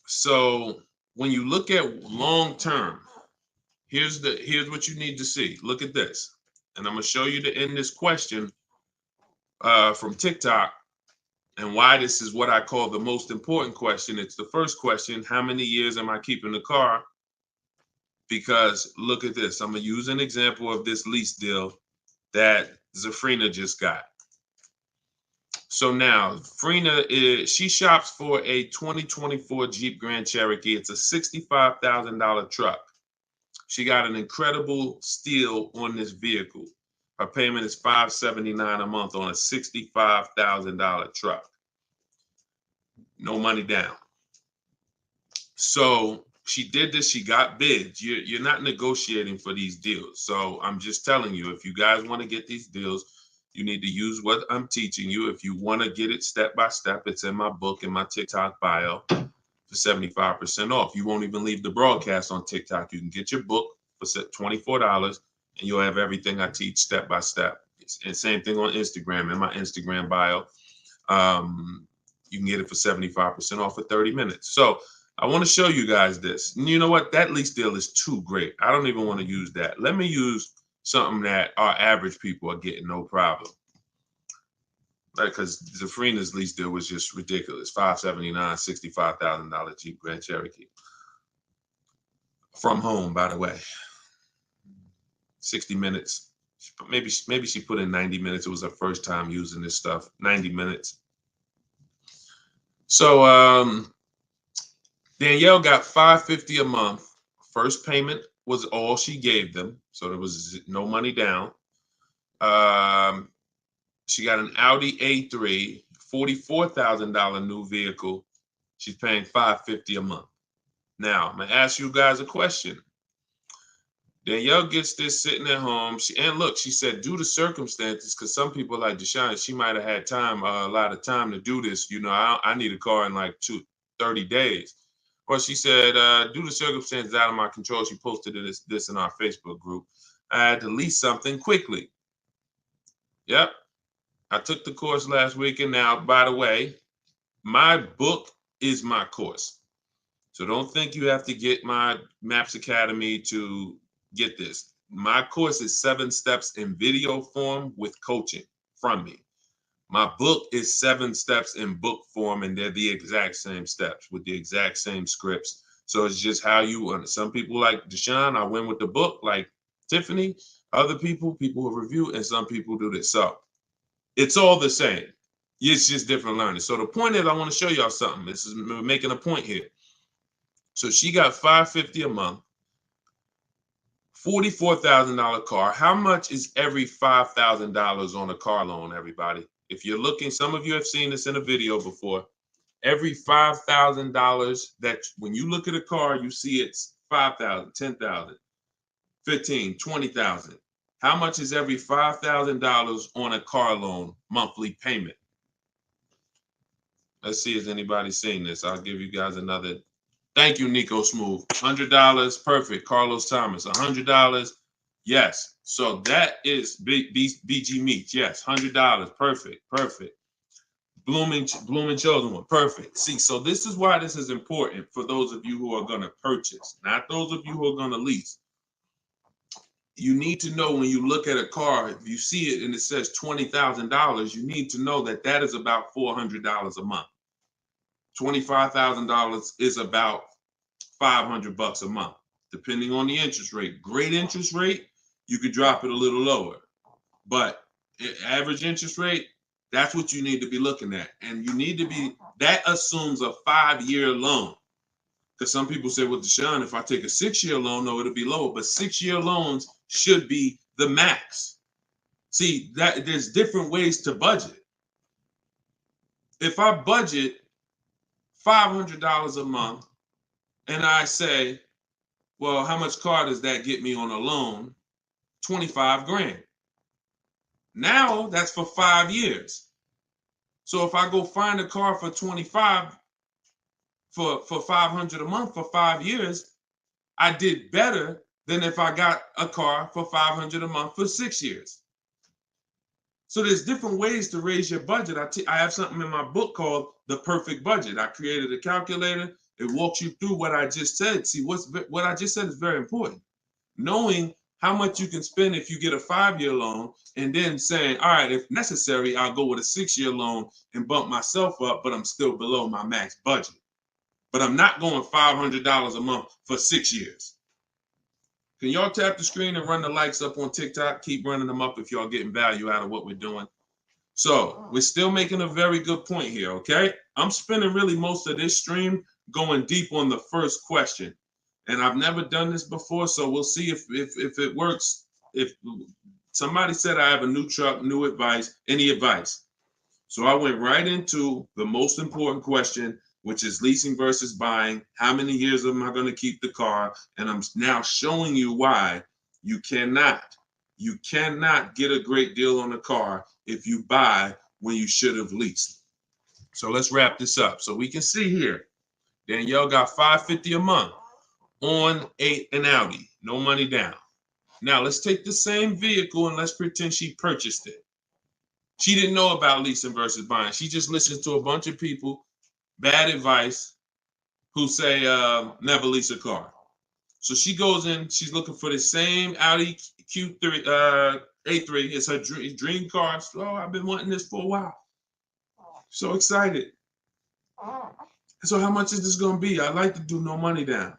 So when you look at long term, here's what you need to see. Look at this, and I'm gonna show you to end this question from TikTok, and why this is what I call the most important question. It's the first question: how many years am I keeping the car? Because look at this. I'm gonna use an example of this lease deal that Zafrina just got. So now, Frina she shops for a 2024 Jeep Grand Cherokee. It's a $65,000 truck. She got an incredible steal on this vehicle. Her payment is $579 a month on a $65,000 truck. No money down. So she did this. She got bids. You're not negotiating for these deals. So I'm just telling you, if you guys want to get these deals, you need to use what I'm teaching you. If you want to get it step by step, it's in my book, in my TikTok bio for 75% off. You won't even leave the broadcast on TikTok. You can get your book for $24 and you'll have everything I teach step by step. And same thing on Instagram, in my Instagram bio. You can get it for 75% off for 30 minutes. So I want to show you guys this. And you know what? That lease deal is too great. I don't even want to use that. Let me use something that our average people are getting no problem. Because Zafrina's lease deal was just ridiculous. $579, $65,000 Jeep Grand Cherokee. From home, by the way. 60 minutes. Maybe she put in 90 minutes. It was her first time using this stuff. 90 minutes. So Danielle got $550 a month. First payment was all she gave them, so there was no money down. She got an Audi A3, $44,000 new vehicle. She's paying $550 a month. Now I'm gonna ask you guys a question. Danielle gets this sitting at home. She said, due to circumstances, because some people like Deshone, she might have had time, a lot of time to do this. You know, I need a car in like 30 days. But she said, due to circumstances out of my control, she posted this in our Facebook group. I had to lease something quickly. Yep. I took the course last weekend. Now, by the way, my book is my course. So don't think you have to get my Maps Academy to get this. My course is 7 steps in video form with coaching from me. My book is 7 steps in book form, and they're the exact same steps with the exact same scripts. So it's just how you want it. Some people like Deshone, I went with the book, like Tiffany. Other people who review, and some people do this. So it's all the same. It's just different learning. So the point is, I want to show y'all something. This is making a point here. So she got $550 a month, $44,000 car. How much is every $5,000 on a car loan, everybody? If you're looking, some of you have seen this in a video before. Every $5,000 that when you look at a car, you see it's $5,000, $10,000, $15,000, $20,000. How much is every $5,000 on a car loan monthly payment? Let's see if anybody's seen this. I'll give you guys another. Thank you, Nico Smooth. $100, perfect. Carlos Thomas, $100. Yes. So that is BG Meats. Yes, $100. Perfect. Perfect. Blooming Chosen One. Perfect. See, so this is why this is important for those of you who are going to purchase, not those of you who are going to lease. You need to know when you look at a car, if you see it and it says $20,000, you need to know that that is about $400 a month. $25,000 is about $500 a month, depending on the interest rate. Great interest rate, you could drop it a little lower. But average interest rate, that's what you need to be looking at. And you need to be, that assumes a 5-year loan. Because some people say, well, Deshone, if I take a 6-year loan, no, it'll be lower. But 6-year loans should be the max. See, that there's different ways to budget. If I budget $500 a month and I say, well, how much car does that get me on a loan? 25 grand. Now that's for 5 years. So if I go find a car for 25 for $500 a month for 5 years, I did better than if I got a car for $500 a month for 6 years. So there's different ways to raise your budget. I have something in my book called The Perfect Budget. I created a calculator. It walks you through what I just said. See, what I just said is very important. Knowing how much you can spend if you get a 5-year loan, and then saying, all right, if necessary, I'll go with a 6-year loan and bump myself up, but I'm still below my max budget. But I'm not going $500 a month for 6 years. Can y'all tap the screen and run the likes up on TikTok? Keep running them up if y'all getting value out of what we're doing. So we're still making a very good point here, okay? I'm spending really most of this stream going deep on the first question. And I've never done this before, so we'll see if it works. If Somebody said I have a new truck, new advice, any advice? So I went right into the most important question, which is leasing versus buying. How many years am I going to keep the car? And I'm now showing you why you cannot get a great deal on a car if you buy when you should have leased. So let's wrap this up. So we can see here, Danielle got $550 a month on an Audi, no money down. Now let's take the same vehicle and let's pretend she purchased it. She didn't know about leasing versus buying. She just listened to a bunch of people, bad advice, who say never lease a car. So she goes in, she's looking for the same Audi Q3, A3. It's her dream car. Oh, I've been wanting this for a while. So excited. So how much is this going to be? I'd like to do no money down.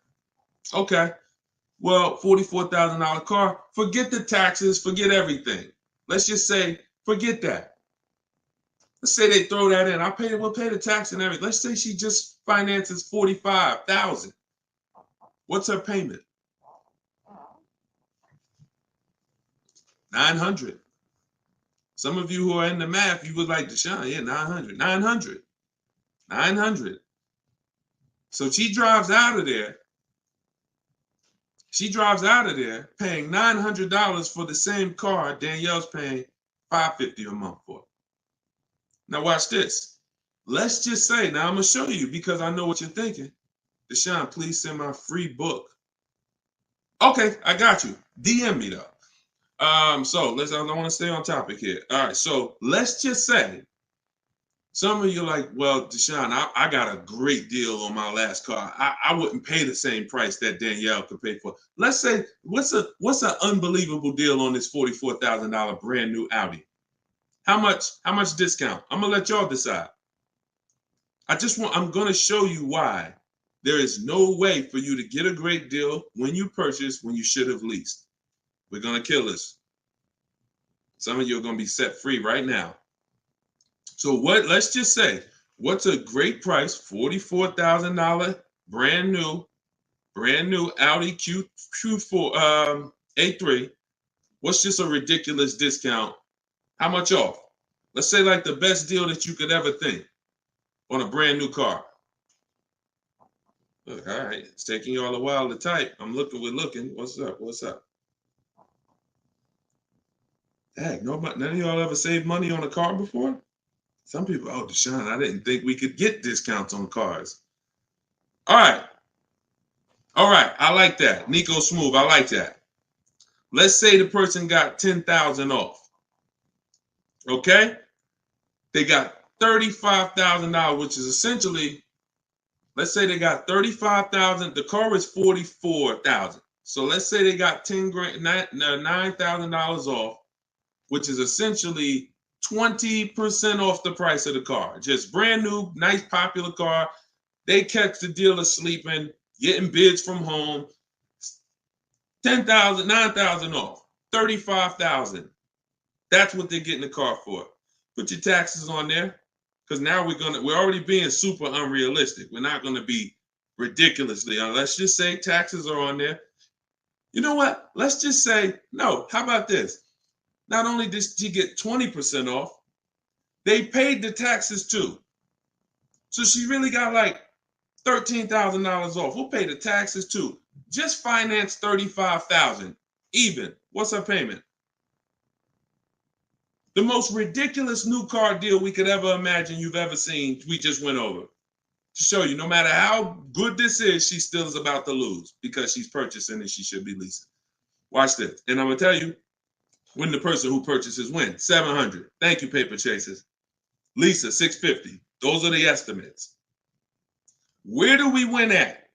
Okay. Well, $44,000 car. Forget the taxes. Forget everything. Let's just say, forget that. Let's say they throw that in. We'll pay the tax and everything. Let's say she just finances $45,000. What's her payment? $900. Some of you who are in the math, you would like Deshone, yeah, $900. So she drives out of there. She drives out of there paying $900 for the same car Danielle's paying $550 a month for. Now watch this. Let's just say, now I'm going to show you because I know what you're thinking. Deshone, please send my free book. Okay, I got you. DM me though. So I want to stay on topic here. All right, so let's just say some of you are like, well, Deshone, I got a great deal on my last car. I wouldn't pay the same price that Danielle could pay for. Let's say, what's an unbelievable deal on this $44,000 brand new Audi? How much discount? I'm gonna let y'all decide. I'm gonna show you why there is no way for you to get a great deal when you purchase when you should have leased. We're gonna kill this. Some of you are gonna be set free right now. So let's just say, what's a great price? $44,000 brand new Audi Q4 A3. What's just a ridiculous discount? How much off? Let's say like the best deal that you could ever think on a brand new car. Look, all right, it's taking you all a while to type. We're looking. What's up? Heck, none of y'all ever saved money on a car before? Some people, oh, Deshone, I didn't think we could get discounts on cars. All right, I like that. Nico Smooth, I like that. Let's say the person got $10,000 off. Okay? They got $35,000, which is essentially, let's say they got $35,000. The car is $44,000. So let's say they got $9,000 off, which is essentially 20% off the price of the car. Just brand new, nice, popular car. They catch the dealer sleeping, getting bids from home. $10,000, $9,000 off, $35,000. That's what they're getting the car for. Put your taxes on there, because now we're already being super unrealistic. We're not gonna be ridiculously. Let's just say taxes are on there. You know what? Let's just say no. How about this? Not only did she get 20% off, they paid the taxes too. So she really got like $13,000 off. We'll pay the taxes too. Just finance $35,000 even. What's her payment? The most ridiculous new car deal we could ever imagine you've ever seen, we just went over. To show you, no matter how good this is, she still is about to lose because she's purchasing and she should be leasing. Watch this. And I'm going to tell you, when the person who purchases wins, $700. Thank you, paper chasers. Lisa, $650. Those are the estimates. Where do we win at?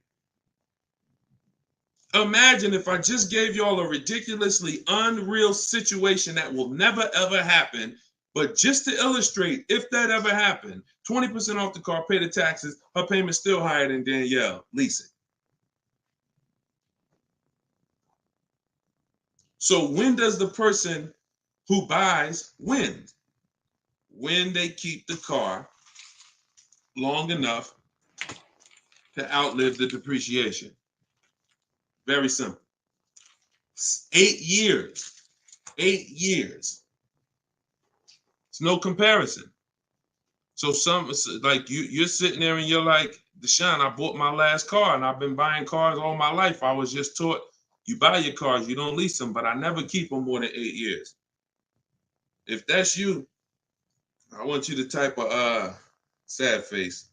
Imagine if I just gave y'all a ridiculously unreal situation that will never ever happen, but just to illustrate, if that ever happened, 20% off the car, pay the taxes, her payment's still higher than Danielle leasing. So when does the person who buys win? When they keep the car long enough to outlive the depreciation. Very simple. 8 years. 8 years. It's no comparison. So like you're sitting there and you're like, Deshone, I bought my last car and I've been buying cars all my life. I was just taught you buy your cars, you don't lease them, but I never keep them more than 8 years. If that's you, I want you to type a sad face.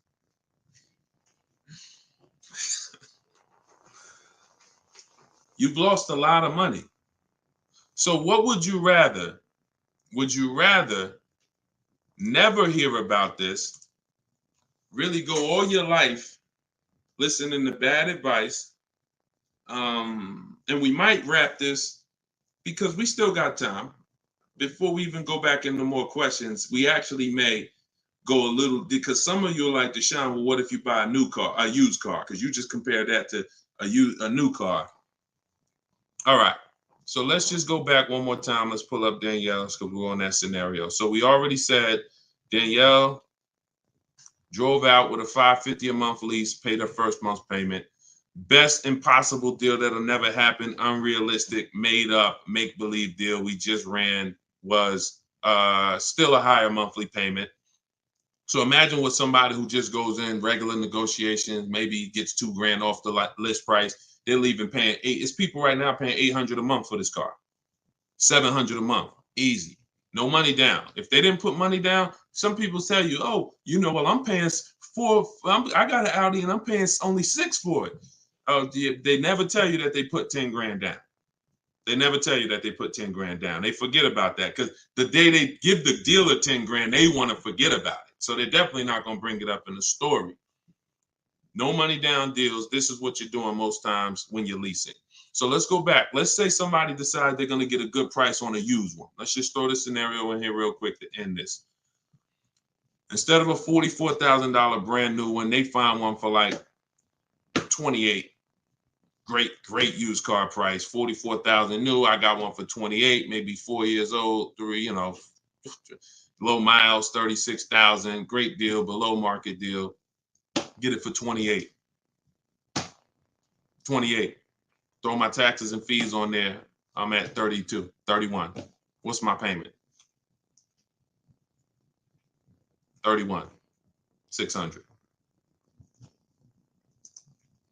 You've lost a lot of money. So what would you rather? Would you rather never hear about this, really go all your life listening to bad advice? And we might wrap this because we still got time. Before we even go back into more questions, we actually may go a little, because some of you are like, Deshone, well, what if you buy a new car, a used car? Because you just compared that to a new car. All right. So let's just go back one more time. Let's pull up Danielle's because we're on that scenario. So we already said Danielle drove out with a $550 a month lease, paid her first month's payment. Best impossible deal that'll never happen, unrealistic, made up, make-believe deal we just ran was still a higher monthly payment. So imagine with somebody who just goes in regular negotiations, maybe gets $2,000 off the list price. They're leaving paying it's people right now paying $800 a month for this car, $700 a month, easy, no money down. If they didn't put money down, some people tell you, oh, you know, well, I'm paying I got an Audi and I'm paying only $6,000 for it. Oh, they never tell you that they put $10,000 down. They never tell you that they put $10,000 down. They forget about that because the day they give the dealer $10,000, they want to forget about it. So they're definitely not going to bring it up in the story. No money down deals. This is what you're doing most times when you're leasing. So let's go back. Let's say somebody decides they're going to get a good price on a used one. Let's just throw this scenario in here real quick to end this. Instead of a $44,000 brand new one, they find one for like $28,000. Great used car price. $44,000 new. I got one for $28,000, maybe 4 years old, low miles, $36,000. Great deal, below market deal. Get it for $28,000. $28,000. Throw my taxes and fees on there. I'm at $32,000, $31,000. What's my payment? $31,600.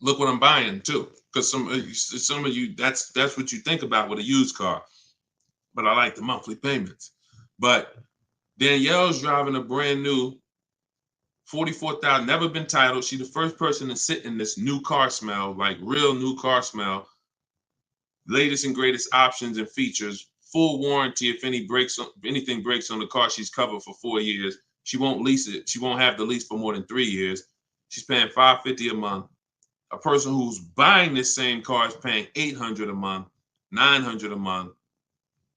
Look what I'm buying too, because some of you that's what you think about with a used car. But I like the monthly payments. But Danielle's driving a brand new $44,000, never been titled. She's the first person to sit in this new car smell, like real new car smell. Latest and greatest options and features, full warranty. If anything breaks on the car, she's covered for 4 years. She won't lease it. She won't have the lease for more than 3 years. She's paying $550 a month. A person who's buying this same car is paying $800 a month, $900 a month.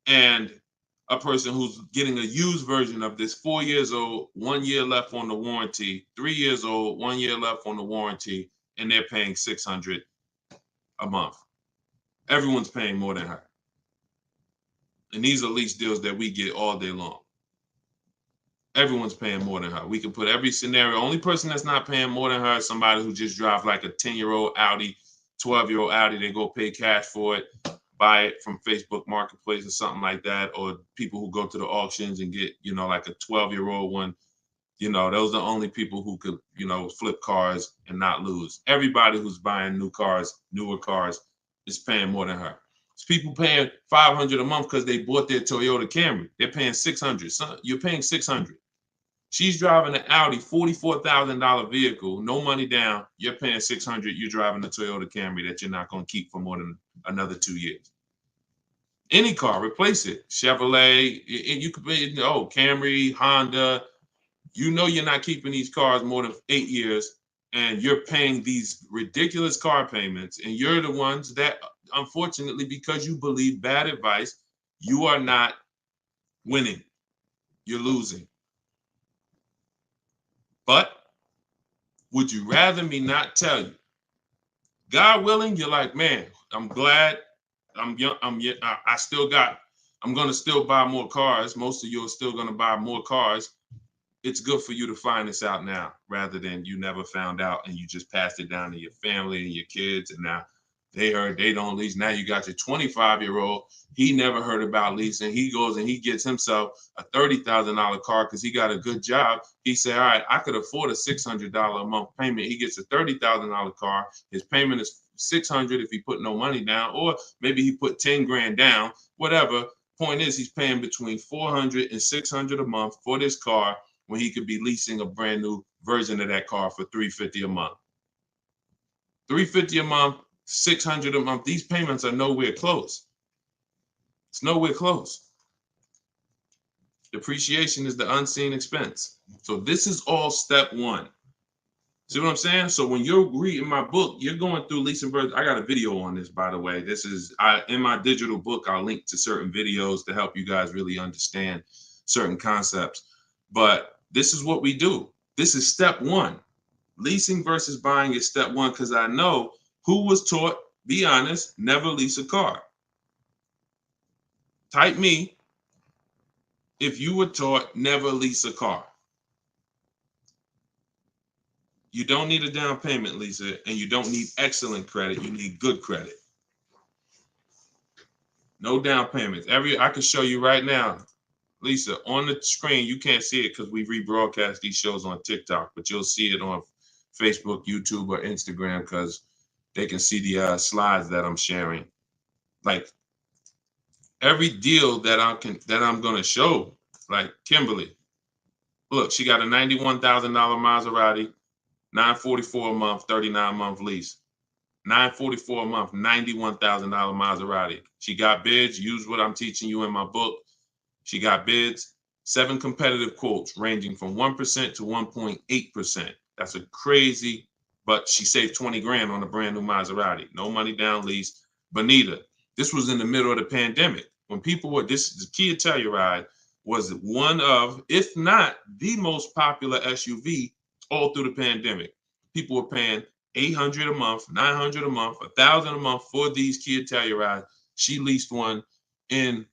And a person who's getting a used version of this, 4 years old, 1 year left on the warranty, 3 years old, 1 year left on the warranty, and they're paying $600 a month. Everyone's paying more than her. And these are lease deals that we get all day long. Everyone's paying more than her. We can put every scenario. Only person that's not paying more than her is somebody who just drives like a 10-year-old Audi, 12-year-old Audi. They go pay cash for it, buy it from Facebook Marketplace or something like that, or people who go to the auctions and get, like a 12-year-old one. Those are the only people who could, flip cars and not lose. Everybody who's buying newer cars, is paying more than her. It's people paying $500 a month because they bought their Toyota Camry. They're paying $600. So you're paying $600. She's driving an Audi, $44,000 vehicle, no money down. You're paying $600. You're driving a Toyota Camry that you're not going to keep for more than another 2 years. Any car, replace it. Chevrolet, you could pay, Camry, Honda. You're not keeping these cars more than 8 years, and you're paying these ridiculous car payments, and you're the ones that, unfortunately, because you believe bad advice, you are not winning. You're losing. But would you rather me not tell you? God willing, you're like, man, I'm glad I'm young. I'm going to still buy more cars. Most of you are still going to buy more cars. It's good for you to find this out now rather than you never found out and you just passed it down to your family and your kids. And now They heard they don't lease. Now you got your 25-year-old. He never heard about leasing. He goes and he gets himself a $30,000 car because he got a good job. He said, all right, I could afford a $600 a month payment. He gets a $30,000 car. His payment is $600 if he put no money down, or maybe he put 10 grand down, whatever. Point is, he's paying between $400 and $600 a month for this car when he could be leasing a brand new version of that car for $350 a month. $350 a month, $600 a month. These payments are nowhere close. It's nowhere close. Depreciation is the unseen expense. So this is all step one. See what I'm saying? So when you're reading my book, you're going through leasing versions. I got a video on this, by the way. This is in my digital book. I'll link to certain videos to help you guys really understand certain concepts. But this is what we do. This is step one. Leasing versus buying is step one, because I know who was taught, be honest, never lease a car. Type me if you were taught never lease a car. You don't need a down payment, Lisa, and you don't need excellent credit. You need good credit. No down payments. I can show you right now, Lisa, on the screen. You can't see it because we rebroadcast these shows on TikTok, but you'll see it on Facebook, YouTube, or Instagram because they can see the slides that I'm sharing. Like every deal that I'm gonna show, like Kimberly. Look, she got a $91,000 Maserati, $944 a month, 39-month lease. $944 a month, $91,000 Maserati. She got bids. Use what I'm teaching you in my book. She got bids. 7 competitive quotes ranging from 1% to 1.8%. That's a crazy, but she saved 20 grand on a brand new Maserati. No money down lease. Bonita, this was in the middle of the pandemic. When people were, the Kia Telluride was one of, if not the most popular SUV all through the pandemic. People were paying $800 a month, $900 a month, $1,000 a month for these Kia Tellurides. She leased one in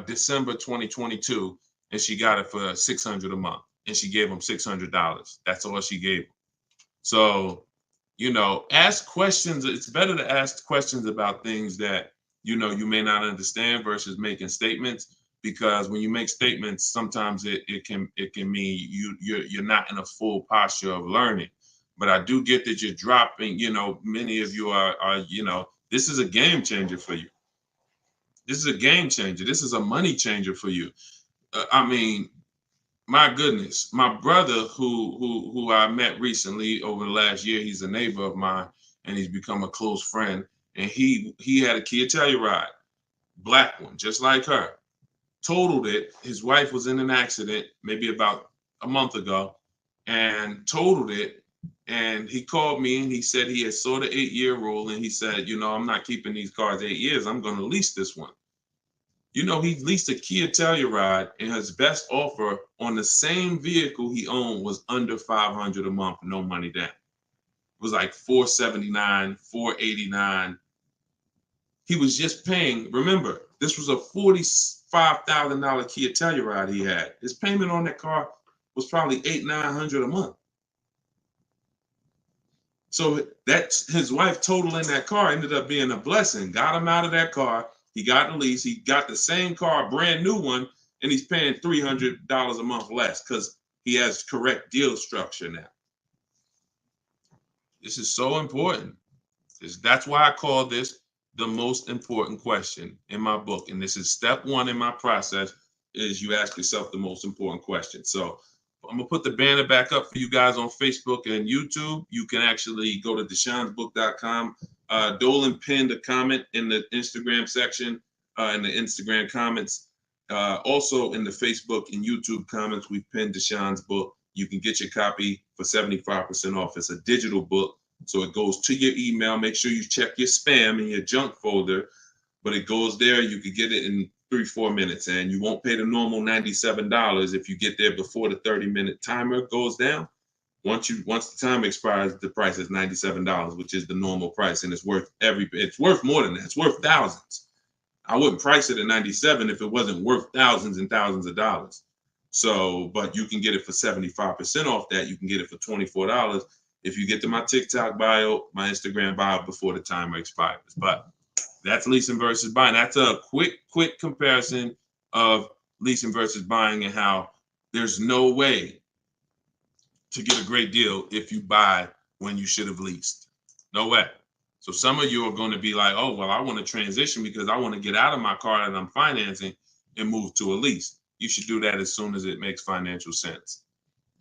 December 2022, and she got it for $600 a month, and she gave him $600. That's all she gave him. So, ask questions. It's better to ask questions about things that you may not understand versus making statements, because when you make statements, sometimes it can mean you're not in a full posture of learning. But I do get that you're dropping. Many of you are this is a game changer for you. This is a game changer. This is a money changer for you. My goodness, my brother who I met recently over the last year, he's a neighbor of mine, and he's become a close friend. And he had a Kia Telluride, black one, just like her. Totaled it. His wife was in an accident maybe about a month ago, and totaled it. And he called me and he said he had saw the 8-year rule, and he said, I'm not keeping these cars 8 years. I'm going to lease this one. He leased a Kia Telluride, and his best offer on the same vehicle he owned was under $500 a month, no money down. It was like $479, $489. He was just paying. Remember, this was a $45,000 Kia Telluride he had. His payment on that car was probably $800-900 a month. So that's his wife totaling that car ended up being a blessing. Got him out of that car. He got the lease. He got the same car, brand new one, and he's paying $300 a month less because he has correct deal structure now. This is so important. That's why I call this the most important question in my book. And this is step one in my process, is you ask yourself the most important question. So I'm going to put the banner back up for you guys on Facebook and YouTube. You can actually go to Deshone'sBook.com. Dolan pinned a comment in the Instagram section, in the Instagram comments. Also in the Facebook and YouTube comments, we've pinned Deshone's book. You can get your copy for 75% off. It's a digital book, so it goes to your email. Make sure you check your spam and your junk folder, but it goes there. You can get it in 3-4 minutes, and you won't pay the normal $97 if you get there before the 30-minute timer goes down. Once the time expires, the price is $97, which is the normal price, and it's worth more than that. It's worth thousands. I wouldn't price it at $97 if it wasn't worth thousands and thousands of dollars. So, but you can get it for 75% off that. You can get it for $24, if you get to my TikTok bio, my Instagram bio before the timer expires. But that's leasing versus buying. That's a quick comparison of leasing versus buying and how there's no way to get a great deal if you buy when you should have leased. No way. So some of you are going to be like, oh, well, I want to transition because I want to get out of my car that I'm financing and move to a lease. You should do that as soon as it makes financial sense.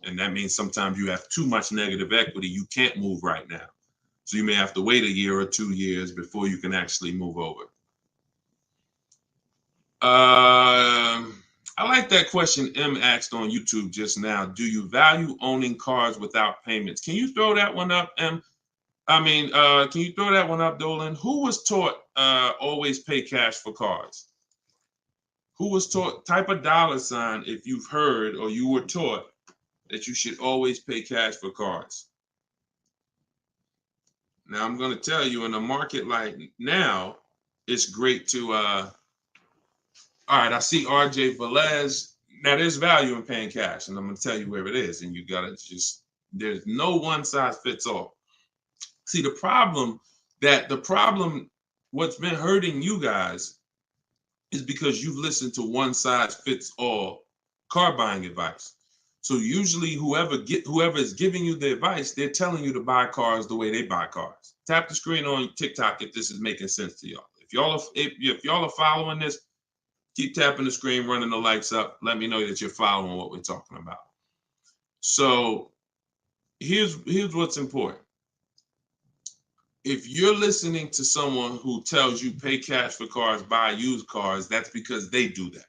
And that means sometimes you have too much negative equity. You can't move right now. So you may have to wait a year or 2 years before you can actually move over. I like that question M asked on YouTube just now. Do you value owning cars without payments? Can you throw that one up, M? Can you throw that one up, Dolan? Who was taught always pay cash for cars? Who was taught, type a dollar sign if you've heard or you were taught that you should always pay cash for cars. Now, I'm going to tell you, in a market like now, it's great to, all right, I see RJ Velez. Now, there's value in paying cash, and I'm going to tell you where it is, and you got to just, there's no one size fits all. See, the problem, what's been hurting you guys is because you've listened to one size fits all car buying advice. So usually whoever is giving you the advice, they're telling you to buy cars the way they buy cars. Tap the screen on TikTok if this is making sense to y'all. If y'all are following this, keep tapping the screen, running the lights up. Let me know that you're following what we're talking about. So here's what's important. If you're listening to someone who tells you pay cash for cars, buy used cars, that's because they do that.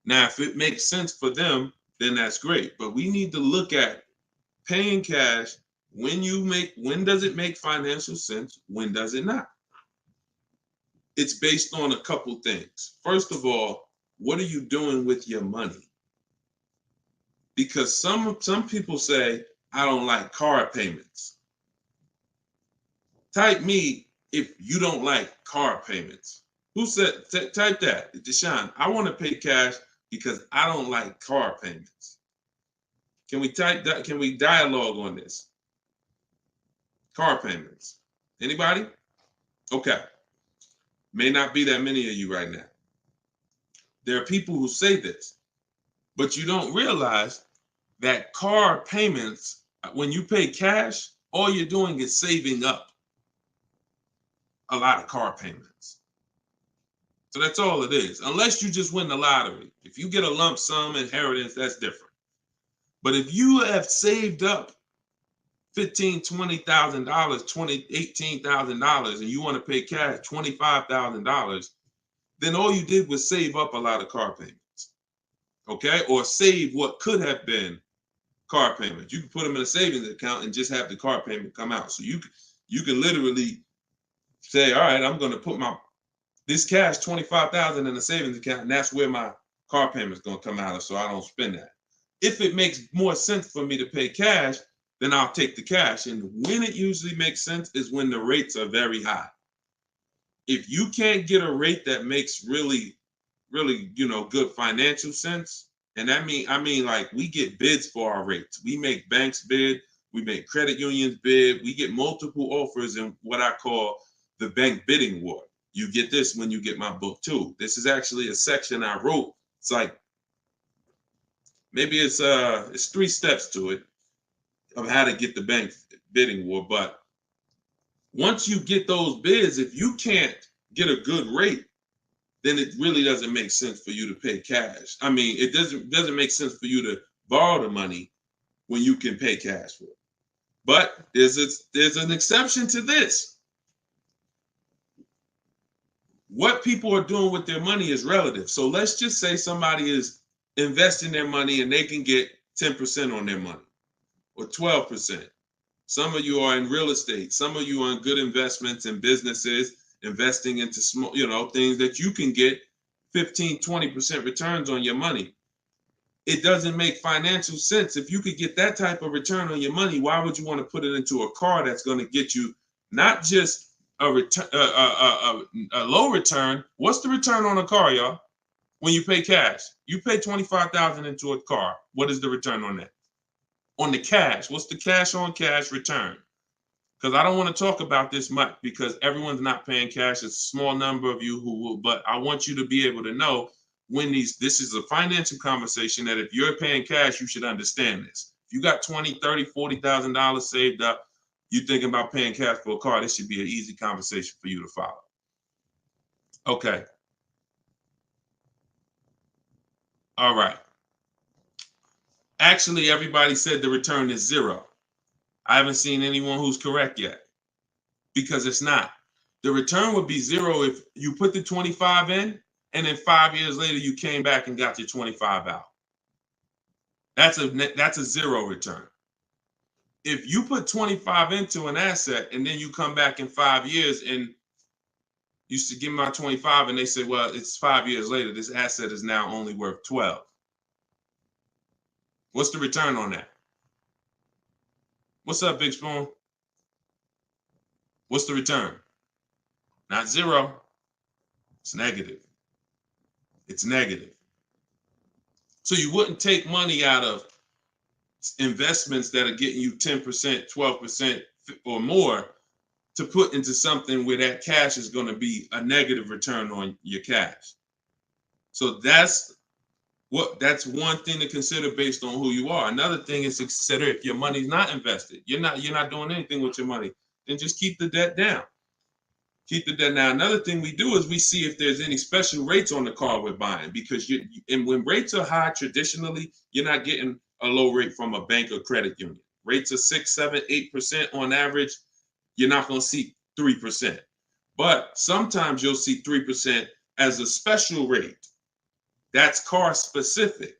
Now, if it makes sense for them, then that's great. But we need to look at paying cash. When does it make financial sense? When does it not? It's based on a couple things. First of all, what are you doing with your money? Because some people say, I don't like car payments. Type me if you don't like car payments. Who said, type that, Deshone, I want to pay cash because I don't like car payments. Can we type that? Can we dialogue on this? Car payments. Anybody? Okay. May not be that many of you right now. There are people who say this, but you don't realize that car payments, when you pay cash, all you're doing is saving up a lot of car payments. So that's all it is, unless you just win the lottery. If you get a lump sum inheritance, that's different. But if you have saved up $15,000, $20,000, $18,000, and you want to pay cash $25,000, then all you did was save up a lot of car payments, okay? Or save what could have been car payments. You can put them in a savings account and just have the car payment come out. So you can literally say, all right, I'm going to put this cash, $25,000 in a savings account, and that's where my car payment is going to come out of, so I don't spend that. If it makes more sense for me to pay cash, then I'll take the cash. And when it usually makes sense is when the rates are very high. If you can't get a rate that makes really, really, good financial sense, and I mean like we get bids for our rates. We make banks bid, we make credit unions bid, we get multiple offers in what I call the bank bidding war. You get this when you get my book too. This is actually a section I wrote. It's like, maybe it's 3 steps to it of how to get the bank bidding war. But once you get those bids, if you can't get a good rate, then it really doesn't make sense for you to pay cash. I mean, it doesn't make sense for you to borrow the money when you can pay cash for it. But there's an exception to this. What people are doing with their money is relative. So let's just say somebody is investing their money and they can get 10% on their money or 12%. Some of you are in real estate. Some of you are in good investments and businesses, investing into small, things that you can get 15, 20% returns on your money. It doesn't make financial sense. If you could get that type of return on your money, why would you want to put it into a car that's going to get you not just a low return? What's the return on a car, y'all? When you pay cash, you pay $25,000 into a car. What is the return on that? On the cash, what's the cash on cash return? Because I don't want to talk about this much because everyone's not paying cash. It's a small number of you who will, but I want you to be able to know when this is a financial conversation that if you're paying cash, you should understand this. If you got $20,000, $30,000, $40,000 saved up, you thinking about paying cash for a car, this should be an easy conversation for you to follow. Okay. All right. Actually, everybody said the return is 0. I haven't seen anyone who's correct yet because it's not. The return would be 0 if you put the 25 in and then 5 years later you came back and got your 25 out. That's a 0 return. If you put 25 into an asset and then you come back in 5 years and you should give me my 25 and they say, well, it's 5 years later, this asset is now only worth 12. What's the return on that? What's up, Big Spoon? What's the return? Not 0. It's negative. It's negative. So you wouldn't take money out of investments that are getting you 10%, 12% or more to put into something where that cash is going to be a negative return on your cash. So that's one thing to consider based on who you are. Another thing is to consider if your money's not invested, you're not doing anything with your money, then just keep the debt down. Keep the debt down. Another thing we do is we see if there's any special rates on the car we're buying, because when rates are high, traditionally, you're not getting a low rate from a bank or credit union. Rates are 6, 7, 8% on average. You're not going to see 3%. But sometimes you'll see 3% as a special rate. That's car specific.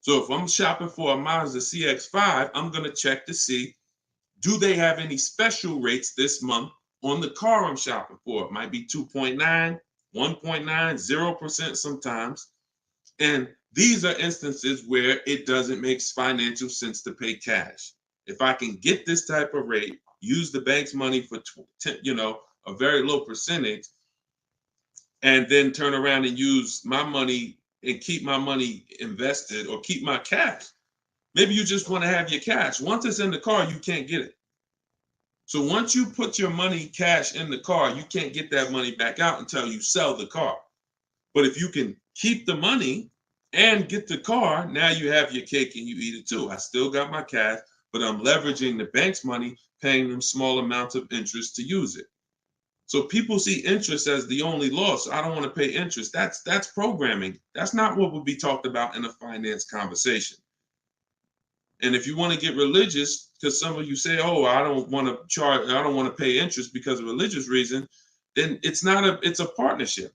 So if I'm shopping for a Mazda CX-5, I'm going to check to see, do they have any special rates this month on the car I'm shopping for? It might be 2.9, 1.9, 0% sometimes. And these are instances where it doesn't make financial sense to pay cash. If I can get this type of rate, use the bank's money for a very low percentage, and then turn around and use my money and keep my money invested or keep my cash. Maybe you just want to have your cash. Once it's in the car, you can't get it. So once you put your money cash in the car, you can't get that money back out until you sell the car. But if you can keep the money and get the car, now you have your cake and you eat it too. I still got my cash, but I'm leveraging the bank's money, paying them small amounts of interest to use it. So people see interest as the only loss. I don't want to pay interest. That's programming. That's not what would be talked about in a finance conversation. And if you want to get religious, because some of you say, "Oh, I don't want to pay interest because of religious reason," then it's a partnership.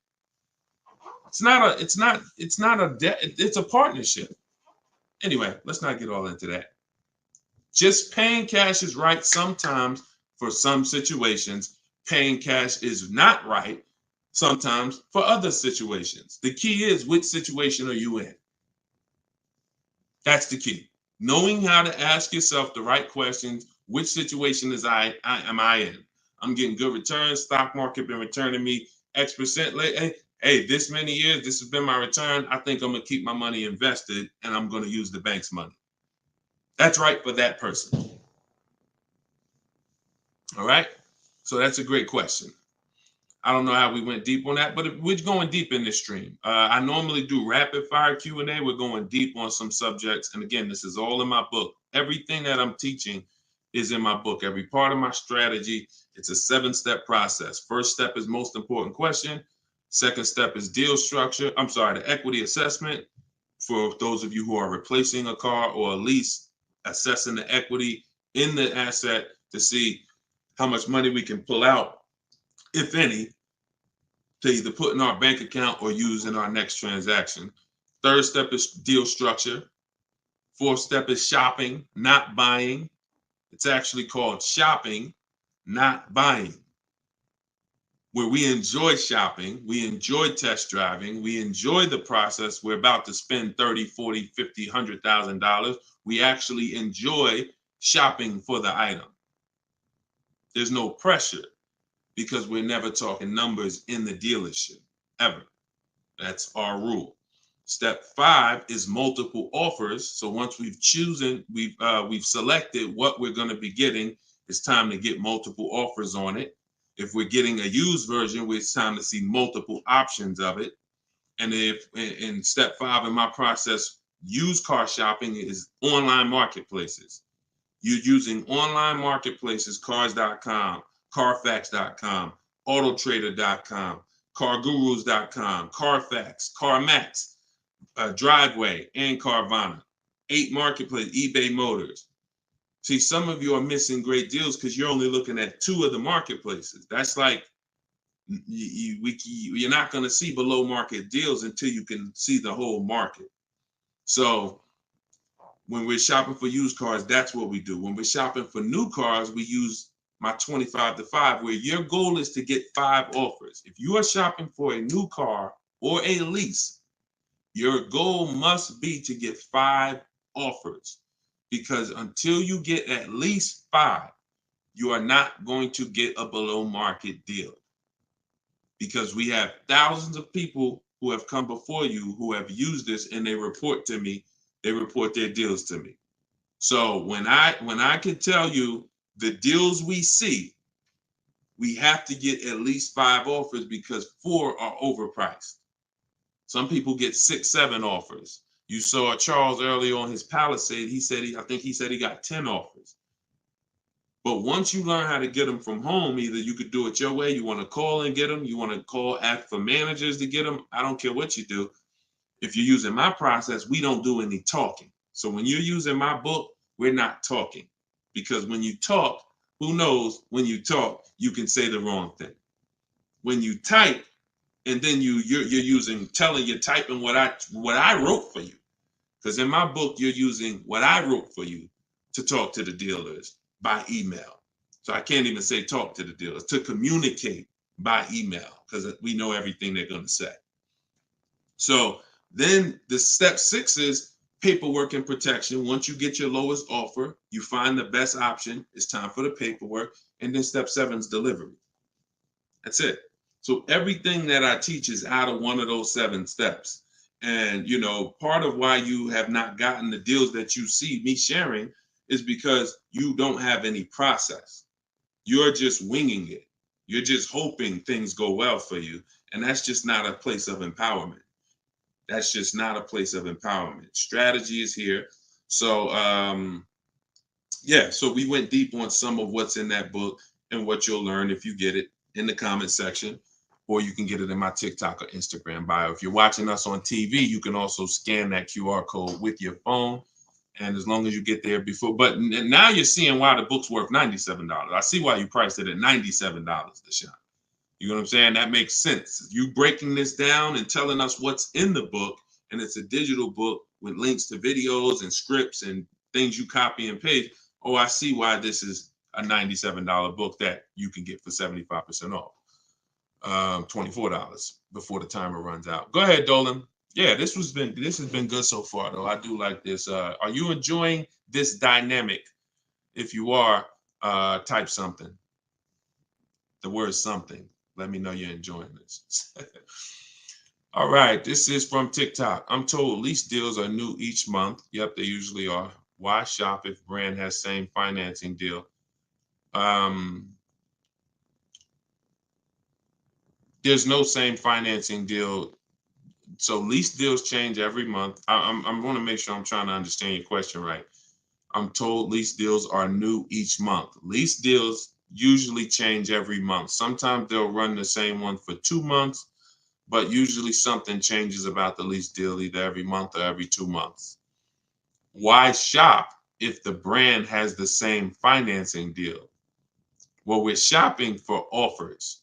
It's not a debt. It's a partnership. Anyway, let's not get all into that. Just paying cash is right sometimes for some situations. Paying cash is not right sometimes for other situations. The key is, which situation are you in? That's the key. Knowing how to ask yourself the right questions. Which situation am I in? I'm getting good returns. Stock market been returning me X% late. Hey, this many years, this has been my return. I think I'm going to keep my money invested and I'm going to use the bank's money. That's right for that person. All right. So that's a great question. I don't know how we went deep on that, but we're going deep in this stream. I normally do rapid fire Q&A. We're going deep on some subjects. And again, this is all in my book. Everything that I'm teaching is in my book. Every part of my strategy, it's a 7-step process. First step is most important question. Second step is deal structure. The equity assessment for those of you who are replacing a car or a lease, assessing the equity in the asset to see how much money we can pull out, if any, to either put in our bank account or use in our next transaction. Third step is deal structure. Fourth step is shopping, not buying. It's actually called shopping, not buying, where we enjoy shopping, we enjoy test driving, we enjoy the process. We're about to spend $30, $40, $50, $100,000. We actually enjoy shopping for the item. There's no pressure because we're never talking numbers in the dealership, ever. That's our rule. Step 5 is multiple offers. So once we've selected what we're going to be getting, it's time to get multiple offers on it. If we're getting a used version, it's time to see multiple options of it. And if in step 5 in my process, used car shopping is online marketplaces. You're using online marketplaces, cars.com, carfax.com, autotrader.com, cargurus.com, Carfax, CarMax, Driveway, and Carvana. 8 marketplace, eBay Motors. See, some of you are missing great deals because you're only looking at 2 of the marketplaces. That's like you're not going to see below market deals until you can see the whole market. So when we're shopping for used cars, that's what we do. When we're shopping for new cars, we use my 25 to 5, where your goal is to get 5 offers. If you are shopping for a new car or a lease, your goal must be to get 5 offers, because until you get at least 5, you are not going to get a below market deal, because we have thousands of people who have come before you who have used this, and they report to me, they report their deals to me. So when I can tell you the deals we see, we have to get at least 5 offers, because 4 are overpriced. Some people get 6, 7 offers. You saw Charles earlier on his Palisade. I think he said he got 10 offers. But once you learn how to get them from home, either you could do it your way. You want to call and get them. You want to ask for managers to get them. I don't care what you do. If you're using my process, we don't do any talking. So when you're using my book, we're not talking, because when you talk, who knows, when you talk, you can say the wrong thing. When you type, and then you're typing what I wrote for you. Because in my book, you're using what I wrote for you to talk to the dealers by email. So I can't even say talk to the dealers, to communicate by email, because we know everything they're going to say. So then the step 6 is paperwork and protection. Once you get your lowest offer, you find the best option. It's time for the paperwork. And then step 7 is delivery. That's it. So everything that I teach is out of one of those 7 steps. And, part of why you have not gotten the deals that you see me sharing is because you don't have any process. You're just winging it. You're just hoping things go well for you. And that's just not a place of empowerment. That's just not a place of empowerment. Strategy is here. So, so we went deep on some of what's in that book and what you'll learn if you get it in the comment section, or you can get it in my TikTok or Instagram bio. If you're watching us on TV, you can also scan that QR code with your phone. And as long as you get there before, but now you're seeing why the book's worth $97. I see why you priced it at $97, Deshone. You know what I'm saying? That makes sense. You breaking this down and telling us what's in the book, and it's a digital book with links to videos and scripts and things you copy and paste. Oh, I see why this is a $97 book that you can get for 75% off. $24 before the timer runs out. Go ahead, Dolan. Yeah, this has been good so far, though. I do like this. Are you enjoying this dynamic? If you are, type something. The word something. Let me know you're enjoying this. All right, this is from TikTok. I'm told lease deals are new each month. Yep, they usually are. Why shop if brand has same financing deal? There's no same financing deal. So lease deals change every month. I'm going to make sure I'm trying to understand your question right. I'm told lease deals are new each month. Lease deals usually change every month. Sometimes they'll run the same one for 2 months, but usually something changes about the lease deal either every month or every 2 months. Why shop if the brand has the same financing deal? Well, we're shopping for offers.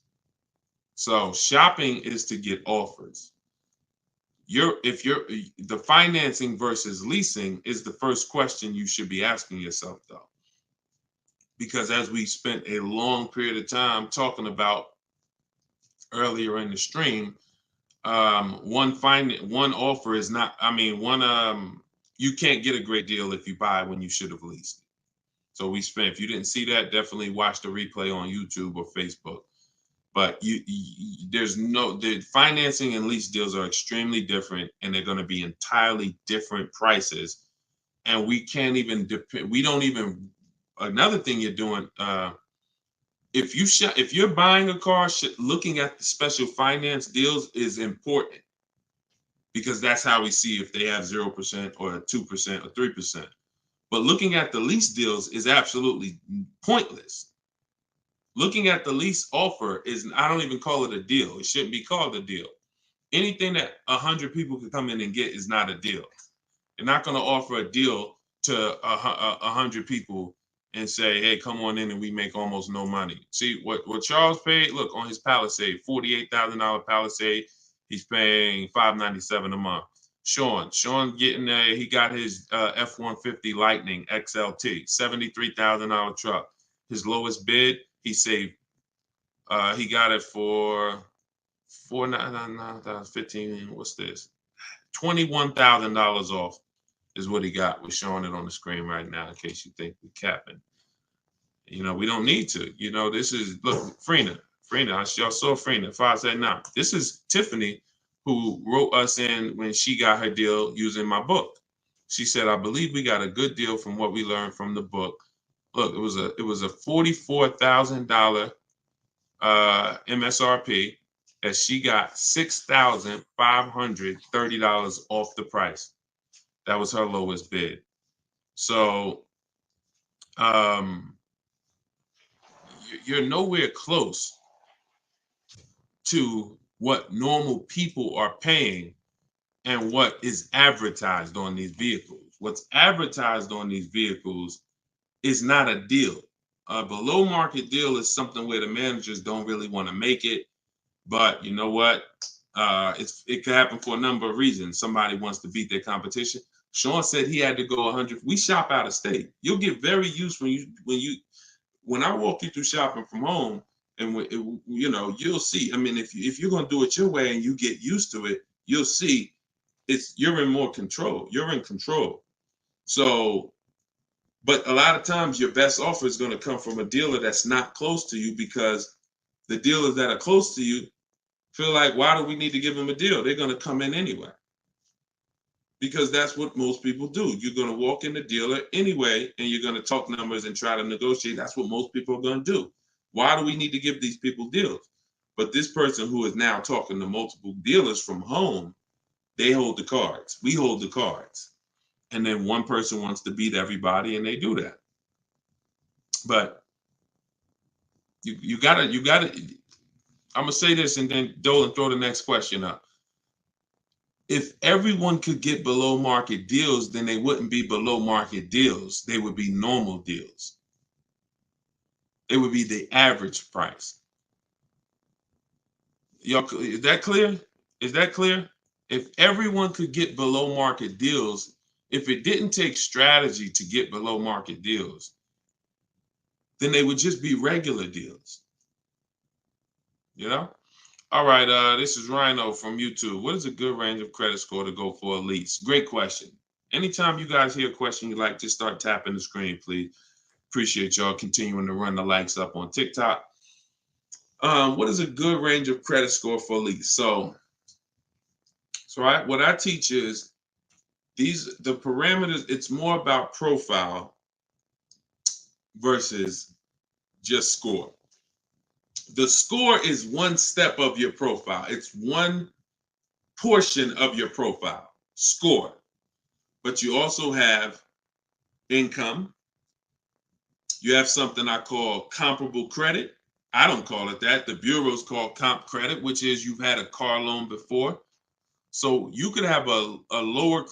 So shopping is to get offers. The financing versus leasing is the first question you should be asking yourself, though. Because as we spent a long period of time talking about earlier in the stream, one offer is not, you can't get a great deal if you buy when you should have leased. So if you didn't see that, definitely watch the replay on YouTube or Facebook. But the financing and lease deals are extremely different, and they're going to be entirely different prices. And we can't even depend. We don't even. Another thing you're doing, if you're buying a car, looking at the special finance deals is important, because that's how we see if they have 0% or 2% or 3%. But looking at the lease deals is absolutely pointless. Looking at the lease offer I don't even call it a deal. It shouldn't be called a deal. Anything that 100 people can come in and get is not a deal. They're not going to offer a deal to 100 people and say, hey, come on in and we make almost no money. See, what Charles paid, look, on his Palisade, $48,000 Palisade, he's paying $597 a month. Sean getting there, he got his F-150 Lightning XLT, $73,000 truck. His lowest bid, he saved, he got it for $4,999, what's this? $21,000 off is what he got. We're showing it on the screen right now in case you think we're capping. You know, we don't need to. You know, this is, look, Frina, y'all saw Frina, 579. This is Tiffany, who wrote us in when she got her deal using my book. She said, I believe we got a good deal from what we learned from the book. Look, it was a $44,000 MSRP that she got $6,530 off the price. That was her lowest bid. So you're nowhere close to what normal people are paying and what is advertised on these vehicles. What's advertised on these vehicles is not a deal. A below market deal is something where the managers don't really want to make it. But you know what? It could happen for a number of reasons. Somebody wants to beat their competition. Sean said he had to go 100. We shop out of state. You'll get very used when I walk you through shopping from home, and you know, you'll see. I mean, if you're gonna do it your way and you get used to it, you'll see you're in more control. You're in control. So, but a lot of times your best offer is going to come from a dealer that's not close to you, because the dealers that are close to you feel like, why do we need to give them a deal? They're going to come in anyway. Because that's what most people do. You're going to walk in the dealer anyway, and you're going to talk numbers and try to negotiate. That's what most people are going to do. Why do we need to give these people deals? But this person who is now talking to multiple dealers from home, they hold the cards. We hold the cards. And then one person wants to beat everybody, and they do that. But you gotta, I'm gonna say this and then Dolan throw the next question up. If everyone could get below market deals, then they wouldn't be below market deals. They would be normal deals. It would be the average price. Y'all, is that clear? Is that clear? If everyone could get below market deals, if it didn't take strategy to get below market deals, then they would just be regular deals. You know? All right, this is Rhino from YouTube. What is a good range of credit score to go for a lease? Great question. Anytime you guys hear a question you like, just start tapping the screen, please. Appreciate y'all continuing to run the likes up on TikTok. What is a good range of credit score for a lease? So what I teach is the parameters. It's more about profile versus just score. The score is one step of your profile. It's one portion of your profile, score. But you also have income. You have something I call comparable credit. I don't call it that. The bureaus call comp credit, which is you've had a car loan before. So you could have a lower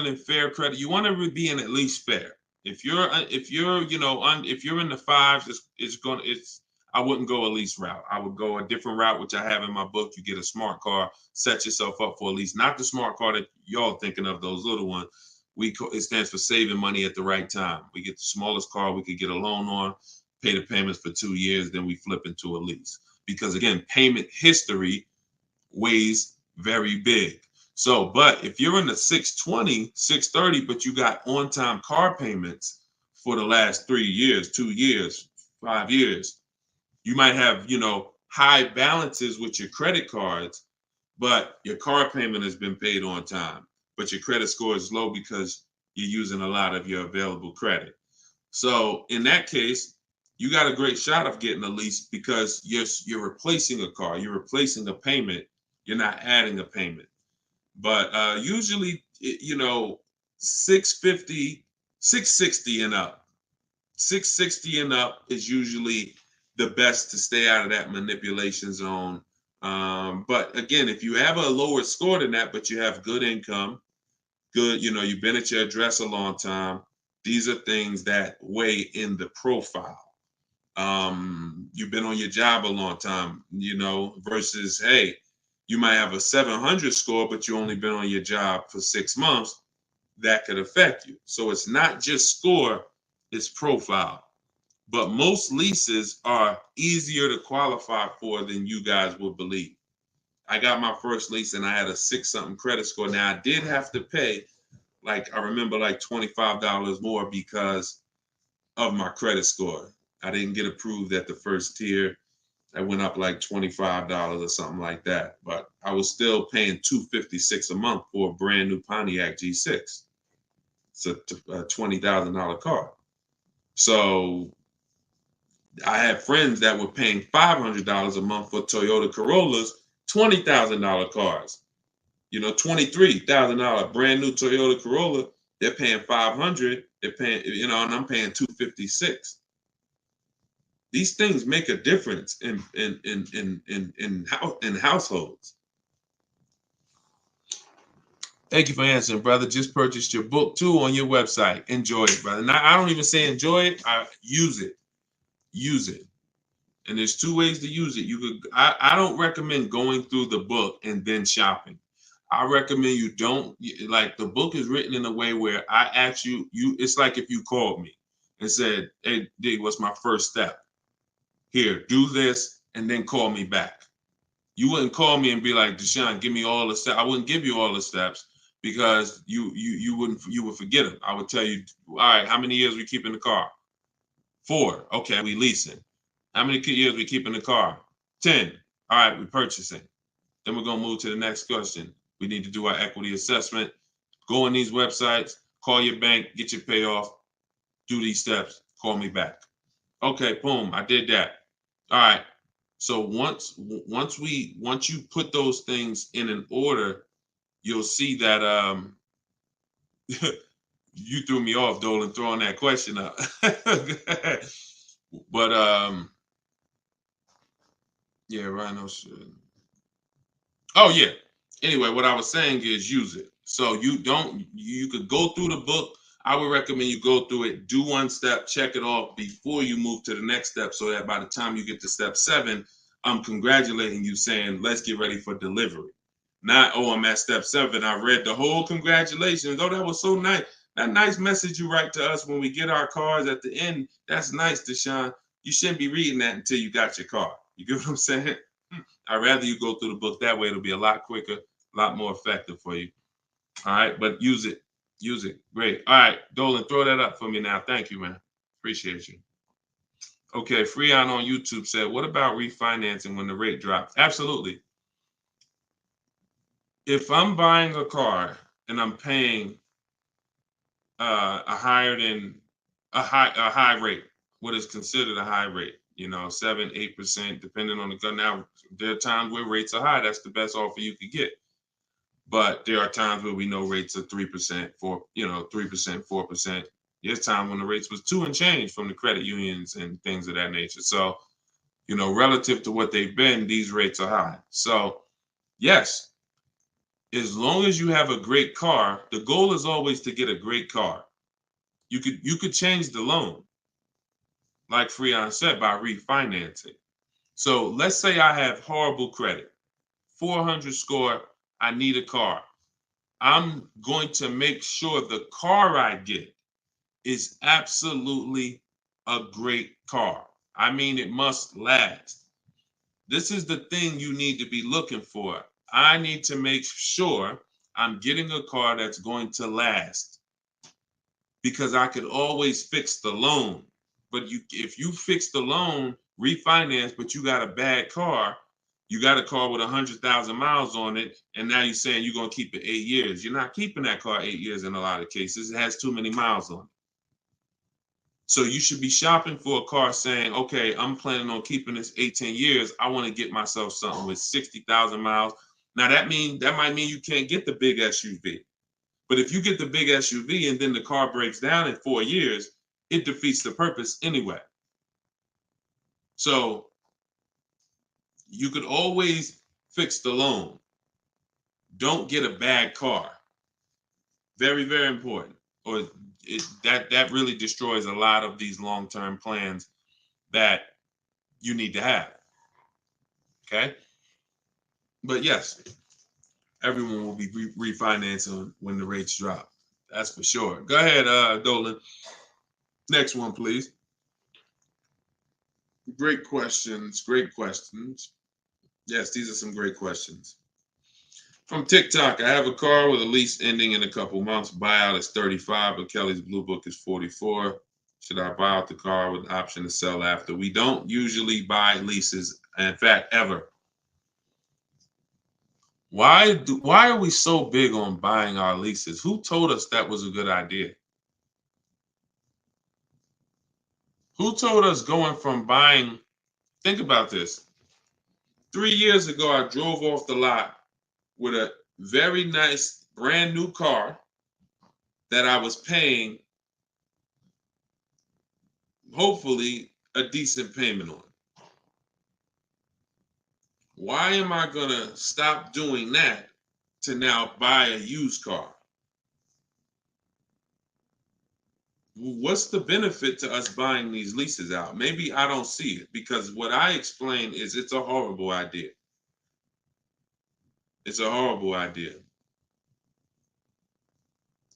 than fair credit. You want to be in at least fair. If you're in the fives, I wouldn't go a lease route. I would go a different route, which I have in my book. You get a smart car, set yourself up for a lease. Not the smart car that y'all thinking of, those little ones. It stands for saving money at the right time. We get the smallest car we could get a loan on, pay the payments for 2 years, then we flip into a lease. Because again, payment history weighs very big. So, but if you're in the 620, 630, but you got on-time car payments for the last 3 years, 2 years, 5 years, you might have, high balances with your credit cards, but your car payment has been paid on time, but your credit score is low because you're using a lot of your available credit. So in that case, you got a great shot of getting a lease because you're replacing a car, you're replacing a payment, you're not adding a payment. But usually, 650, 660 and up. 660 and up is usually the best to stay out of that manipulation zone. But again, if you have a lower score than that, but you have good income, good, you've been at your address a long time, these are things that weigh in the profile. You've been on your job a long time, versus, hey, you might have a 700 score, but you only been on your job for 6 months. That could affect you. So it's not just score, it's profile. But most leases are easier to qualify for than you guys would believe. I got my first lease and I had a 6-something credit score. Now I did have to pay, I remember $25 more because of my credit score. I didn't get approved at the first tier. I went up $25 or something like that. But I was still paying $256 a month for a brand new Pontiac G6. It's a $20,000 car. So I had friends that were paying $500 a month for Toyota Corollas, $20,000 cars. $23,000 brand new Toyota Corolla. They're paying $500. They're paying, and I'm paying $256. These things make a difference in households. Thank you for answering, brother. Just purchased your book too on your website. Enjoy it, brother. Now, I don't even say enjoy it. I use it. Use it. And there's 2 ways to use it. I don't recommend going through the book and then shopping. I recommend you don't, the book is written in a way where I ask you, it's like if you called me and said, hey, D, what's my first step? Here, do this, and then call me back. You wouldn't call me and be like, Deshone, give me all the steps. I wouldn't give you all the steps because you would forget them. I would tell you, all right, how many years we keep in the car? 4. Okay, we leasing. How many years we keep in the car? 10. All right, we purchasing. Then we're gonna move to the next question. We need to do our equity assessment. Go on these websites, call your bank, get your payoff, do these steps, call me back. Okay, boom, I did that. All right. So once you put those things in an order, you'll see that you threw me off, Dolan, throwing that question up. But yeah, Rhino should. Oh yeah. Anyway, what I was saying is use it. So you could go through the book. I would recommend you go through it, do 1 step, check it off before you move to the next step, so that by the time you get to step 7, I'm congratulating you saying, let's get ready for delivery. Not, oh, I'm at step 7. I read the whole congratulations. Oh, that was so nice. That nice message you write to us when we get our cars at the end. That's nice, Deshone. You shouldn't be reading that until you got your car. You get what I'm saying? I'd rather you go through the book that way. It'll be a lot quicker, a lot more effective for you. All right, but use it. Use it. Great. All right, Dolan, throw that up for me now. Thank you, man. Appreciate you. Okay, Freon on YouTube said, what about refinancing when the rate drops? Absolutely. If I'm buying a car and I'm paying a high rate, what is considered a high rate, 7-8%, depending on the car. Now, there are times where rates are high. That's the best offer you could get. But there are times where we know rates are 3%, 4%. There's time when the rates was 2 and change from the credit unions and things of that nature. So, relative to what they've been, these rates are high. So, yes, as long as you have a great car, the goal is always to get a great car. You could change the loan, like Freon said, by refinancing. So let's say I have horrible credit, 400 score, I need a car. I'm going to make sure the car I get is absolutely a great car. I mean, it must last. This is the thing you need to be looking for. I need to make sure I'm getting a car that's going to last, because I could always fix the loan. But if you fix the loan, refinance, but you got a bad car. You got a car with 100,000 miles on it, and now you're saying you're going to keep it 8 years. You're not keeping that car 8 years in a lot of cases. It has too many miles on it. So you should be shopping for a car saying, okay, I'm planning on keeping this 18 years. I want to get myself something with 60,000 miles. Now that might mean you can't get the big SUV. But if you get the big SUV and then the car breaks down in 4 years, it defeats the purpose anyway. So you could always fix the loan. Don't get a bad car. Very, very important. Or that really destroys a lot of these long-term plans that you need to have. Okay? But yes, everyone will be refinancing when the rates drop. That's for sure. Go ahead, Dolan. Next one, please. Great questions. Great questions. Yes, these are some great questions. From TikTok, I have a car with a lease ending in a couple months. Buyout is 35, but Kelly's Blue Book is 44. Should I buy out the car with the option to sell after? We don't usually buy leases, in fact, ever. Why are we so big on buying our leases? Who told us that was a good idea? Who told us going from buying? Think about this. 3 years ago, I drove off the lot with a very nice brand new car that I was paying, hopefully, a decent payment on. Why am I going to stop doing that to now buy a used car? What's the benefit to us buying these leases out? Maybe I don't see it, because what I explained is it's a horrible idea. It's a horrible idea.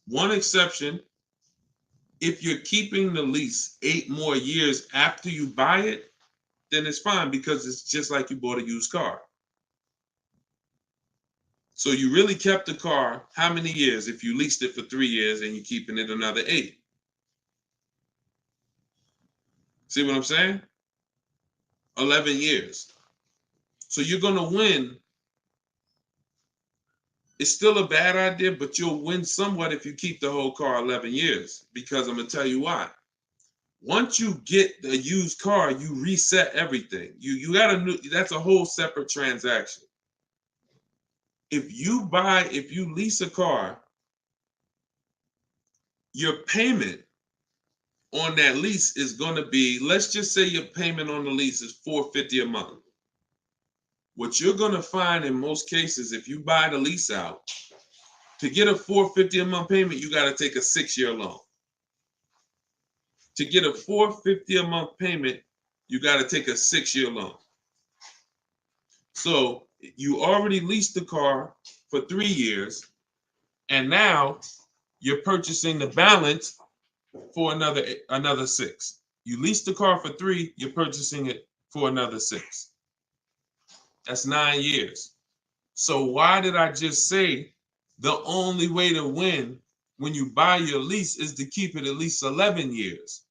One exception, if you're keeping the lease 8 more years after you buy it, then it's fine, because it's just like you bought a used car. So you really kept the car how many years if you leased it for 3 years and you're keeping it another 8? See what I'm saying? 11 years. So you're going to win. It's still a bad idea, but you'll win somewhat if you keep the whole car 11 years, because I'm going to tell you why. Once you get the used car, you reset everything. You got a new, that's a whole separate transaction. If you lease a car, your payment on that lease is going to be, let's just say your payment on the lease is $450 a month. What you're going to find in most cases, if you buy the lease out, to get a $450 a month payment, you got to take a 6-year loan. To get a $450 a month payment, you got to take a 6-year loan. So you already leased the car for 3 years, and now you're purchasing the balance for another 6. You leased the car for 3, you're purchasing it for another 6. That's 9 years. So why did I just say the only way to win when you buy your lease is to keep it at least 11 years?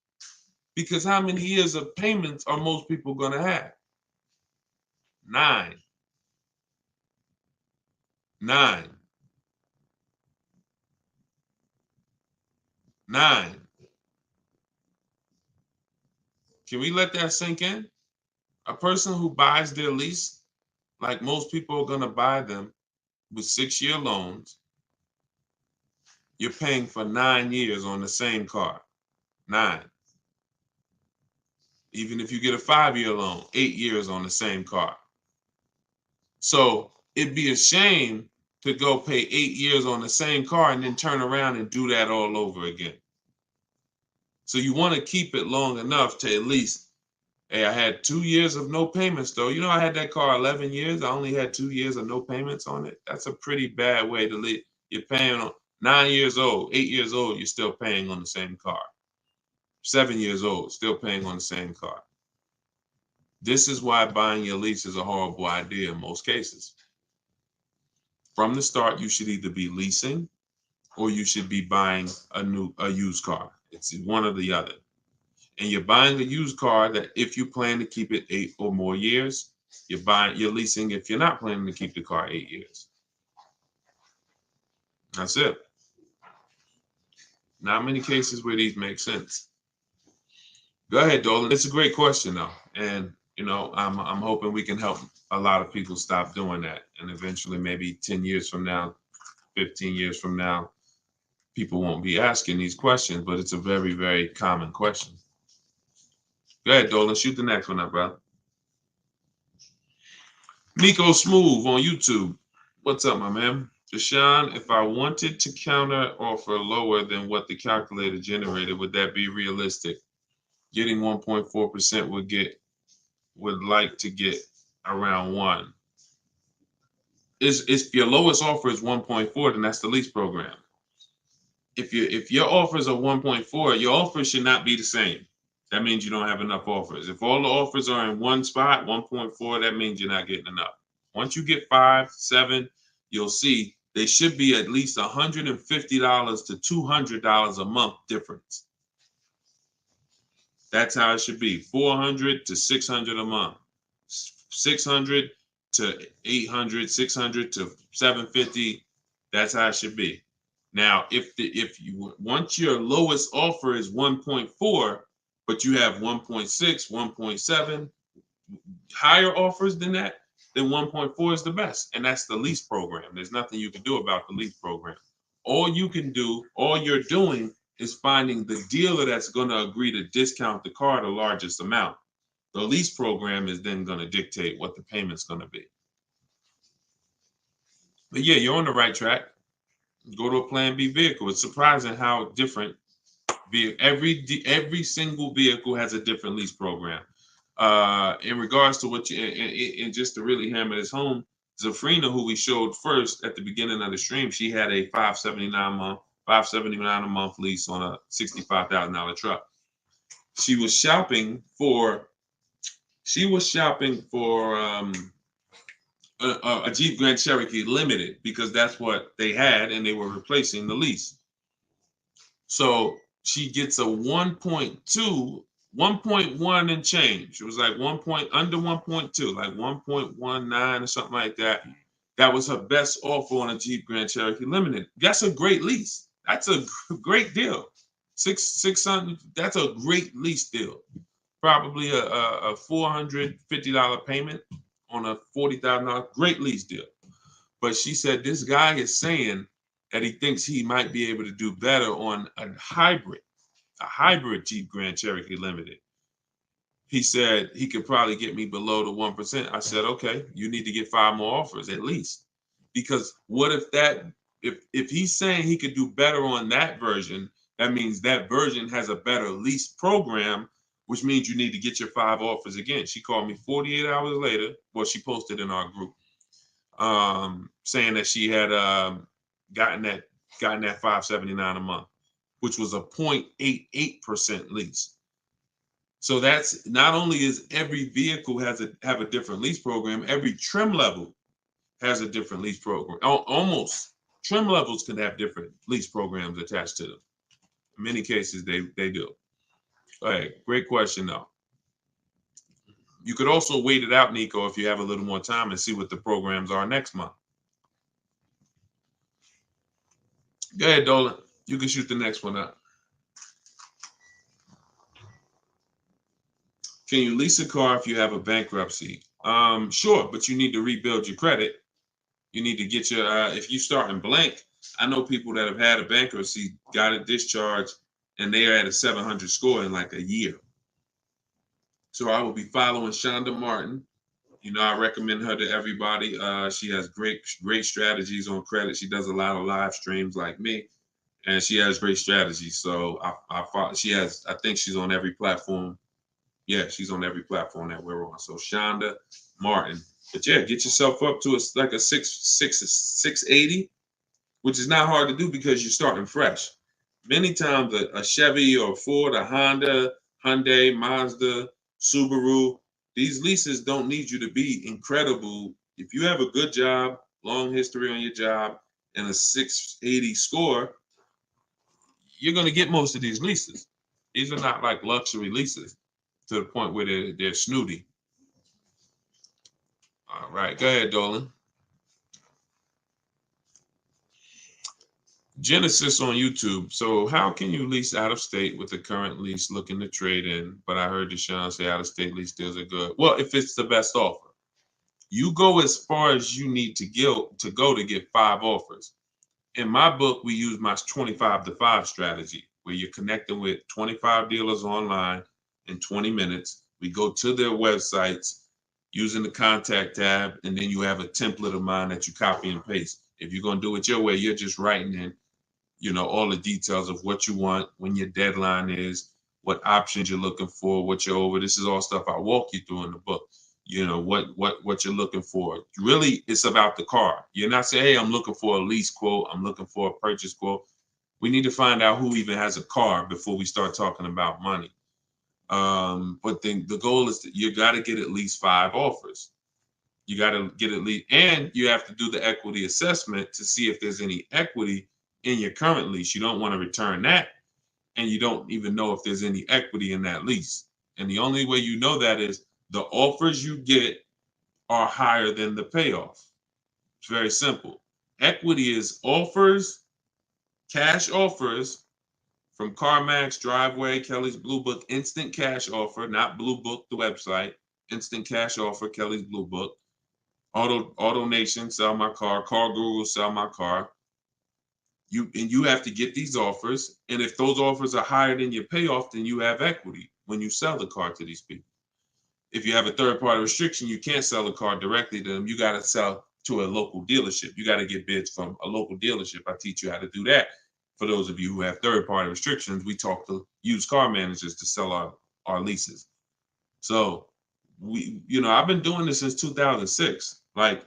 Because how many years of payments are most people going to have? 9. 9. 9. Can we let that sink in? A person who buys their lease, like most people are going to buy them with 6-year loans, you're paying for 9 years on the same car. 9. Even if you get a 5-year loan, 8 years on the same car. So it'd be a shame to go pay 8 years on the same car and then turn around and do that all over again. So you want to keep it long enough to at least, hey, I had 2 years of no payments though. You know, I had that car 11 years. I only had 2 years of no payments on it. That's a pretty bad way to live. You're paying on 9 years old, 8 years old, you're still paying on the same car. 7 years old, still paying on the same car. This is why buying your lease is a horrible idea in most cases. From the start, you should either be leasing or you should be buying a used car. It's one or the other. and you're buying a used car that if you plan to keep it 8 or more years, you're leasing if you're not planning to keep the car 8 years. That's it. Not many cases where these make sense. Go ahead, Dolan. It's a great question though. And I'm hoping we can help a lot of people stop doing that. And eventually maybe 10 years from now, 15 years from now, people won't be asking these questions, but it's a very, very common question. Go ahead, Dolan. Shoot the next one up, brother. Nico Smooth on YouTube. What's up, my man? Deshone, if I wanted to counter offer lower than what the calculator generated, would that be realistic? Getting 1.4% would like to get around 1. If your lowest offer is 1.4, then that's the lease program. If your offers are 1.4, your offers should not be the same. That means you don't have enough offers. If all the offers are in one spot, 1.4, that means you're not getting enough. Once you get 5, 7, you'll see they should be at least $150 to $200 a month difference. That's how it should be. $400 to $600 a month. $600 to $800, $600 to $750. That's how it should be. Now, if you once your lowest offer is 1.4, but you have 1.6, 1.7, higher offers than that, then 1.4 is the best. And that's the lease program. There's nothing you can do about the lease program. All you're doing is finding the dealer that's going to agree to discount the car the largest amount. The lease program is then going to dictate what the payment's going to be. But yeah, you're on the right track. Go to a Plan B vehicle. It's surprising how different every single vehicle has a different lease program. In regards to what and just to really hammer this home, Zafrina, who we showed first at the beginning of the stream, she had a $579 a month lease on a $65,000 truck. She was shopping for a Jeep Grand Cherokee Limited because that's what they had and they were replacing the lease. So she gets a 1.1 and change. It was like under 1.2, like 1.19 or something like that. That was her best offer on a Jeep Grand Cherokee Limited. That's a great lease. That's a great deal. $600. That's a great lease deal. Probably a $450 payment on a $40,000. Great lease deal. But she said this guy is saying that he thinks he might be able to do better on a hybrid Jeep Grand Cherokee Limited. He said he could probably get me below the 1%. I said, okay, you need to get 5 more offers at least. Because what if he's saying he could do better on that version, that means that version has a better lease program, which means you need to get your 5 offers again. She called me 48 hours later. Well, she posted in our group saying that she had gotten that $579 a month, which was a 0.88% lease. So that's not only is every vehicle have a different lease program, every trim level has a different lease program. Almost trim levels can have different lease programs attached to them. In many cases, they do. All right, great question though. You could also wait it out, Nico, if you have a little more time and see what the programs are next month. Go ahead, Dolan. You can shoot the next one up. Can you lease a car if you have a bankruptcy? Sure, but you need to rebuild your credit. You need to get your, if you start in blank, I know people that have had a bankruptcy, got a discharge, and they are at a 700 score in like a year. So I will be following Shonda Martin. I recommend her to everybody. She has great strategies on credit. She does a lot of live streams like me, and she has great strategies. So I think she's on every platform. Yeah, she's on every platform that we're on. So Shonda Martin. But yeah, get yourself up to like a 680, which is not hard to do because you're starting fresh. Many times a Chevy or a Ford, a Honda, Hyundai, Mazda, Subaru, these leases don't need you to be incredible. If you have a good job, long history on your job, and a 680 score, you're going to get most of these leases. These are not like luxury leases to the point where they're snooty. All right, go ahead, Dolan. Genesis on YouTube. So how can you lease out of state with the current lease looking to trade in? But I heard Deshone say out of state lease deals are good. Well, if it's the best offer, you go as far as you need to go to get 5 offers. In my book, we use my 25 to 5 strategy, where you're connecting with 25 dealers online in 20 minutes. We go to their websites using the contact tab, and then you have a template of mine that you copy and paste. If you're going to do it your way, you're just writing in, all the details of what you want, when your deadline is, what options you're looking for, what you're over. This is all stuff I walk you through in the book. What you're looking for. Really, it's about the car. You're not saying, hey, I'm looking for a lease quote, I'm looking for a purchase quote. We need to find out who even has a car before we start talking about money. But then the goal is that you got to get at least 5 offers. You got to get at least, and you have to do the equity assessment to see if there's any equity in your current lease. You don't want to return that, and you don't even know if there's any equity in that lease. And the only way you know that is the offers you get are higher than the payoff. It's very simple. Equity is offers, cash offers from CarMax, Driveway, Kelly's Blue Book, instant cash offer, not Blue Book, the website, instant cash offer, Kelly's Blue Book, Auto Nation, sell my car, Car Guru, sell my car. You have to get these offers, and if those offers are higher than your payoff, then you have equity when you sell the car to these people. If you have a third-party restriction, you can't sell the car directly to them. You got to sell to a local dealership. You got to get bids from a local dealership. I teach you how to do that. For those of you who have third-party restrictions, we talk to used car managers to sell our leases. So I've been doing this since 2006. Like,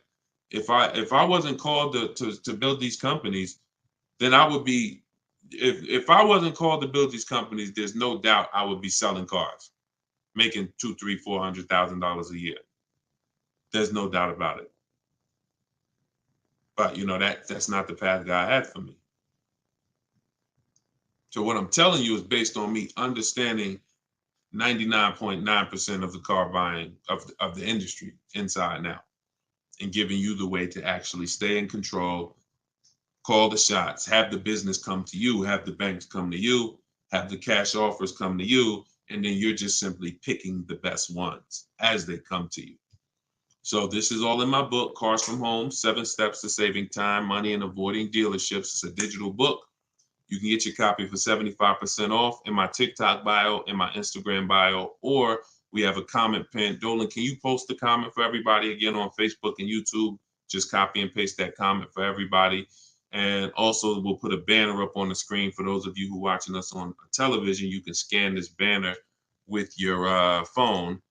if I wasn't called to build these companies, then I would be. If I wasn't called to build these companies, there's no doubt I would be selling cars, making $200,000, $300,000, $400,000 a year. There's no doubt about it. But that's not the path God had for me. So what I'm telling you is based on me understanding 99.9% of the car buying of the industry inside and out, and giving you the way to actually stay in control, call the shots, have the business come to you, have the banks come to you, have the cash offers come to you, and then you're just simply picking the best ones as they come to you. So this is all in my book, Cars from Home, 7 Steps to Saving Time, Money, and Avoiding Dealerships. It's a digital book. You can get your copy for 75% off in my TikTok bio, in my Instagram bio, or we have a comment pin. Dolan, can you post the comment for everybody again on Facebook and YouTube? Just copy and paste that comment for everybody. And also we'll put a banner up on the screen for those of you who are watching us on television. You can scan this banner with your phone,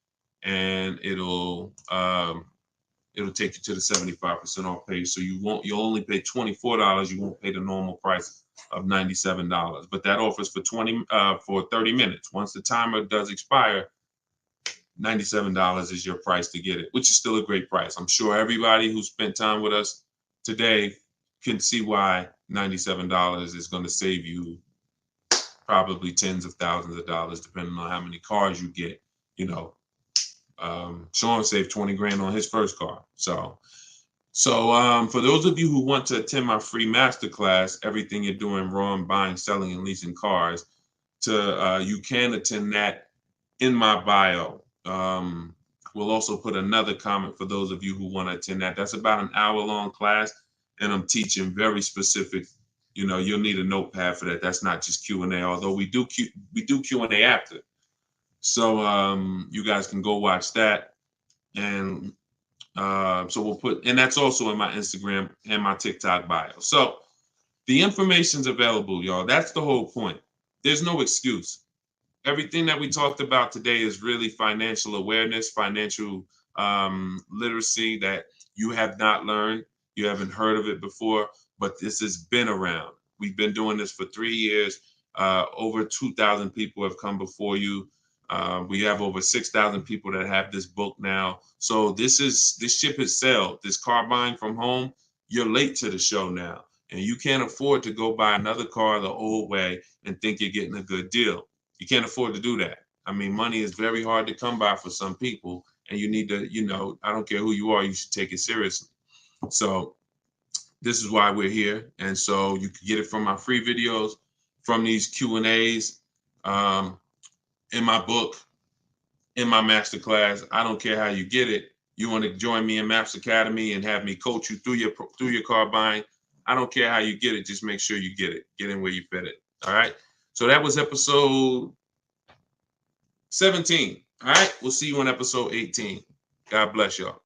and it'll take you to the 75% off page. So you'll only pay $24. You won't pay the normal price of $97. But that offers for 30 minutes. Once the timer does expire, $97 is your price to get it, which is still a great price. I'm sure everybody who spent time with us today can see why $97 is going to save you probably tens of thousands of dollars, depending on how many cars you get. Sean saved 20 grand on his first car. So for those of you who want to attend my free masterclass, Everything You're Doing Wrong, Buying, Selling, and Leasing Cars, you can attend that in my bio. We'll also put another comment for those of you who want to attend that. That's about an hour-long class, and I'm teaching very specific. You'll need a notepad for that. That's not just Q&A, although we do Q&A after. So you guys can go watch that, and so we'll put, and that's also in my Instagram and my TikTok bio. So the information's available, y'all. That's the whole point. There's no excuse. Everything that we talked about today is really financial awareness, financial literacy that you have not learned. You haven't heard of it before, but this has been around. We've been doing this for 3 years. Over 2,000 people have come before you. We have over 6,000 people that have this book now. So this ship has sailed. This car buying from home, you're late to the show now. And you can't afford to go buy another car the old way and think you're getting a good deal. You can't afford to do that. I mean, money is very hard to come by for some people, and you need to, I don't care who you are, you should take it seriously. So this is why we're here. And so you can get it from my free videos, from these Q&As, in my book, in my masterclass. I don't care how you get it. You want to join me in Maps Academy and have me coach you through your car buying. I don't care how you get it. Just make sure you get it. Get in where you fit it. All right. So that was episode 17. All right. We'll see you on episode 18. God bless y'all.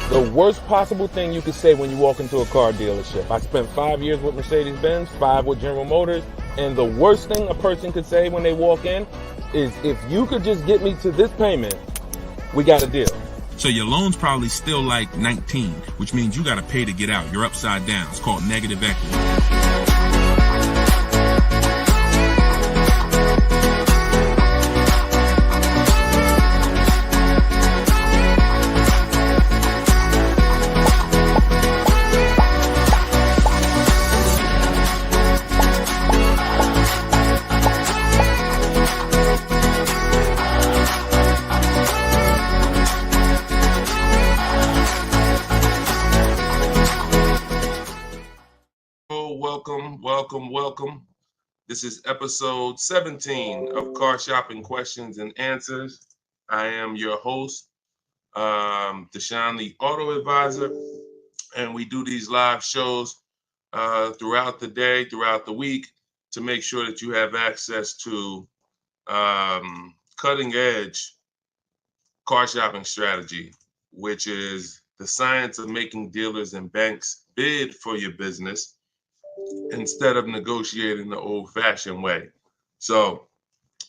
The worst possible thing you could say when you walk into a car dealership. I spent 5 years with Mercedes-Benz, 5 with General Motors, and the worst thing a person could say when they walk in is, if you could just get me to this payment, we got a deal. So your loan's probably still like 19, which means you got to pay to get out. You're upside down. It's called negative equity. Welcome. This is episode 17 of Car Shopping Questions and Answers. I am your host, Deshone the Auto Advisor, and we do these live shows throughout the day, throughout the week, to make sure that you have access to cutting edge car shopping strategy, which is the science of making dealers and banks bid for your business instead of negotiating the old-fashioned way. So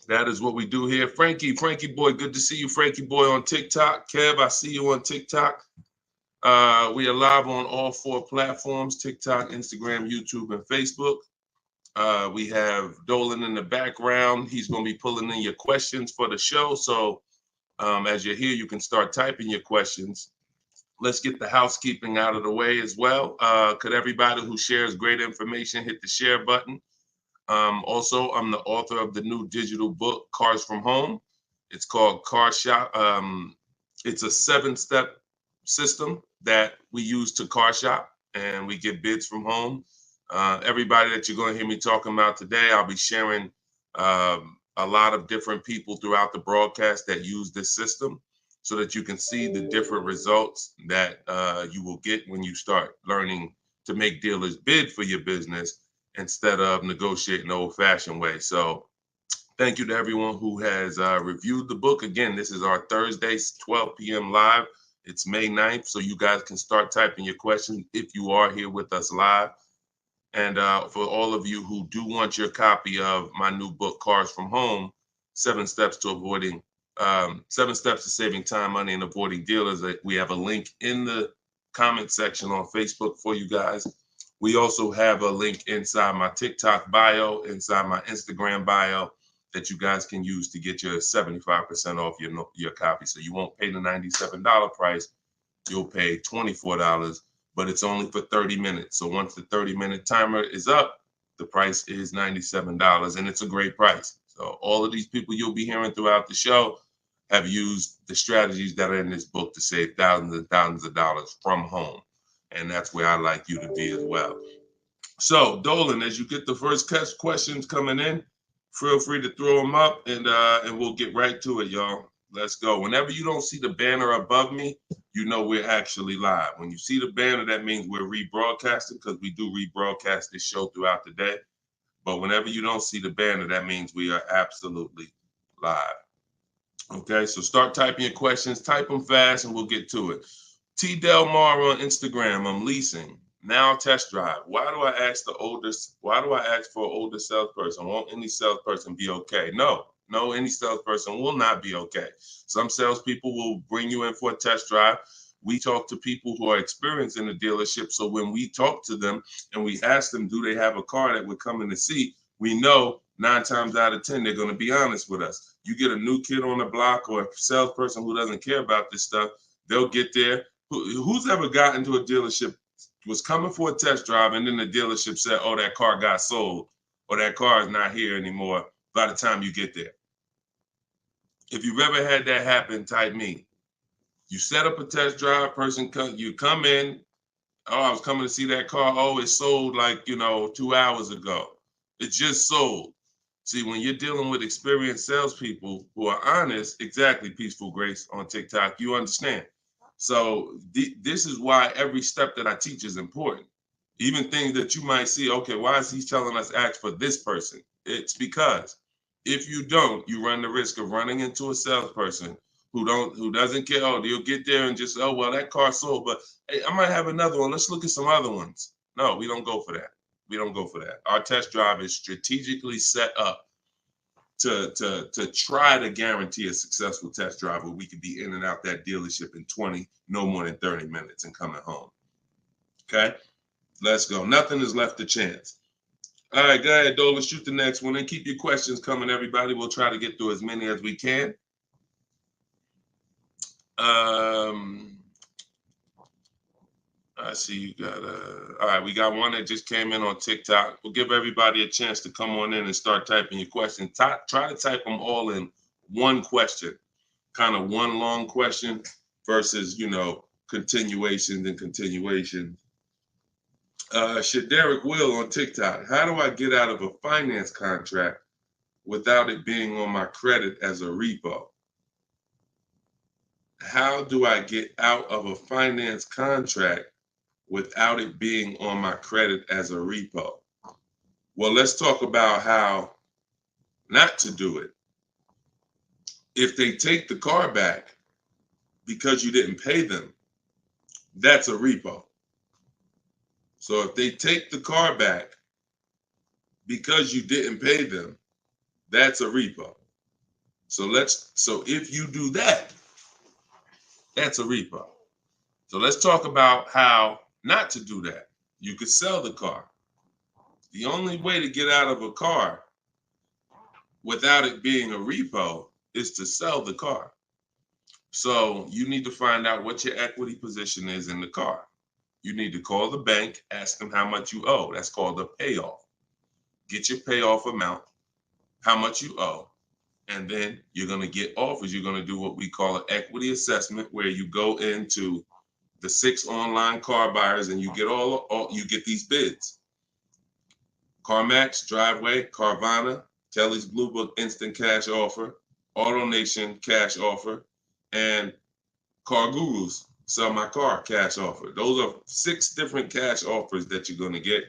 that is what we do here. Frankie boy, good to see you, Frankie boy, on TikTok. Kev, I see you on TikTok. We are live on all 4 platforms: TikTok, Instagram, YouTube, and Facebook. We have Dolan in the background. He's going to be pulling in your questions for the show. So as you're here, you can start typing your questions. Let's get the housekeeping out of the way as well. Could everybody who shares great information hit the share button? Also, I'm the author of the new digital book, Cars from Home. It's called Car Shop. It's a 7-step system that we use to car shop, and we get bids from home. Everybody that you're going to hear me talking about today, I'll be sharing a lot of different people throughout the broadcast that use this system, so that you can see the different results that you will get when you start learning to make dealers bid for your business instead of negotiating the old-fashioned way. So thank you to everyone who has reviewed the book. Again, this is our Thursday, 12 p.m. live. It's May 9th, so you guys can start typing your questions if you are here with us live. And for all of you who do want your copy of my new book, Cars from Home, 7 Steps to Saving Time, Money, and Avoiding Dealers. We have a link in the comment section on Facebook for you guys. We also have a link inside my TikTok bio, inside my Instagram bio, that you guys can use to get your 75% off your copy. So you won't pay the $97 price. You'll pay $24, but it's only for 30 minutes. So once the 30-minute timer is up, the price is $97, and it's a great price. So all of these people you'll be hearing throughout the show have used the strategies that are in this book to save thousands and thousands of dollars from home. And that's where I like you to be as well. So Dolan, as you get the first questions coming in, feel free to throw them up, and we'll get right to it, y'all. Let's go. Whenever you don't see the banner above me, you know we're actually live. When you see the banner, that means we're rebroadcasting, because we do rebroadcast this show throughout the day. But whenever you don't see the banner, that means we are absolutely live. Okay, so start typing your questions. Type them fast, and we'll get to it. T. Del Mar on Instagram. I'm leasing. Now test drive. Why do I ask for an older salesperson? Won't any salesperson be okay? No, any salesperson will not be okay. Some salespeople will bring you in for a test drive, We talk to people who are experienced in the dealership. So when we talk to them and we ask them, do they have a car that we're coming to see? We know 9 times out of 10, they're going to be honest with us. You get a new kid on the block or a salesperson who doesn't care about this stuff, they'll get there. Who's ever gotten to a dealership, was coming for a test drive, and then the dealership said, oh, that car got sold, or that car is not here anymore by the time you get there? If you've ever had that happen, type me. You set up a test drive, you come in, oh, I was coming to see that car. Oh, it sold like, 2 hours ago. It just sold. See, when you're dealing with experienced salespeople who are honest, exactly, Peaceful Grace on TikTok, you understand. So this is why every step that I teach is important. Even things that you might see, okay, why is he telling us ask for this person? It's because if you don't, you run the risk of running into a salesperson who doesn't care. Oh, they'll get there and just, oh, well, that car sold, but hey, I might have another one. Let's look at some other ones. No, we don't go for that. We don't go for that. Our test drive is strategically set up to try to guarantee a successful test drive where we can be in and out that dealership in 20, no more than 30 minutes and coming home. Okay, let's go. Nothing is left to chance. All right, go ahead, Dola, shoot the next one and keep your questions coming, everybody. We'll try to get through as many as we can. I see you got all right, we got one that just came in on TikTok. We'll give everybody a chance to come on in and start typing your questions. Try to type them all in one question, kind of one long question versus, continuations and continuations. Shaderick Will on TikTok. How do I get out of a finance contract without it being on my credit as a repo? How do I get out of a finance contract without it being on my credit as a repo? Well, let's talk about how not to do it. If they take the car back because you didn't pay them, that's a repo. So if they take the car back because you didn't pay them, that's a repo. So if you do that, that's a repo. So let's talk about how not to do that. You could sell the car. The only way to get out of a car without it being a repo is to sell the car. So you need to find out what your equity position is in the car. You need to call the bank, ask them how much you owe. That's called a payoff. Get your payoff amount, how much you owe, and then you're going to get offers. You're going to do what we call an equity assessment, where you go into the 6 online car buyers and you get you get these bids. CarMax, Driveway, Carvana, Kelly's Blue Book Instant Cash Offer, AutoNation Cash Offer, and Car Guru's Sell My Car Cash Offer. Those are 6 different cash offers that you're going to get,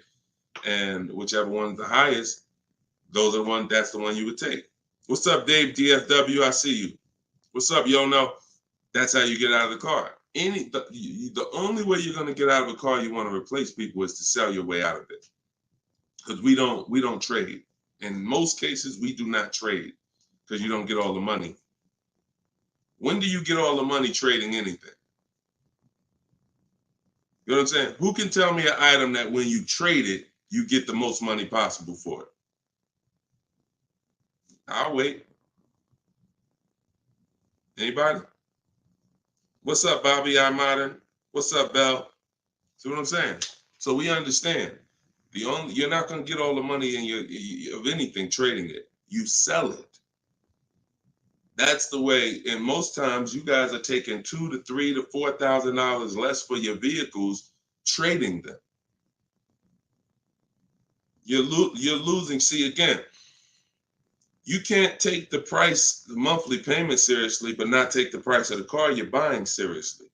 and whichever one's the highest, that's the one you would take. What's up, Dave DFW? I see you. What's up, Yono? That's how you get out of the car. The only way you're going to get out of a car you want to replace people is to sell your way out of it. Because we don't trade. In most cases, we do not trade because you don't get all the money. When do you get all the money trading anything? You know what I'm saying? Who can tell me an item that when you trade it, you get the most money possible for it? I'll wait. Anybody? What's up, Bobby I Modern? What's up, Bell? See what I'm saying? So we understand. You're not going to get all the money of anything trading it. You sell it. That's the way. And most times, you guys are taking $2,000 to $3,000 to $4,000 less for your vehicles, trading them. You're losing. See, again, you can't take the price, the monthly payment seriously, but not take the price of the car you're buying seriously.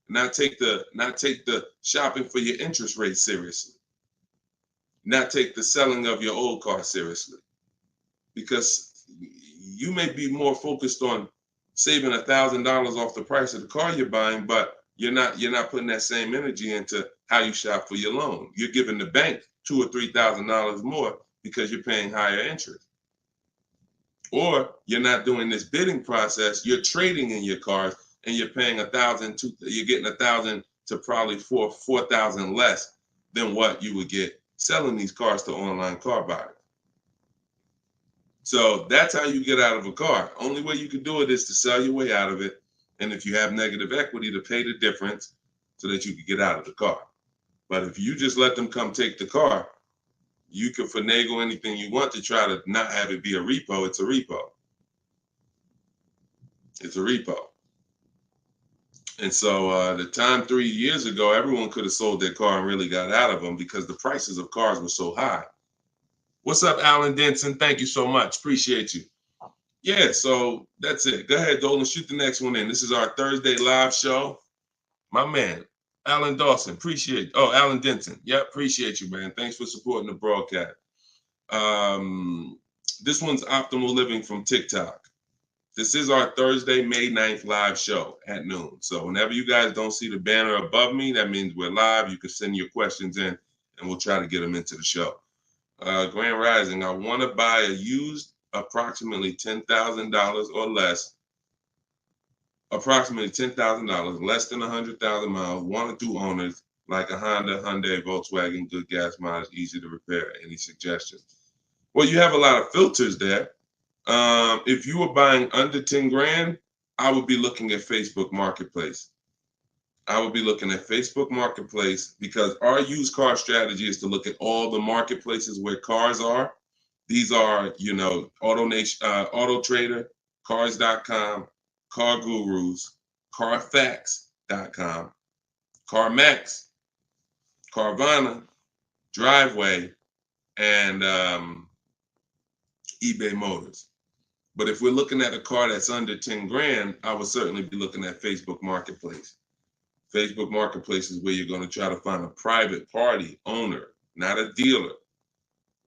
Not take the shopping for your interest rate seriously. Not take the selling of your old car seriously. Because you may be more focused on saving $1,000 off the price of the car you're buying, but you're not putting that same energy into how you shop for your loan. You're giving the bank $2,000 or $3,000 more because you're paying higher interest. Or you're not doing this bidding process. You're trading in your cars and you're paying $1,000, you're getting $1,000 to probably $4,000 less than what you would get selling these cars to online car buyers. So that's how you get out of a car. Only way you can do it is to sell your way out of it. And if you have negative equity, to pay the difference so that you can get out of the car. But if you just let them come take the car, you can finagle anything you want to try to not have it be a repo. It's a repo. It's a repo. And so the time 3 years ago, everyone could have sold their car and really got out of them because the prices of cars were so high. What's up, Alan Denson? Thank you so much. Appreciate you. Yeah, so that's it. Go ahead, Dolan, shoot the next one in. This is our Thursday live show. My man, Alan Dawson, appreciate. Oh, Alan Denson. Yeah, appreciate you, man. Thanks for supporting the broadcast. This one's Optimal Living from TikTok. This is our Thursday, May 9th live show at noon. So whenever you guys don't see the banner above me, that means we're live. You can send your questions in, and we'll try to get them into the show. Grand Rising, I want to buy a used approximately $10,000 or less, approximately $10,000, less than 100,000 miles, 1 or 2 owners, like a Honda, Hyundai, Volkswagen, good gas mileage, easy to repair. Any suggestions? Well, you have a lot of filters there. If you were buying under 10 grand, I would be looking at Facebook Marketplace. I would be looking at Facebook Marketplace because our used car strategy is to look at all the marketplaces where cars are. These are, you know, Auto Trader, Cars.com, Car Gurus, Carfax.com, CarMax, Carvana, Driveway, and eBay Motors. But if we're looking at a car that's under 10 grand, I would certainly be looking at Facebook Marketplace. Facebook Marketplace is where you're going to try to find a private party owner, not a dealer.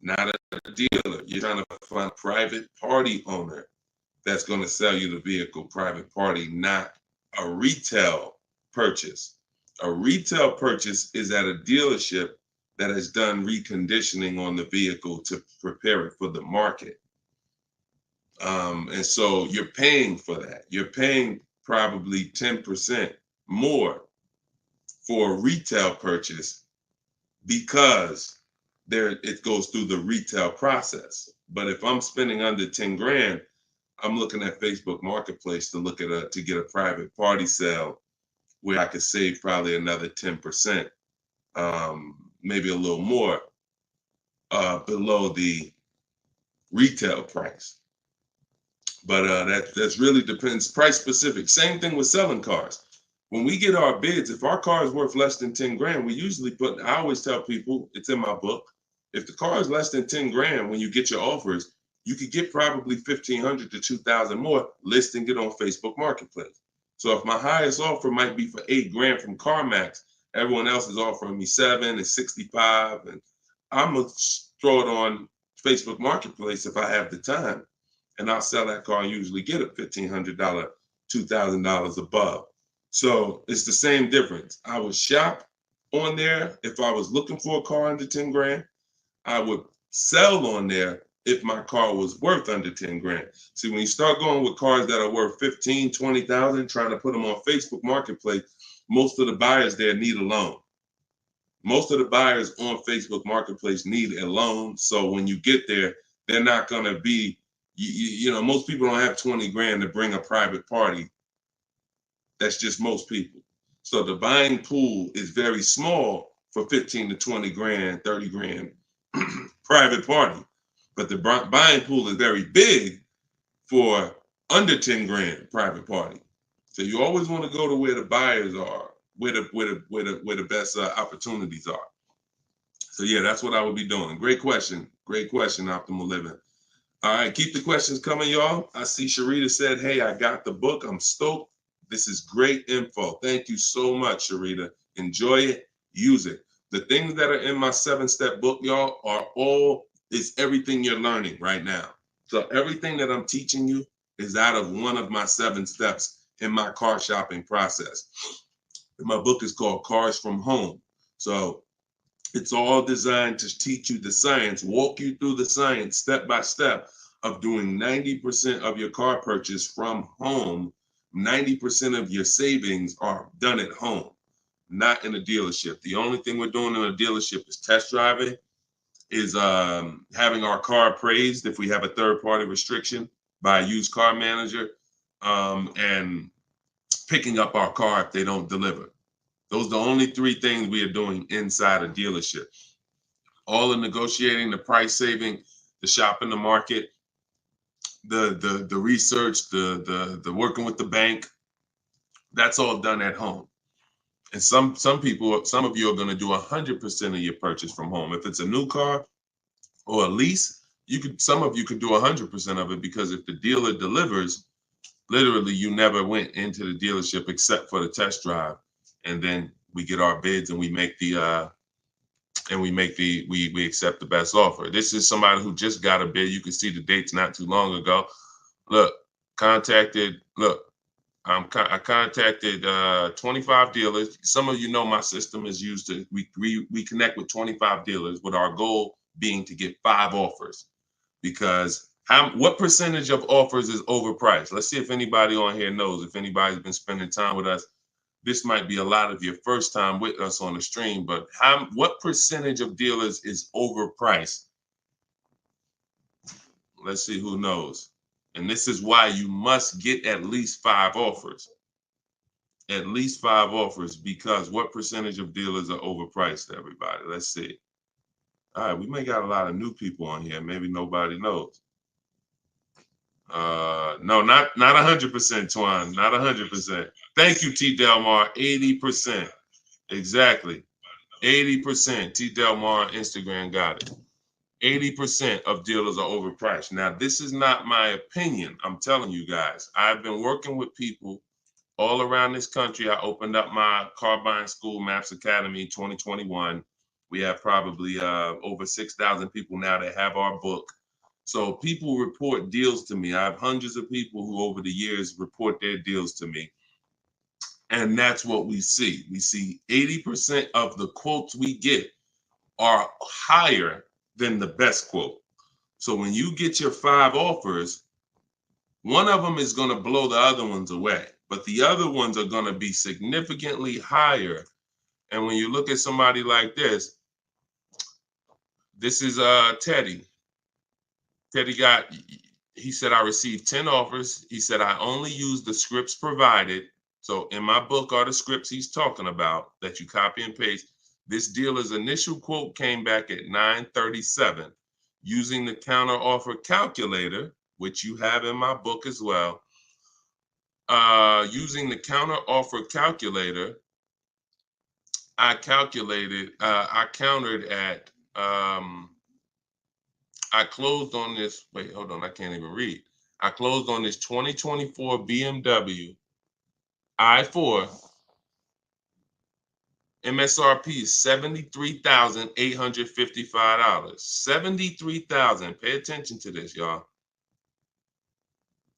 Not a dealer. You're trying to find a private party owner that's going to sell you the vehicle, private party, not a retail purchase. A retail purchase is at a dealership that has done reconditioning on the vehicle to prepare it for the market. And so you're paying for that. You're paying probably 10% more for a retail purchase because it goes through the retail process. But if I'm spending under 10 grand, I'm looking at Facebook Marketplace to look at to get a private party sale where I could save probably another 10%, maybe a little more below the retail price. But that's really depends, price specific. Same thing with selling cars. When we get our bids, if our car is worth less than 10 grand, we usually I always tell people, it's in my book, if the car is less than 10 grand, when you get your offers, you could get probably 1,500 to 2,000 more listing it on Facebook Marketplace. So if my highest offer might be for 8 grand from CarMax, everyone else is offering me 7 and 65, and I'm gonna throw it on Facebook Marketplace if I have the time, and I'll sell that car and usually get a $1,500, $2,000 above. So it's the same difference. I would shop on there if I was looking for a car under 10 grand. I would sell on there if my car was worth under 10 grand. See, when you start going with cars that are worth 15, 20,000, trying to put them on Facebook Marketplace, most of the buyers there need a loan. Most of the buyers on Facebook Marketplace need a loan. So when you get there, they're not going to be, you know, most people don't have 20 grand to bring a private party. That's just most people. So the buying pool is very small for 15 to 20 grand, 30 grand private party. But the buying pool is very big for under 10 grand private party. So you always want to go to where the buyers are, where the best opportunities are. So yeah, that's what I would be doing. Great question, Optimal Living. All right, keep the questions coming, y'all. I see Sharita said, hey, I got the book. I'm stoked. This is great info. Thank you so much, Sharita. Enjoy it, use it. The things that are in my 7-step book, y'all, is everything you're learning right now. So everything that I'm teaching you is out of one of my 7 steps in my car shopping process. And my book is called Cars from Home. So it's all designed to teach you the science, walk you through the science step by step of doing 90% of your car purchase from home 90% of your savings are done at home, not in a dealership. The only thing we're doing in a dealership is test driving, is having our car appraised if we have a third-party restriction by a used car manager, and picking up our car if they don't deliver. Those are the only three things we are doing inside a dealership. All the negotiating, the price saving, the shopping the market, the research, the working with the bank, that's all done at home. And some people, some of you are going to do 100% of your purchase from home. If it's a new car or a lease, some of you could do 100% of it, because if the dealer delivers, literally you never went into the dealership except for the test drive, and then we get our bids and we accept the best offer. This is somebody who just got a bid. You can see the dates not too long ago. I contacted 25 dealers. Some of you know my system is used to, we connect with 25 dealers with our goal being to get 5 offers, because what percentage of offers is overpriced? Let's see if anybody on here knows. If anybody's been spending time with us, this might be a lot of your first time with us on the stream, but what percentage of dealers is overpriced? Let's see who knows. And this is why you must get at least 5 offers. At least 5 offers, because what percentage of dealers are overpriced, everybody? Let's see. All right, we may got a lot of new people on here. Maybe nobody knows. No, not 100%, Twan. Not 100%. Thank you, T. Delmar. 80%. Exactly. 80%. T. Delmar on Instagram got it. 80% of dealers are overpriced. Now, this is not my opinion. I'm telling you guys. I've been working with people all around this country. I opened up my car buying school, Maps Academy, 2021. We have probably over 6,000 people now that have our book. So people report deals to me. I have hundreds of people who over the years report their deals to me. And that's what we see. We see 80% of the quotes we get are higher than the best quote. So when you get your 5 offers, one of them is going to blow the other ones away, but the other ones are going to be significantly higher. And when you look at somebody like this is Teddy. Teddy he said, I received 10 offers. He said, I only use the scripts provided. So in my book are the scripts he's talking about that you copy and paste. This dealer's initial quote came back at 937. Using the counter offer calculator, which you have in my book as well. Using the counter offer calculator, I countered at, I closed on this, wait, hold on, I can't even read. I closed on this 2024 BMW i4. MSRP is $73,855. $73,000. Pay attention to this, y'all.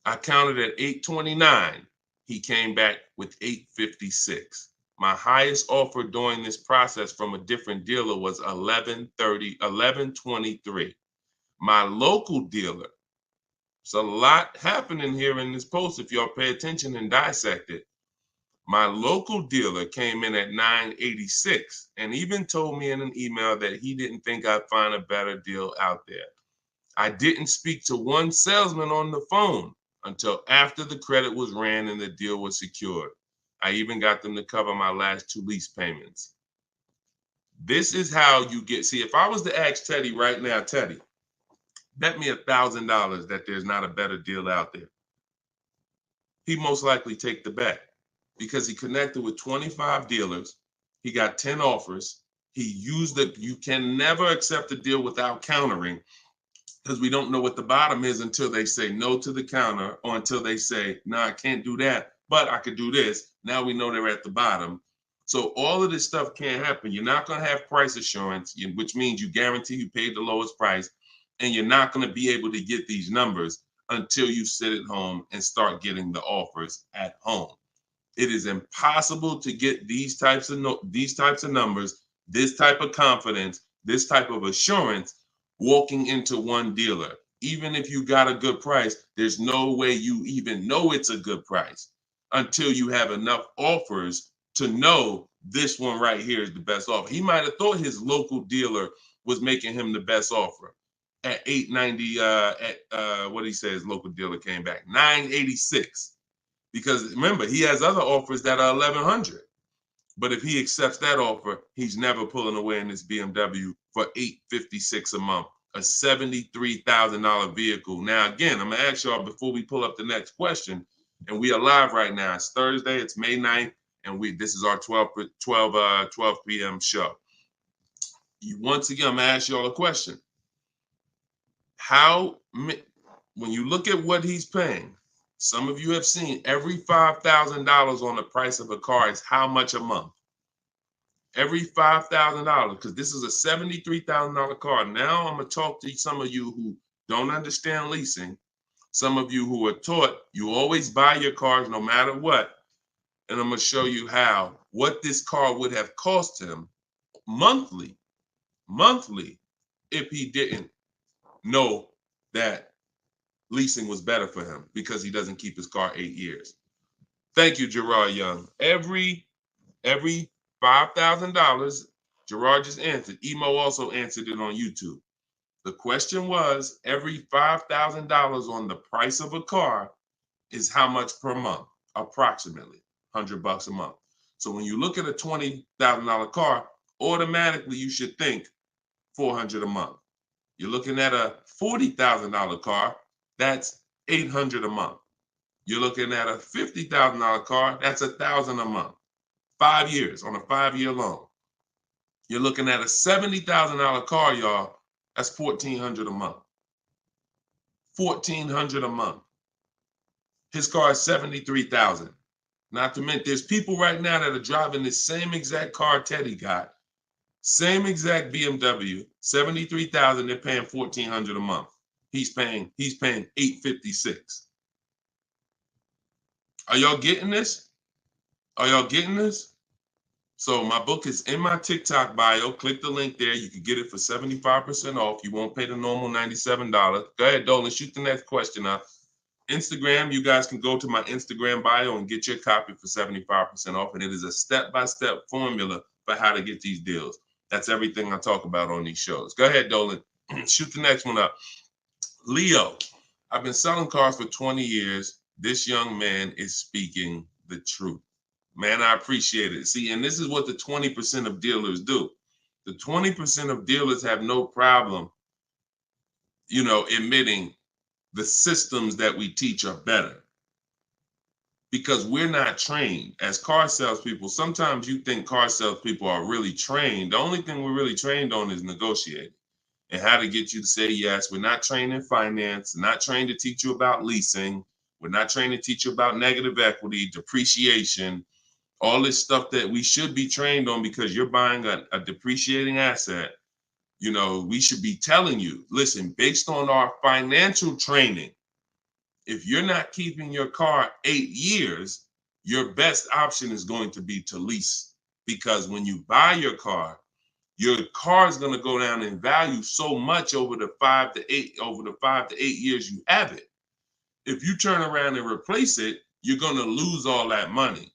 I counted at 829. He came back with 856. My highest offer during this process from a different dealer was 1123. My local dealer, there's a lot happening here in this post if y'all pay attention and dissect it. My local dealer came in at 986 and even told me in an email that he didn't think I'd find a better deal out there. I didn't speak to one salesman on the phone until after the credit was ran and the deal was secured. I even got them to cover my last 2 lease payments. This is how you get, see, if I was to ask Teddy right now, Teddy, bet me $1,000 that there's not a better deal out there. He'd most likely take the bet because he connected with 25 dealers. He got 10 offers. He used it. You can never accept a deal without countering because we don't know what the bottom is until they say no to the counter or until they say, no, I can't do that, but I could do this. Now we know they're at the bottom. So all of this stuff can't happen. You're not going to have price assurance, which means you guarantee you paid the lowest price, and you're not going to be able to get these numbers until you sit at home and start getting the offers at home. It is impossible to get these types of numbers, this type of confidence, this type of assurance walking into one dealer. Even if you got a good price, there's no way you even know it's a good price. until you have enough offers to know this one right here is the best offer. He might have thought his local dealer was making him the best offer at $890. What he said, his local dealer came back $986, because remember, he has other offers that are $1,100. But if he accepts that offer, he's never pulling away in this BMW for $856 a month, a $73,000 vehicle. Now, again, I'm gonna ask y'all before we pull up the next question, and we are live right now. It's Thursday, it's May 9th, and this is our 12 p.m. show. Once again, I'm gonna ask y'all a question. When you look at what he's paying, some of you have seen every $5,000 on the price of a car is how much a month? Every $5,000, because this is a $73,000 car. Now I'm going to talk to some of you who don't understand leasing. Some of you who are taught you always buy your cars no matter what. And I'm going to show you what this car would have cost him monthly, if he didn't know that leasing was better for him, because he doesn't keep his car 8 years. Thank you, Gerard Young. Every $5,000, Gerard just answered. Emo also answered it on YouTube. The question was, every $5,000 on the price of a car is how much per month? Approximately $100 a month. So when you look at a $20,000 car, automatically you should think $400 a month. You're looking at a $40,000 car, that's $800 a month. You're looking at a $50,000 car, that's $1,000 a month. 5 years on a 5-year loan. You're looking at a $70,000 car, y'all, that's $1,400 a month. $1,400 a month. His car is $73,000. Not to mention, there's people right now that are driving this same exact car Teddy got, same exact BMW, $73,000. They're paying $1,400 a month. He's paying $856. Are y'all getting this? Are y'all getting this? So my book is in my TikTok bio. Click the link there. You can get it for 75% off. You won't pay the normal $97. Go ahead, Dolan, shoot the next question up. Instagram, you guys can go to my Instagram bio and get your copy for 75% off. And it is a step-by-step formula for how to get these deals. That's everything I talk about on these shows. Go ahead, Dolan. Shoot the next one up. Leo, I've been selling cars for 20 years. This young man is speaking the truth. Man, I appreciate it. See, and this is what the 20% of dealers do. The 20% of dealers have no problem, admitting the systems that we teach are better, because we're not trained as car salespeople. Sometimes you think car salespeople are really trained. The only thing we're really trained on is negotiating and how to get you to say yes. We're not trained in finance, not trained to teach you about leasing. We're not trained to teach you about negative equity, depreciation, all this stuff that we should be trained on, because you're buying a depreciating asset. We should be telling you, listen, based on our financial training, if you're not keeping your car 8 years, your best option is going to be to lease. Because when you buy your car is going to go down in value so much over the 5 to 8 years you have it. If you turn around and replace it, you're going to lose all that money.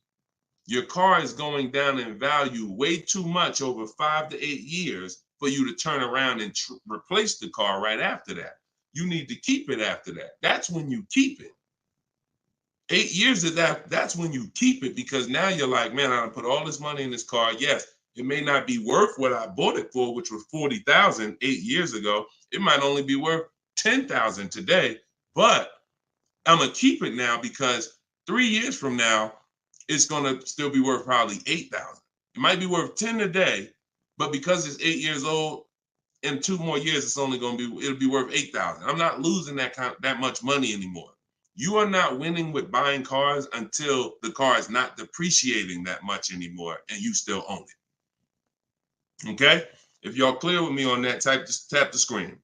Your car is going down in value way too much over 5 to 8 years for you to turn around and replace the car right after that. You need to keep it after that. That's when you keep it. 8 years of that's when you keep it, because now you're like, man, I put all this money in this car. Yes, it may not be worth what I bought it for, which was $40,000 8 years ago. It might only be worth $10,000 today, but I'm gonna keep it now, because 3 years from now, it's gonna still be worth probably $8,000. It might be worth 10 today, but because it's 8 years old, in 2 more years, it'll be worth $8,000. I'm not losing that much money anymore. You are not winning with buying cars until the car is not depreciating that much anymore and you still own it. Okay? If y'all clear with me on that, just tap the screen.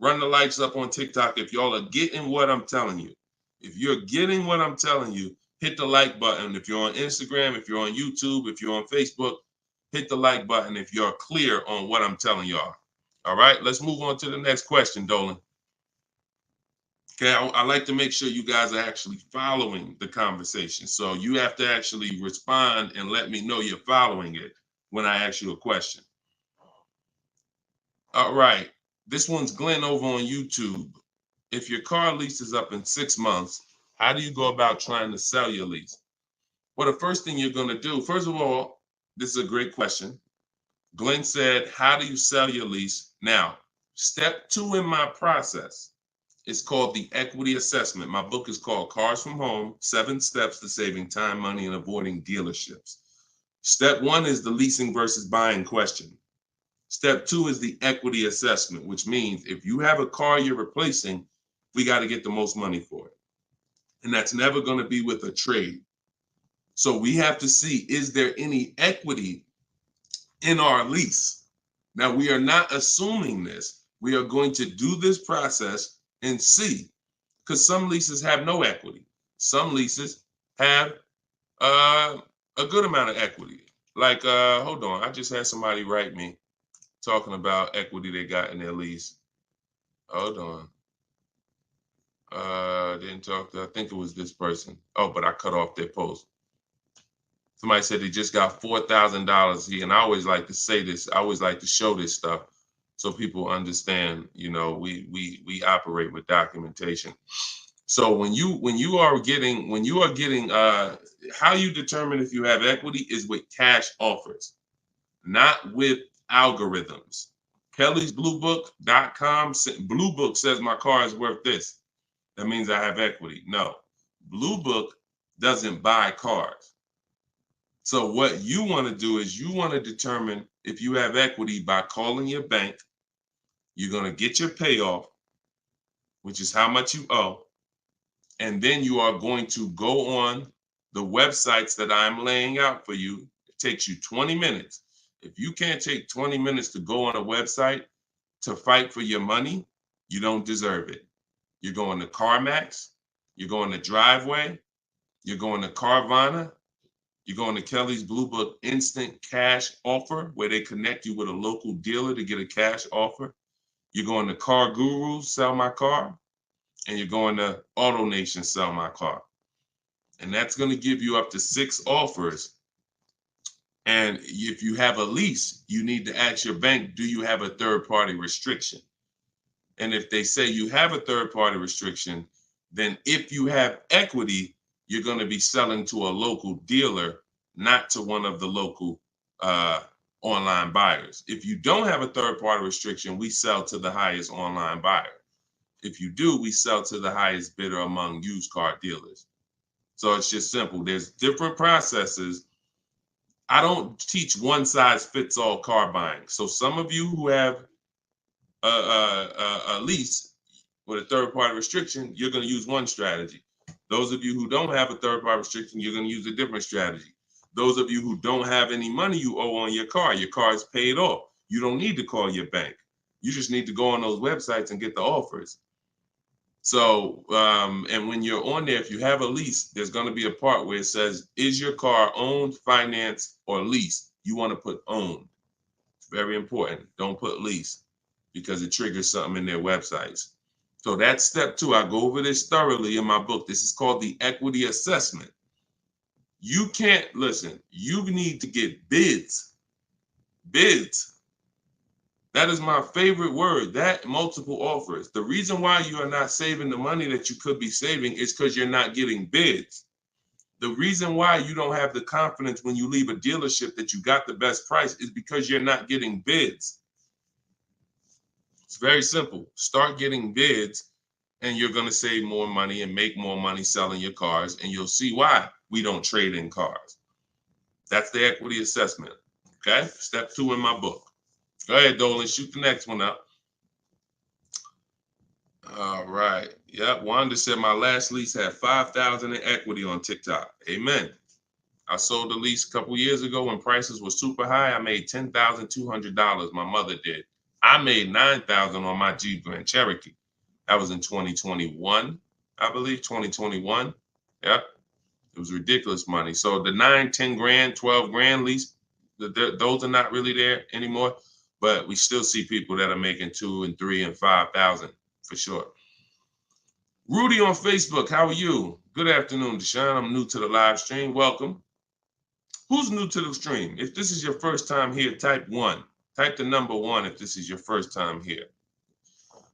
Run the lights up on TikTok if y'all are getting what I'm telling you. If you're getting what I'm telling you, hit the like button. If you're on Instagram, if you're on YouTube, if you're on Facebook, hit the like button if you're clear on what I'm telling y'all. All right, let's move on to the next question, Dolan. Okay, I like to make sure you guys are actually following the conversation. So you have to actually respond and let me know you're following it when I ask you a question. All right, this one's Glenn over on YouTube. If your car lease is up in 6 months, how do you go about trying to sell your lease? Well, the first thing you're going to do, first of all, this is a great question. Glenn said, how do you sell your lease? Now, step 2 in my process is called the equity assessment. My book is called Cars from Home, 7 Steps to Saving Time, Money, and Avoiding Dealerships. Step 1 is the leasing versus buying question. Step 2 is the equity assessment, which means if you have a car you're replacing, we got to get the most money for it. And that's never going to be with a trade. So we have to see, is there any equity in our lease? Now, we are not assuming this. We are going to do this process and see, because some leases have no equity. Some leases have a good amount of equity. Like, hold on, I just had somebody write me talking about equity they got in their lease. Hold on. Didn't talk to, I think it was this person. Oh, but I cut off their post. Somebody said they just got $4,000 here, and I always like to say this. I always like to show this stuff so people understand. You know, we operate with documentation. So when you are getting how you determine if you have equity is with cash offers, not with algorithms. KellysBlueBook.com. Blue Book says my car is worth this. That means I have equity. No, Blue Book doesn't buy cars. So what you want to do is you want to determine if you have equity by calling your bank. You're going to get your payoff, which is how much you owe. And then you are going to go on the websites that I'm laying out for you. It takes you 20 minutes. If you can't take 20 minutes to go on a website to fight for your money, you don't deserve it. You're going to CarMax, you're going to Driveway, you're going to Carvana, you're going to Kelly's Blue Book Instant Cash Offer, where they connect you with a local dealer to get a cash offer. You're going to Car Gurus, Sell My Car, and you're going to Auto Nation, Sell My Car. And that's going to give you up to 6 offers. And if you have a lease, you need to ask your bank, do you have a third-party restriction? And if they say you have a third-party restriction, then if you have equity, you're going to be selling to a local dealer, not to one of the local online buyers. If you don't have a third-party restriction, we sell to the highest online buyer. If you do, we sell to the highest bidder among used car dealers. So it's just simple. There's different processes. I don't teach one-size-fits-all car buying. So some of you who have a lease with a third-party restriction, you're going to use one strategy. Those of you who don't have a third-party restriction, you're going to use a different strategy. Those of you who don't have any money you owe on your car is paid off. You don't need to call your bank. You just need to go on those websites and get the offers. So, and when you're on there, if you have a lease, there's going to be a part where it says, is your car owned, financed, or leased? You want to put owned. It's very important. Don't put lease, because it triggers something in their websites. So that's step 2. I go over this thoroughly in my book. This is called the equity assessment. You can't, listen, you need to get bids. Bids. That is my favorite word, that multiple offers. The reason why you are not saving the money that you could be saving is because you're not getting bids. The reason why you don't have the confidence when you leave a dealership that you got the best price is because you're not getting bids. It's very simple. Start getting bids and you're going to save more money and make more money selling your cars, and you'll see why we don't trade in cars. That's the equity assessment. Okay? Step 2 in my book. Go ahead, Dolan. Shoot the next one up. All right. Yep. Wanda said my last lease had $5,000 in equity on TikTok. Amen. I sold the lease a couple years ago when prices were super high. I made $10,200. My mother did. I made $9,000 on my Jeep Grand Cherokee. That was in 2021, I believe, 2021. Yep. It was ridiculous money. So the 9, 10 grand, 12 grand lease, those are not really there anymore. But we still see people that are making 2 and 3 and 5,000 for sure. Rudy on Facebook, how are you? Good afternoon, Deshone. I'm new to the live stream. Welcome. Who's new to the stream? If this is your first time here, type 1. Type the number 1 if this is your first time here.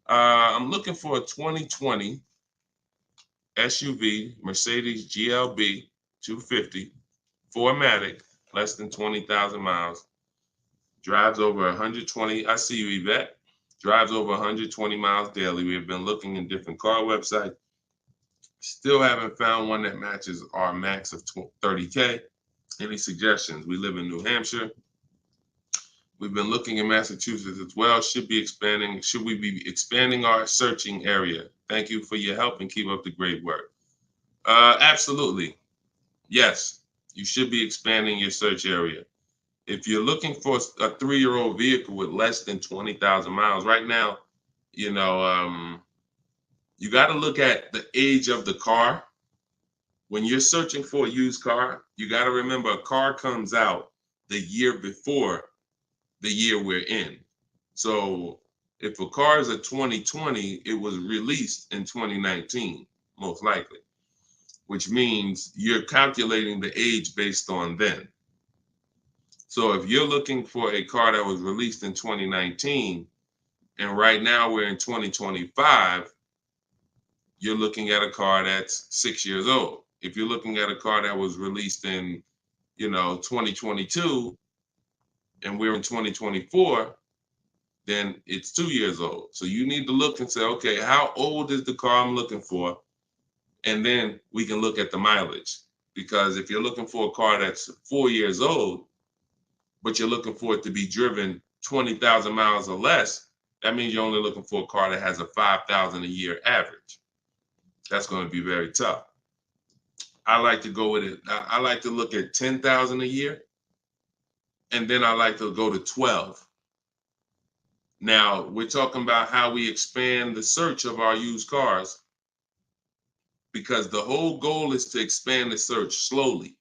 I'm looking for a 2020 SUV, Mercedes GLB 250, 4MATIC, less than 20,000 miles. Drives over 120. I see you, Yvette. Drives over 120 miles daily. We have been looking in different car websites. Still haven't found one that matches our max of 30K. Any suggestions? We live in New Hampshire. We've been looking in Massachusetts as well. Should we be expanding our searching area? Thank you for your help and keep up the great work. Absolutely. Yes, you should be expanding your search area. If you're looking for a 3-year-old vehicle with less than 20,000 miles, right now, you know, you got to look at the age of the car. When you're searching for a used car, you got to remember a car comes out the year before the year we're in. So if a car is a 2020, it was released in 2019, most likely, which means you're calculating the age based on then. So if you're looking for a car that was released in 2019, and right now we're in 2025, you're looking at a car that's 6 years old. If you're looking at a car that was released in, 2022, and we're in 2024, then it's 2 years old. So you need to look and say, okay, how old is the car I'm looking for? And then we can look at the mileage. Because if you're looking for a car that's 4 years old, but you're looking for it to be driven 20,000 miles or less, that means you're only looking for a car that has a 5,000 a year average. That's going to be very tough. I like to go with it. I like to look at 10,000 a year, and then I like to go to 12. Now, we're talking about how we expand the search of our used cars, because the whole goal is to expand the search slowly.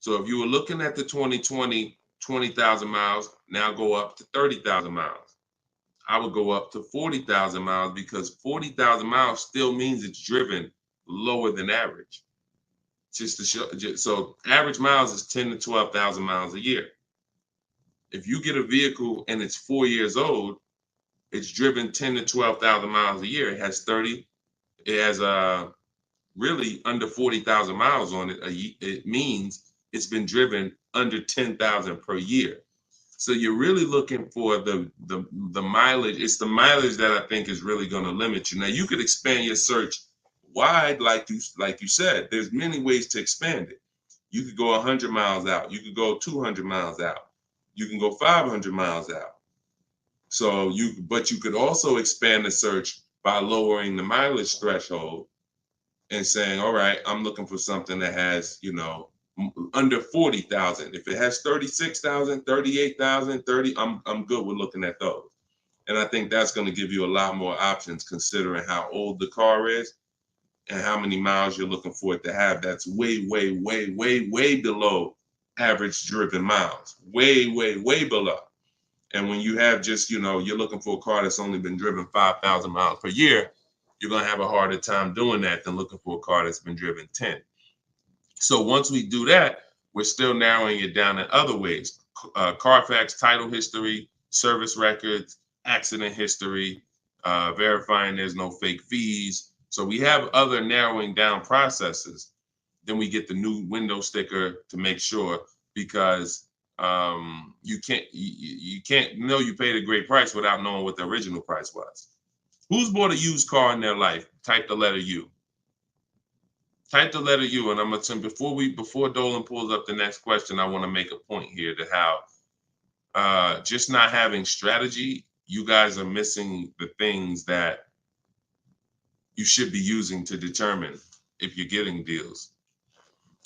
So if you were looking at the 2020, 20,000 miles, now go up to 30,000 miles. I would go up to 40,000 miles, because 40,000 miles still means it's driven lower than average. Just to show, so average miles is 10 to 12,000 miles a year. If you get a vehicle and it's 4 years old, it's driven 10 to 12,000 miles a year. It has really under 40,000 miles on it. It means it's been driven under 10,000 per year. So you're really looking for the mileage. It's the mileage that I think is really going to limit you. Now you could expand your search wide, like you said. There's many ways to expand it. You could go 100 miles out. You could go 200 miles out. You can go 500 miles out. So but you could also expand the search by lowering the mileage threshold and saying, all right, I'm looking for something that has, under 40,000. If it has 36,000, 38,000, 30, I'm good with looking at those. And I think that's going to give you a lot more options, considering how old the car is and how many miles you're looking for it to have. That's way, way, way, way, way below average driven miles. Way, way, way below. And when you have just, you're looking for a car that's only been driven 5,000 miles per year, you're going to have a harder time doing that than looking for a car that's been driven 10. So once we do that, we're still narrowing it down in other ways. Carfax title history, service records, accident history, verifying there's no fake fees. So we have other narrowing down processes. Then we get the new window sticker to make sure, because you can't know you paid a great price without knowing what the original price was. Who's bought a used car in their life? Type the letter U. Type the letter U, and I'm gonna tell before Dolan pulls up the next question, I want to make a point here to how just not having strategy, you guys are missing the things that you should be using to determine if you're getting deals.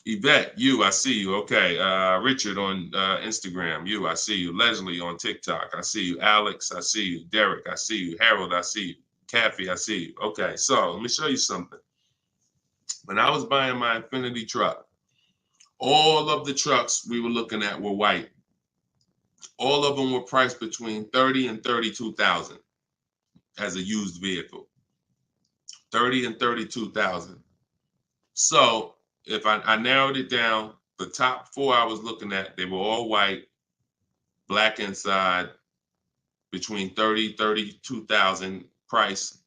Yvette, I see you. Okay. Richard on Instagram, I see you. Leslie on TikTok, I see you. Alex, I see you. Derek, I see you. Harold, I see you. Kathy, I see you. Okay, so let me show you something. When I was buying my Infinity truck, all of the trucks we were looking at were white. All of them were priced between 30 and 32,000 as a used vehicle. 30 and 32,000. So if I narrowed it down, the top four I was looking at, they were all white, black inside, between 30, 32,000 price.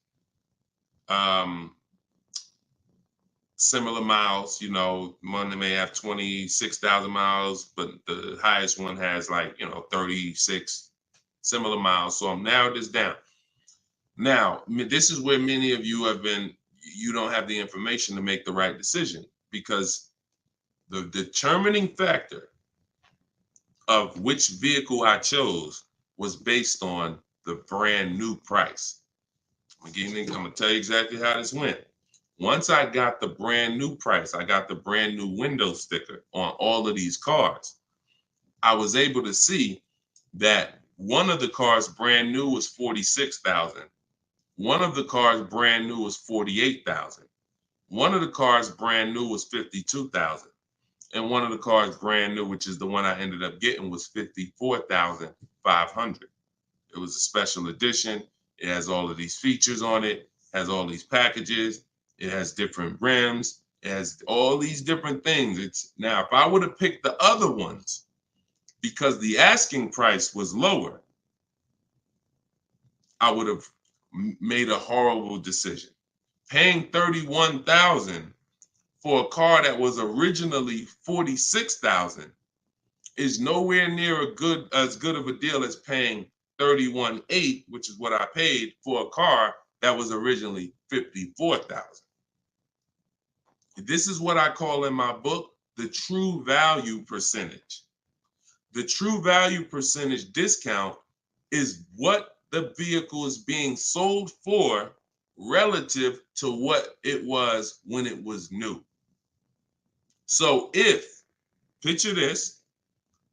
Similar miles, you know, one may have 26,000 miles, but the highest one has like, 36 similar miles. So I'm narrowed this down. Now, this is where many of you you don't have the information to make the right decision, because the determining factor of which vehicle I chose was based on the brand new price. I'm gonna tell you exactly how this went. Once I got the brand new price, I got the brand new window sticker on all of these cars, I was able to see that one of the cars brand new was 46,000. One of the cars brand new was 48,000. One of the cars brand new was 52,000. And one of the cars brand new, which is the one I ended up getting, was 54,500. It was a special edition. It has all of these features on it, has all these packages. It has different rims. It has all these different things. Now, if I would have picked the other ones, because the asking price was lower, I would have made a horrible decision. Paying 31,000 for a car that was originally 46,000 is nowhere near as good of a deal as paying 31,800, which is what I paid for a car that was originally 54,000. This is what I call in my book the true value percentage. The true value percentage discount is what the vehicle is being sold for relative to what it was when it was new. So picture this,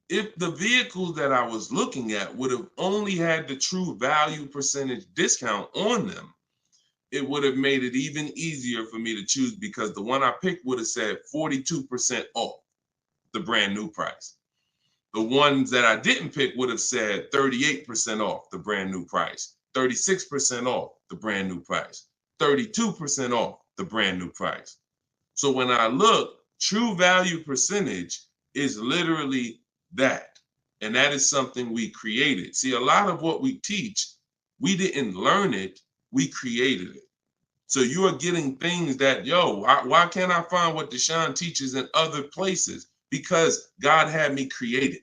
if the vehicles that I was looking at would have only had the true value percentage discount on them, it would have made it even easier for me to choose, because the one I picked would have said 42% off the brand new price. The ones that I didn't pick would have said 38% off the brand new price, 36% off the brand new price, 32% off the brand new price. So when I look, true value percentage is literally that. And that is something we created. See, a lot of what we teach, we didn't learn it, we created it. So you are getting things that, why can't I find what Deshone teaches in other places? Because God had me create it.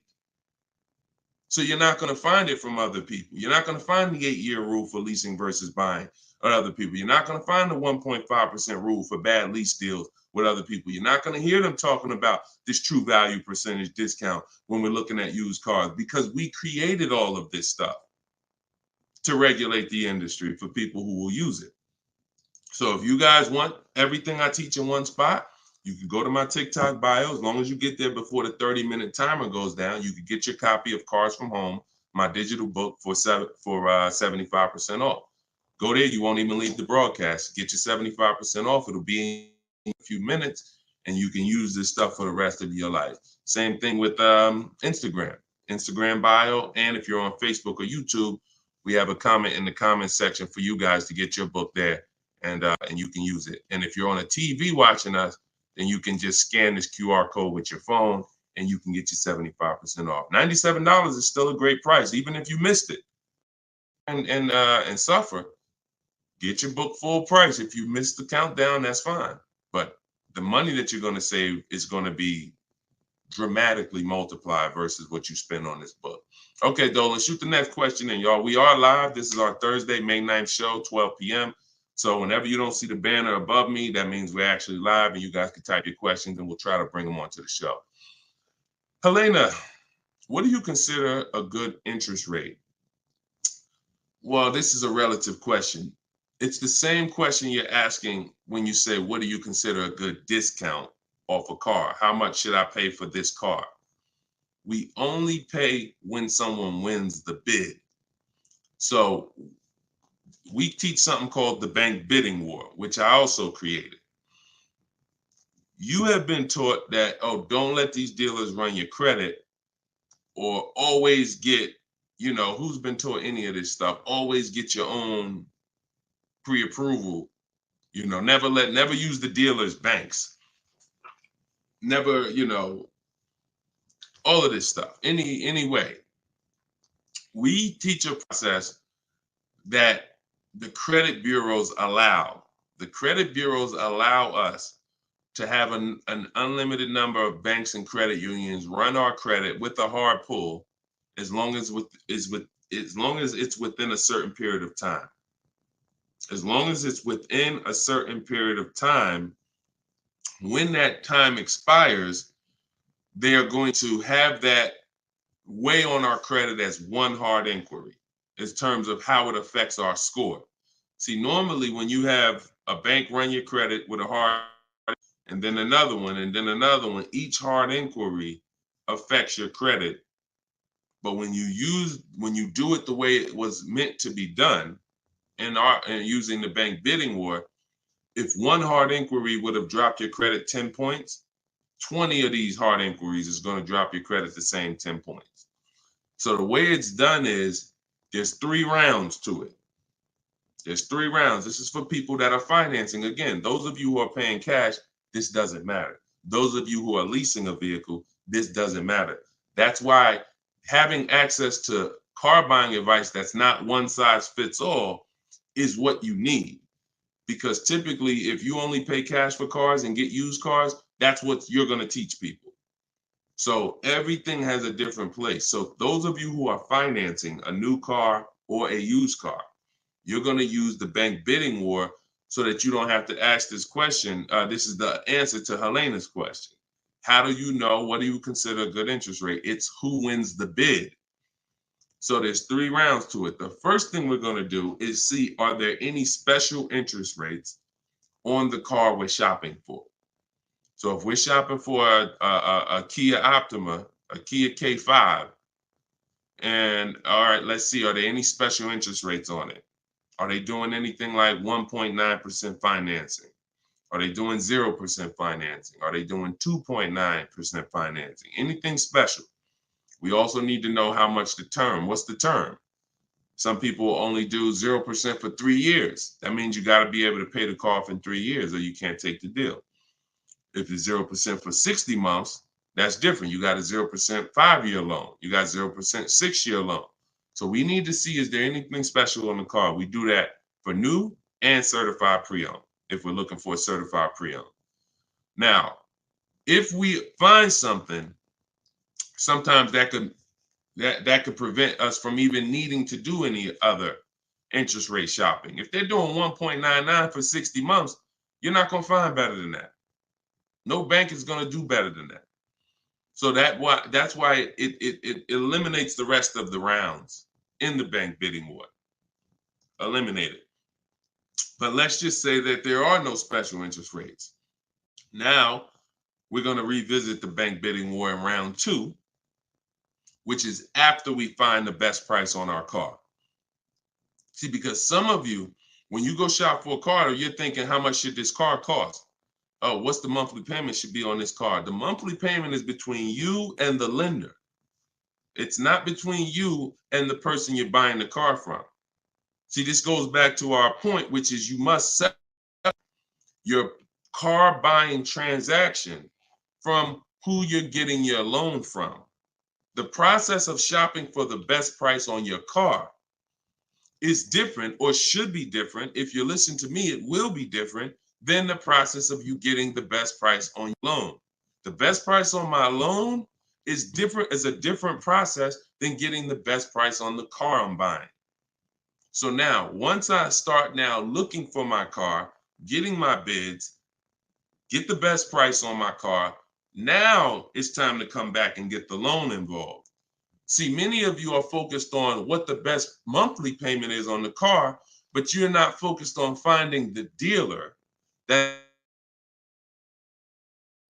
So you're not going to find it from other people. You're not going to find the 8-year rule for leasing versus buying or other people. You're not going to find the 1.5% rule for bad lease deals with other people. You're not going to hear them talking about this true value percentage discount when we're looking at used cars, because we created all of this stuff to regulate the industry for people who will use it. So if you guys want everything I teach in one spot, you can go to my TikTok bio. As long as you get there before the 30-minute timer goes down, you can get your copy of Cars from Home, my digital book, for 75% off. Go there. You won't even leave the broadcast. Get your 75% off. It'll be in a few minutes, and you can use this stuff for the rest of your life. Same thing with Instagram bio. And if you're on Facebook or YouTube, we have a comment in the comment section for you guys to get your book there, and you can use it. And if you're on a TV watching us, then you can just scan this QR code with your phone, and you can get your 75% off. $97 is still a great price, even if you missed it and suffer. Get your book full price. If you missed the countdown, that's fine. But the money that you're going to save is going to be dramatically multiplied versus what you spend on this book. Okay, Dolan, shoot the next question in, y'all. We are live. This is our Thursday, May 9th show, 12 p.m. So whenever you don't see the banner above me, that means we're actually live, and you guys can type your questions and we'll try to bring them onto the show. Helena, what do you consider a good interest rate? Well, this is a relative question. It's the same question you're asking when you say, what do you consider a good discount off a car? How much should I pay for this car? We only pay when someone wins the bid. So we teach something called the bank bidding war, which I also created. You have been taught that, don't let these dealers run your credit, or always get, who's been taught any of this stuff? Always get your own pre-approval You know, never use the dealer's banks. Never, you know, all of this stuff. Anyway, we teach a process that the credit bureaus allow. The credit bureaus allow us to have an unlimited number of banks and credit unions run our credit with a hard pull, as long as it's within a certain period of time. As long as it's within a certain period of time, when that time expires, they are going to have that weigh on our credit as one hard inquiry in terms of how it affects our score. See, normally when you have a bank run your credit with a hard and then another one, and then another one, each hard inquiry affects your credit. But when you do it the way it was meant to be done, and using the bank bidding war, if one hard inquiry would have dropped your credit 10 points, 20 of these hard inquiries is going to drop your credit the same 10 points. So the way it's done is there's 3 rounds to it. There's 3 rounds. This is for people that are financing. Again, those of you who are paying cash, this doesn't matter. Those of you who are leasing a vehicle, this doesn't matter. That's why having access to car buying advice that's not one size fits all is what you need. Because typically, if you only pay cash for cars and get used cars, that's what you're going to teach people. So everything has a different place. So those of you who are financing a new car or a used car, you're going to use the bank bidding war so that you don't have to ask this question. This is the answer to Helena's question. How do you know? What do you consider a good interest rate? It's who wins the bid. So there's 3 rounds to it. The first thing we're going to do is see, are there any special interest rates on the car we're shopping for? So if we're shopping for a Kia Optima, a Kia K5, and all right, let's see, are there any special interest rates on it? Are they doing anything like 1.9% financing? Are they doing 0% financing? Are they doing 2.9% financing? Anything special? We also need to know how much the term. What's the term? Some people only do 0% for 3 years. That means you got to be able to pay the car off in 3 years or you can't take the deal. If it's 0% for 60 months, that's different. You got a 0% 5-year loan. You got 0% 6-year loan. So we need to see, is there anything special on the car? We do that for new and certified pre-owned, if we're looking for a certified pre-owned. Now, if we find something, sometimes that could prevent us from even needing to do any other interest rate shopping. If they're doing 1.99 for 60 months, you're not going to find better than that. No bank is going to do better than that. So that's why it eliminates the rest of the rounds in the bank bidding war. Eliminate it. But let's just say that there are no special interest rates. Now we're going to revisit the bank bidding war in round 2, which is after we find the best price on our car. See, because some of you, when you go shop for a car, you're thinking, how much should this car cost? Oh, what's the monthly payment should be on this car? The monthly payment is between you and the lender. It's not between you and the person you're buying the car from. See, this goes back to our point, which is you must set up your car buying transaction from who you're getting your loan from. The process of shopping for the best price on your car is different, or should be different. If you listen to me, it will be different than the process of you getting the best price on your loan. The best price on my loan is a different process than getting the best price on the car I'm buying. So now, once I start now looking for my car, getting my bids, get the best price on my car, now it's time to come back and get the loan involved. See, many of you are focused on what the best monthly payment is on the car, but you're not focused on finding the dealer that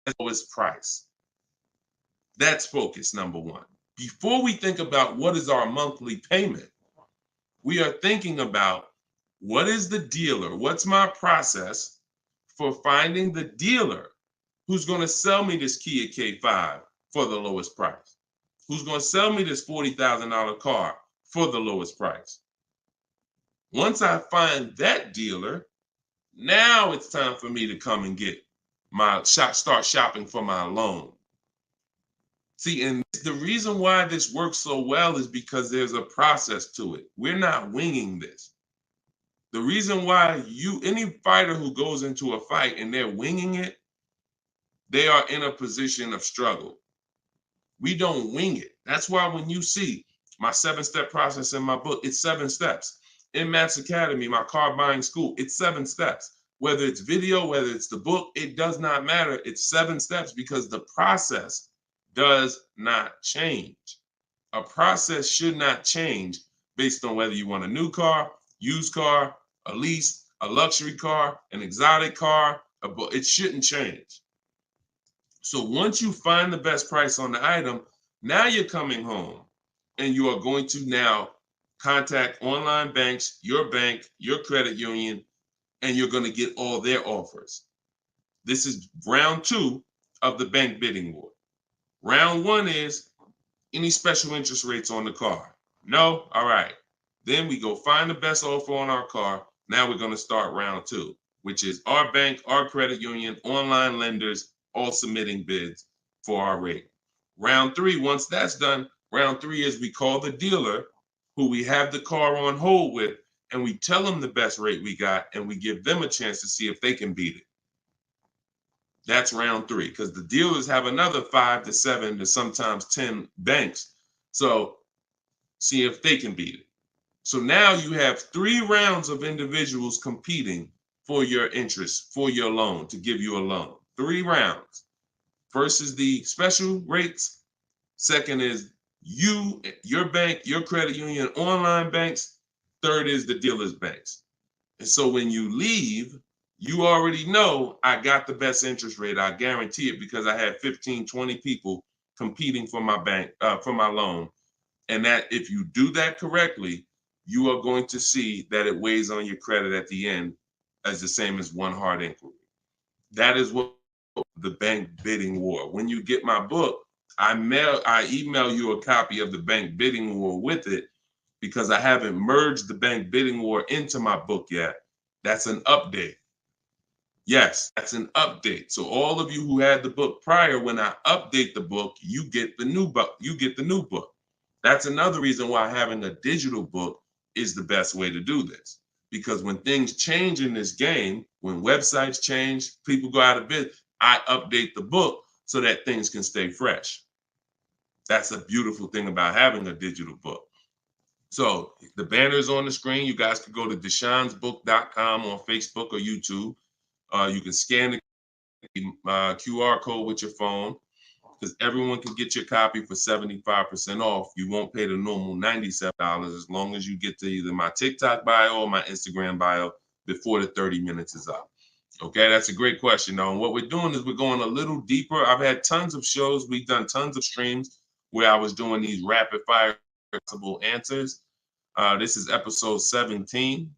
is the lowest price. That's focus number 1. Before we think about what is our monthly payment, we are thinking about what is the dealer, what's my process for finding the dealer who's going to sell me this Kia K5 for the lowest price, who's going to sell me this $40,000 car for the lowest price. Once I find that dealer, Now it's time for me to come and get start shopping for my loan. See, and the reason why this works so well is because there's a process to it. We're not winging this. The reason why any fighter who goes into a fight and they're winging it, they are in a position of struggle. We don't wing it. That's why when you see my 7-step process in my book, it's 7 steps. In Matt's Academy, my car buying school, it's 7 steps. Whether it's video, whether it's the book, it does not matter. It's 7 steps because the process does not change. A process should not change based on whether you want a new car, used car, a lease, a luxury car, an exotic car. It shouldn't change. So once you find the best price on the item, now you're coming home and you are going to now contact online banks, your bank, your credit union, and you're going to get all their offers. This is round 2 of the bank bidding war. Round 1 is any special interest rates on the car. No? All right. Then we go find the best offer on our car. Now we're going to start round 2, which is our bank, our credit union, online lenders, all submitting bids for our rate. Round 3, once that's done, round 3 is we call the dealer who we have the car on hold with, and we tell them the best rate we got, and we give them a chance to see if they can beat it. That's round 3, because the dealers have another 5 to 7 to sometimes 10 banks. So see if they can beat it. So now you have 3 rounds of individuals competing for your interest, for your loan, to give you a loan. 3 rounds. First is the special rates. Second is you, your bank, your credit union, online banks. Third is the dealer's banks. And so when you leave, you already know I got the best interest rate. I guarantee it because I had 15, 20 people competing for my bank, for my loan. And that if you do that correctly, you are going to see that it weighs on your credit at the end as the same as one hard inquiry. That is what the bank bidding war. When you get my book, I email you a copy of the bank bidding war with it because I haven't merged the bank bidding war into my book yet. That's an update. Yes, that's an update. So all of you who had the book prior, when I update the book, you get the new book. You get the new book. That's another reason why having a digital book is the best way to do this. Because when things change in this game, when websites change, people go out of business, I update the book so that things can stay fresh. That's a beautiful thing about having a digital book. So the banner is on the screen. You guys can go to deshonesbook.com on Facebook or YouTube. You can scan the QR code with your phone because everyone can get your copy for 75% off. You won't pay the normal $97 as long as you get to either my TikTok bio or my Instagram bio before the 30 minutes is up. Okay, that's a great question, though. And what we're doing is we're going a little deeper. I've had tons of shows. We've done tons of streams where I was doing these rapid fire answers. This is episode 17.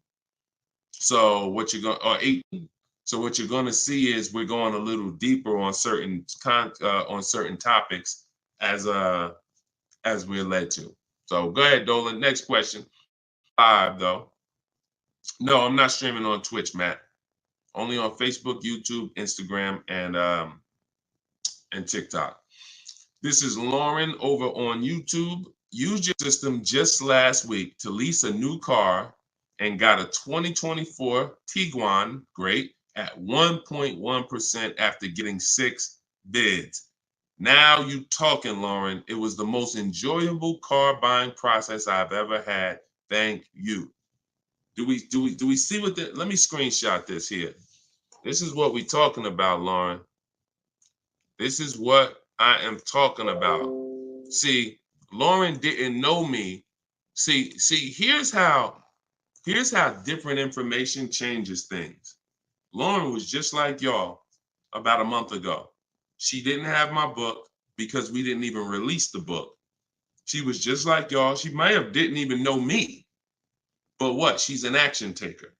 So what you're going, or 18. So what you're going to see is we're going a little deeper on certain topics as we're led to. So go ahead, Dolan. Next question. 5 though. No, I'm not streaming on Twitch, Matt. Only on Facebook, YouTube, Instagram, and TikTok. This is Lauren over on YouTube. Used your system just last week to lease a new car and got a 2024 Tiguan, great, at 1.1% after getting 6 bids. Now you talking, Lauren. It was the most enjoyable car buying process I've ever had. Thank you. Do we see what that? Let me screenshot this here. This is what we're talking about, Lauren. This is what I am talking about. See, Lauren didn't know me. See, here's how different information changes things. Lauren was just like y'all about a month ago. She didn't have my book because we didn't even release the book. She was just like y'all. She might have didn't even know me. But what? She's an action taker.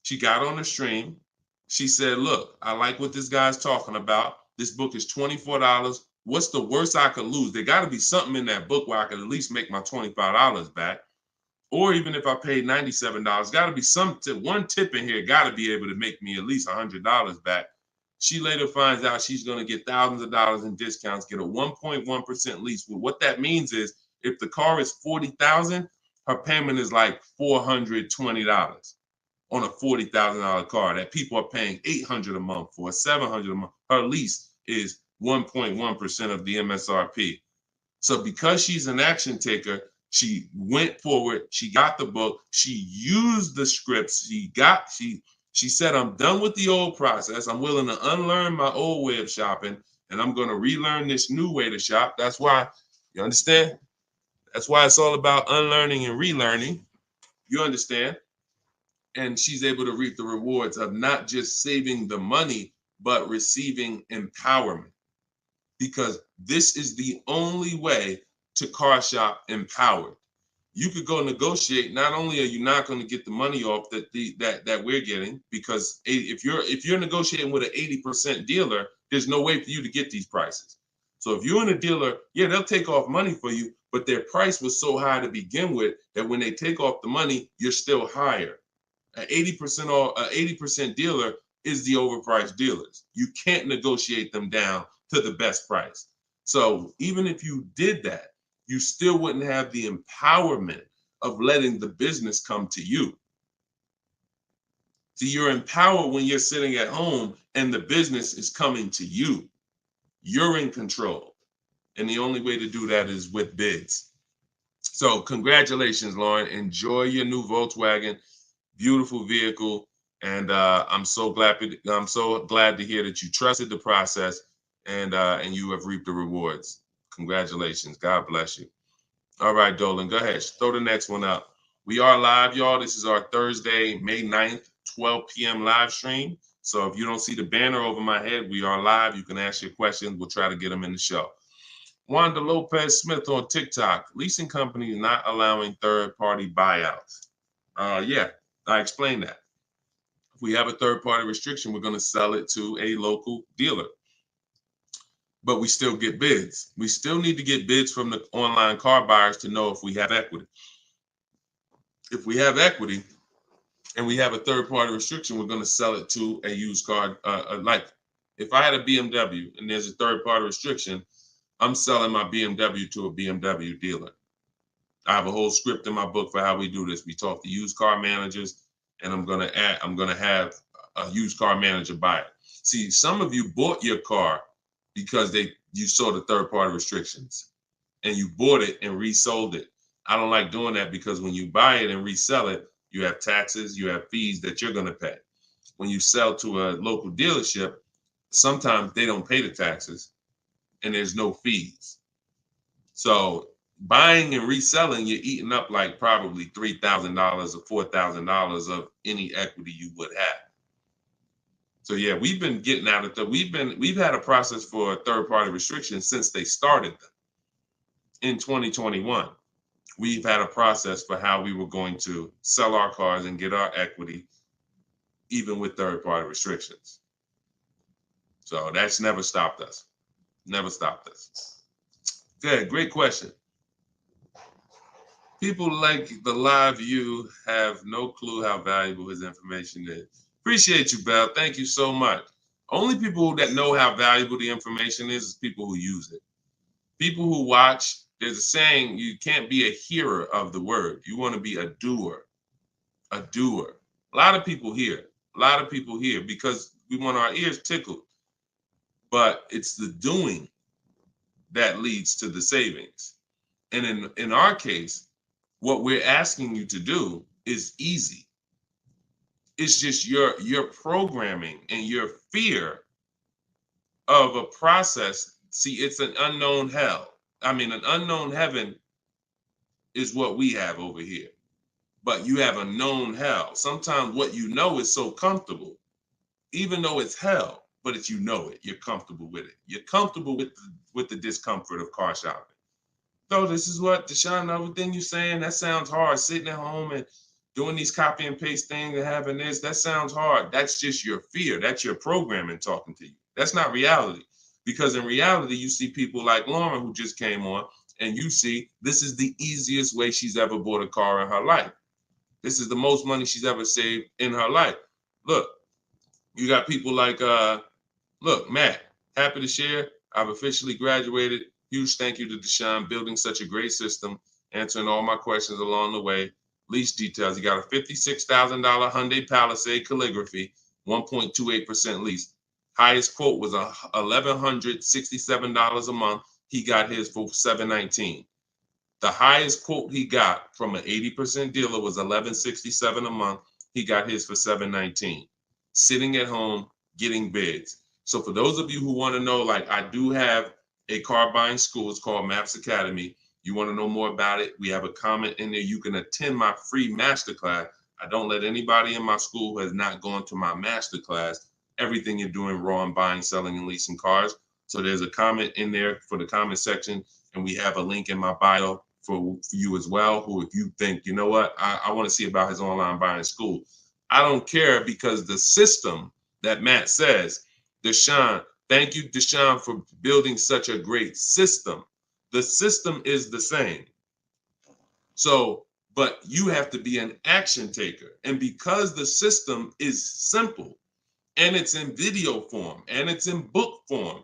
She got on the stream. She said, look, I like what this guy's talking about. This book is $24. What's the worst I could lose? There got to be something in that book where I could at least make my $25 back. or even if I paid $97, got to be one tip in here, got to be able to make me at least $100 back. She later finds out she's going to get thousands of dollars in discounts, get a 1.1% lease. Well, what that means is if the car is $40,000, her payment is like $420 on a $40,000 car that people are paying $800 a month for, $700 a month. Her lease is 1.1% of the MSRP. So because she's an action taker, she went forward, she got the book, she used the scripts, she said, I'm done with the old process. I'm willing to unlearn my old way of shopping, and I'm going to relearn this new way to shop. That's why, you understand? That's why it's all about unlearning and relearning. You understand? And she's able to reap the rewards of not just saving the money, but receiving empowerment. Because this is the only way to car shop empowered. You could go negotiate. Not only are you not going to get the money off that we're getting, because if you're negotiating with an 80% dealer, there's no way for you to get these prices. So if you're in a dealer, yeah, they'll take off money for you, but their price was so high to begin with that when they take off the money, you're still higher. An 80% dealer is the overpriced dealers. You can't negotiate them down to the best price. So even if you did that, you still wouldn't have the empowerment of letting the business come to you. So you're empowered when you're sitting at home and the business is coming to you. You're in control. And the only way to do that is with bids. So congratulations, Lauren. Enjoy your new Volkswagen. Beautiful vehicle. And I'm so glad to hear that you trusted the process and you have reaped the rewards. Congratulations. God bless you. All right, Dolan, go ahead. Throw the next one up. We are live, y'all. This is our Thursday, May 9th, 12 p.m. live stream. So if you don't see the banner over my head, we are live. You can ask your questions. We'll try to get them in the show. Wanda Lopez Smith on TikTok. Leasing companies not allowing third-party buyouts. Yeah, I explained that. If we have a third-party restriction, we're going to sell it to a local dealer. But we still get bids. We still need to get bids from the online car buyers to know if we have equity. If we have equity and we have a third-party restriction, we're going to sell it to a used car. Like if I had a BMW and there's a third-party restriction, I'm selling my BMW to a BMW dealer. I have a whole script in my book for how we do this. We talk to used car managers, and I'm going to have a used car manager buy it. See, some of you bought your car because you saw the third-party restrictions and you bought it and resold it. I don't like doing that because when you buy it and resell it, you have taxes, you have fees that you're going to pay. When you sell to a local dealership, sometimes they don't pay the taxes and there's no fees. So buying and reselling, you're eating up like probably $3,000 or $4,000 of any equity you would have. So yeah, we've been getting out of we've had a process for third-party restrictions since they started them. In 2021, we've had a process for how we were going to sell our cars and get our equity, even with third-party restrictions. So that's never stopped us. Never stopped us. Good, great question. People like the live view have no clue how valuable his information is. Appreciate you, Belle. Thank you so much. Only people that know how valuable the information is people who use it. People who watch, there's a saying, you can't be a hearer of the word. You want to be a doer. A doer. A lot of people hear. A lot of people hear because we want our ears tickled. But it's the doing that leads to the savings. And in our case, what we're asking you to do is easy. It's just your programming and your fear of a process. See, it's an unknown hell. I mean, an unknown heaven is what we have over here. But you have a known hell. Sometimes what you know is so comfortable, even though it's hell, but it's it. You're comfortable with it. You're comfortable with the discomfort of car shopping. So this is what, Deshone, everything you're saying, that sounds hard. Sitting at home and doing these copy and paste things and having this, that sounds hard. That's just your fear. That's your programming talking to you. That's not reality. Because in reality, you see people like Lauren who just came on and you see this is the easiest way she's ever bought a car in her life. This is the most money she's ever saved in her life. Look, you got people like, look, Matt, happy to share. I've officially graduated. Huge thank you to Deshone, building such a great system, answering all my questions along the way. Lease details. You got a $56,000 Hyundai Palisade calligraphy, 1.28% lease. Highest quote was $1,167 a month. He got his for $719. The highest quote he got from an 80% dealer was $1,167 a month. He got his for $719. Sitting at home, getting bids. So for those of you who want to know, like, I do have a car buying school. It's called Maps Academy. You want to know more about it? We have a comment in there. You can attend my free masterclass. I don't let anybody in my school who has not gone to my masterclass everything you're doing raw and buying, selling, and leasing cars. So there's a comment in there for the comment section, and we have a link in my bio for you as well, who, if you think, you know what, I want to see about his online buying school. I don't care, because the system that Matt says, Deshone, thank you, Deshone, for building such a great system. The system is the same. So, but you have to be an action taker. And because the system is simple, and it's in video form, and it's in book form,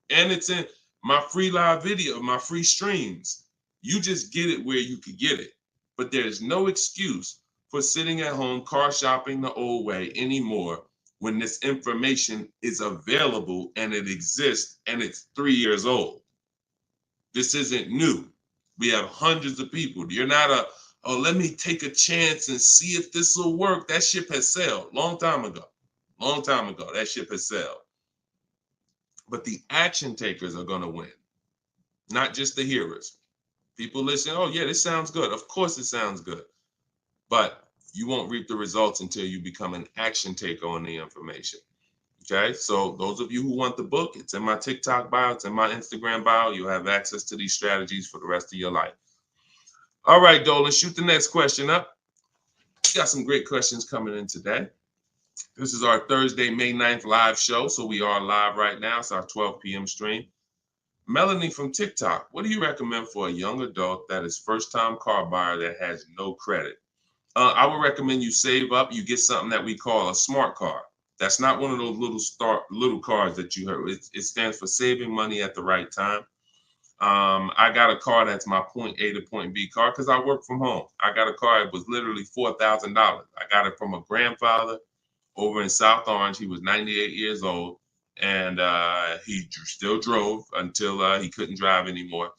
and it's in my free live video, my free streams, you just get it where you could get it. But there's no excuse for sitting at home car shopping the old way anymore when this information is available and it exists and it's 3 years old. This isn't new. We have hundreds of people. You're not oh, let me take a chance and see if this will work. That ship has sailed long time ago. Long time ago, that ship has sailed. But the action takers are going to win, not just the hearers. People listen, oh yeah, this sounds good. Of course it sounds good. But you won't reap the results until you become an action taker on the information. Okay, so those of you who want the book, it's in my TikTok bio, it's in my Instagram bio. You'll have access to these strategies for the rest of your life. All right, Dolan, shoot the next question up. We got some great questions coming in today. This is our Thursday, May 9th live show. So we are live right now. It's our 12 p.m. stream. Melanie from TikTok, what do you recommend for a young adult that is first-time car buyer that has no credit? I would recommend you save up. You get something that we call a smart car. That's not one of those little cars that you heard. It stands for saving money at the right time. I got a car that's my point A to point B car because I work from home. I got a car that was literally $4,000. I got it from a grandfather over in South Orange. He was 98 years old, and he still drove until he couldn't drive anymore.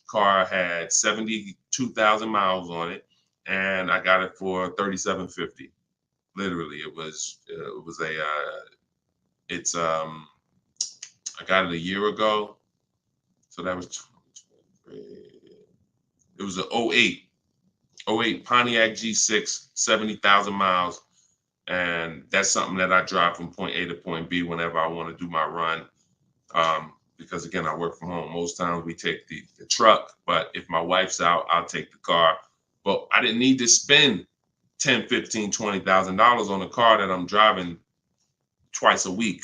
Car had 72,000 miles on it, and I got it for $3,750. Literally, I got it a year ago, so that was, it was an 08 Pontiac G6, 70,000 miles. And that's something that I drive from point A to point B whenever I want to do my run. Because again, I work from home. Most times we take the truck, but if my wife's out, I'll take the car. But I didn't need to spend $10,000, $15,000, $20,000 on a car that I'm driving twice a week.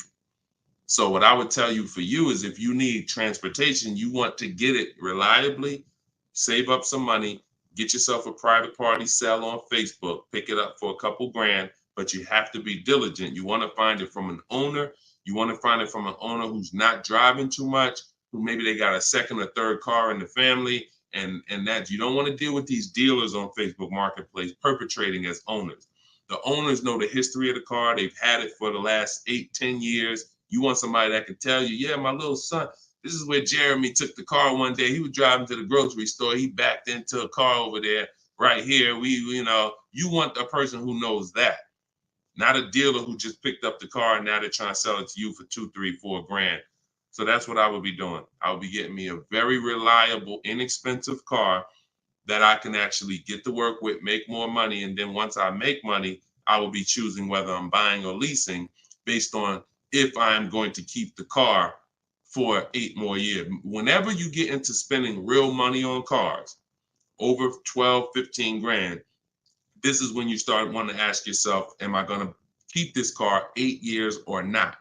So what I would tell you for you is, if you need transportation, you want to get it reliably, save up some money, get yourself a private party sell on Facebook, pick it up for a couple grand. But you have to be diligent. You want to find it from an owner. You want to find it from an owner who's not driving too much, who maybe they got a second or third car in the family, and that you don't want to deal with these dealers on Facebook Marketplace perpetrating as owners. The owners know the history of the car. They've had it for the last 8-10 years. You want somebody that can tell you, yeah, my little son, this is where Jeremy took the car one day. He was driving to the grocery store. He backed into a car over there right here. You want a person who knows that. Not a dealer who just picked up the car and now they're trying to sell it to you for $2, $3, $4 grand. So that's what I would be doing. I would be getting me a very reliable, inexpensive car that I can actually get to work with, make more money. And then once I make money, I will be choosing whether I'm buying or leasing based on if I'm going to keep the car for 8 more years. Whenever you get into spending real money on cars, over 12, 15 grand, this is when you start wanting to ask yourself, am I going to keep this car 8 years or not?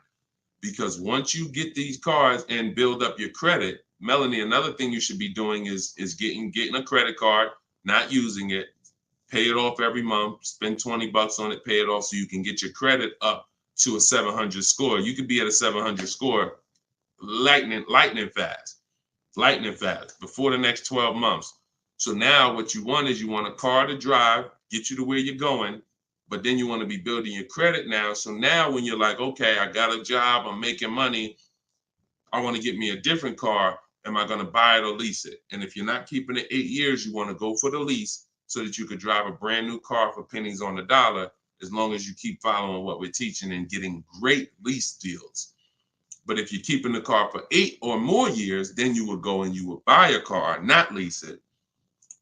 Because once you get these cars and build up your credit, Melanie, another thing you should be doing is getting a credit card, not using it, pay it off every month, spend $20 on it, pay it off so you can get your credit up to a 700 score. You could be at a 700 score lightning fast before the next 12 months. So now what you want is you want a car to drive, get you to where you're going, but then you want to be building your credit now. So now when you're like, okay, I got a job, I'm making money, I want to get me a different car. Am I going to buy it or lease it? And if you're not keeping it 8 years, you want to go for the lease so that you could drive a brand new car for pennies on the dollar, as long as you keep following what we're teaching and getting great lease deals. But if you're keeping the car for 8 or more years, then you would go and you would buy a car, not lease it.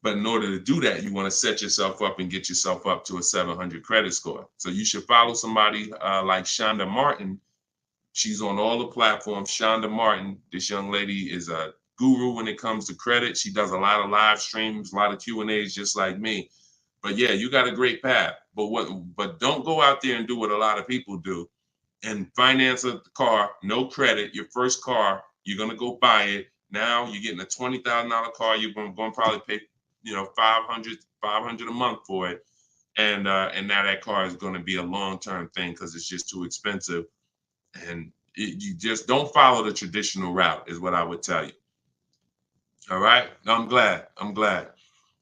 But in order to do that, you want to set yourself up and get yourself up to a 700 credit score. So you should follow somebody like Shonda Martin. She's on all the platforms. Shonda Martin, this young lady is a guru when it comes to credit. She does a lot of live streams, a lot of Q&As, just like me. But yeah, you got a great path. But don't go out there and do what a lot of people do and finance a car, no credit, your first car, you're gonna go buy it. Now you're getting a $20,000 car, you're going to probably pay, $500 a month for it. And now that car is going to be a long-term thing because it's just too expensive. And you just don't follow the traditional route is what I would tell you. All right. I'm glad.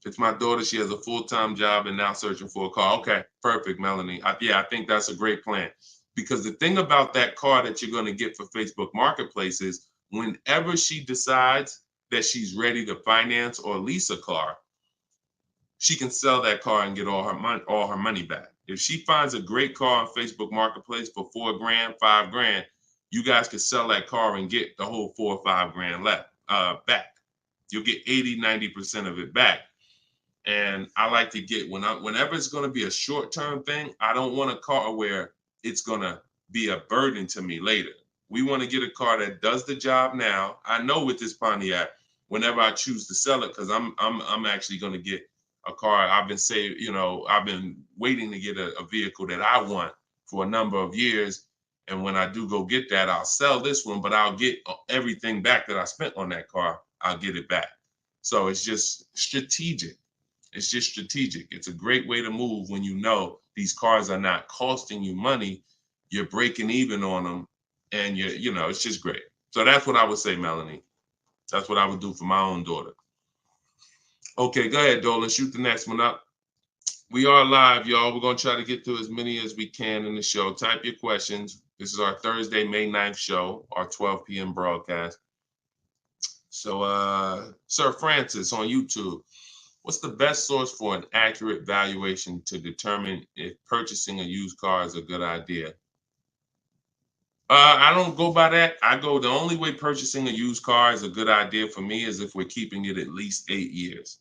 It's my daughter. She has a full-time job and now searching for a car. Okay. Perfect, Melanie. I think that's a great plan, because the thing about that car that you're going to get for Facebook Marketplace is whenever she decides that she's ready to finance or lease a car, she can sell that car and get all her money back. If she finds a great car on Facebook Marketplace for $4,000, $5,000, you guys can sell that car and get the whole $4,000 or $5,000 back. You'll get 80-90% of it back. And I like to get, whenever it's going to be a short-term thing, I don't want a car where it's going to be a burden to me later. We want to get a car that does the job now. I know with this Pontiac, whenever I choose to sell it, because I'm actually going to get a car. I've been waiting to get a vehicle that I want for a number of years. And when I do go get that, I'll sell this one, but I'll get everything back that I spent on that car. I'll get it back. So it's just strategic. It's a great way to move when you know these cars are not costing you money. You're breaking even on them, and it's just great. So that's what I would say, Melanie. That's what I would do for my own daughter. Okay, go ahead, Dolan. Shoot the next one up. We are live, y'all. We're going to try to get through as many as we can in the show. Type your questions. This is our Thursday, May 9th show, our 12 p.m. broadcast. So, Sir Francis on YouTube, what's the best source for an accurate valuation to determine if purchasing a used car is a good idea? I don't go by that. The only way purchasing a used car is a good idea for me is if we're keeping it at least 8 years.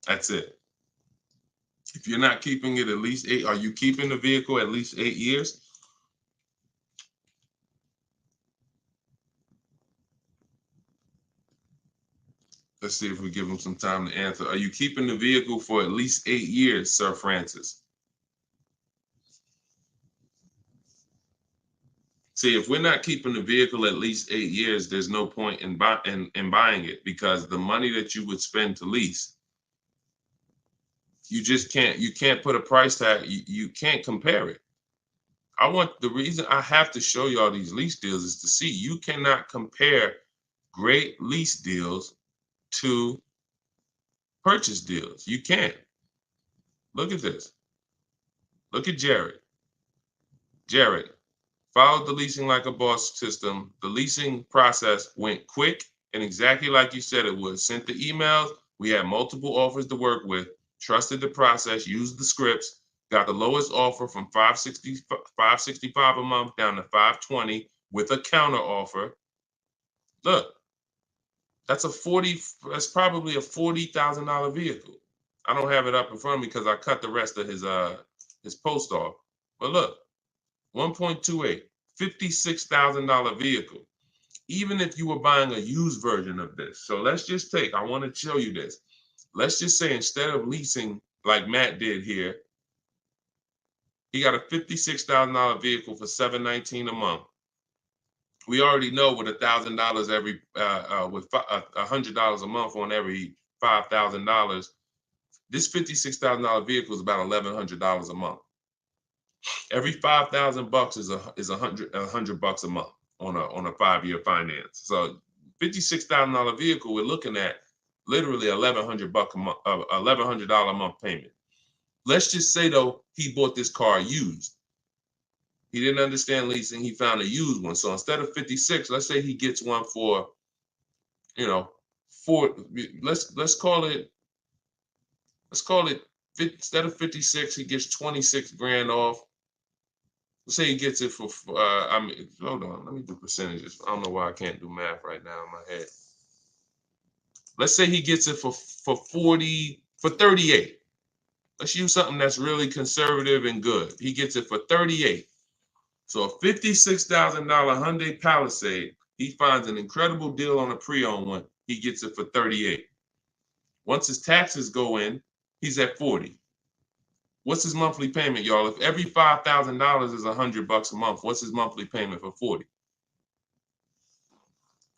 That's it. If you're not keeping it at least 8, are you keeping the vehicle at least 8 years? Let's see if we give him some time to answer. Are you keeping the vehicle for at least 8 years, Sir Francis? See, if we're not keeping the vehicle at least 8 years, there's no point in buying it, because the money that you would spend to lease, you can't put a price tag. You can't compare it. The reason I have to show y'all these lease deals is to see you cannot compare great lease deals to purchase deals. You can't. Look at this. Look at Jared. Jared followed the leasing like a boss system. The leasing process went quick and exactly like you said it would. Sent the emails. We had multiple offers to work with. Trusted the process. Used the scripts. Got the lowest offer from $565 a month down to $520 with a counter offer. Look, that's probably a $40,000 vehicle. I don't have it up in front of me because I cut the rest of his post off. But look, 1.28, $56,000 vehicle. Even if you were buying a used version of this. So let's just I want to show you this. Let's just say instead of leasing like Matt did here, he got a $56,000 vehicle for $719 a month We already know with $1,000 every, with $100 a month on every $5,000, this $56,000 vehicle is about $1,100 a month. Every $5,000 is $100 a month on a 5-year finance. So $56,000 vehicle, we're looking at literally $1,100 a month, $1,100 a month payment. Let's just say though he bought this car used. He didn't understand leasing. He found a used one. So instead of 56, let's say he gets one for, you know, let's call it instead of 56, he gets 26 grand off. Let's say he gets it for, hold on, let me do percentages. I don't know why I can't do math right now in my head. Let's say he gets it for 38. Let's use something that's really conservative and good. He gets it for 38. So a $56,000 Hyundai Palisade, he finds an incredible deal on a pre-owned one. He gets it for 38. Once his taxes go in, he's at 40. What's his monthly payment, y'all? If every $5,000 is $100 a month, what's his monthly payment for 40?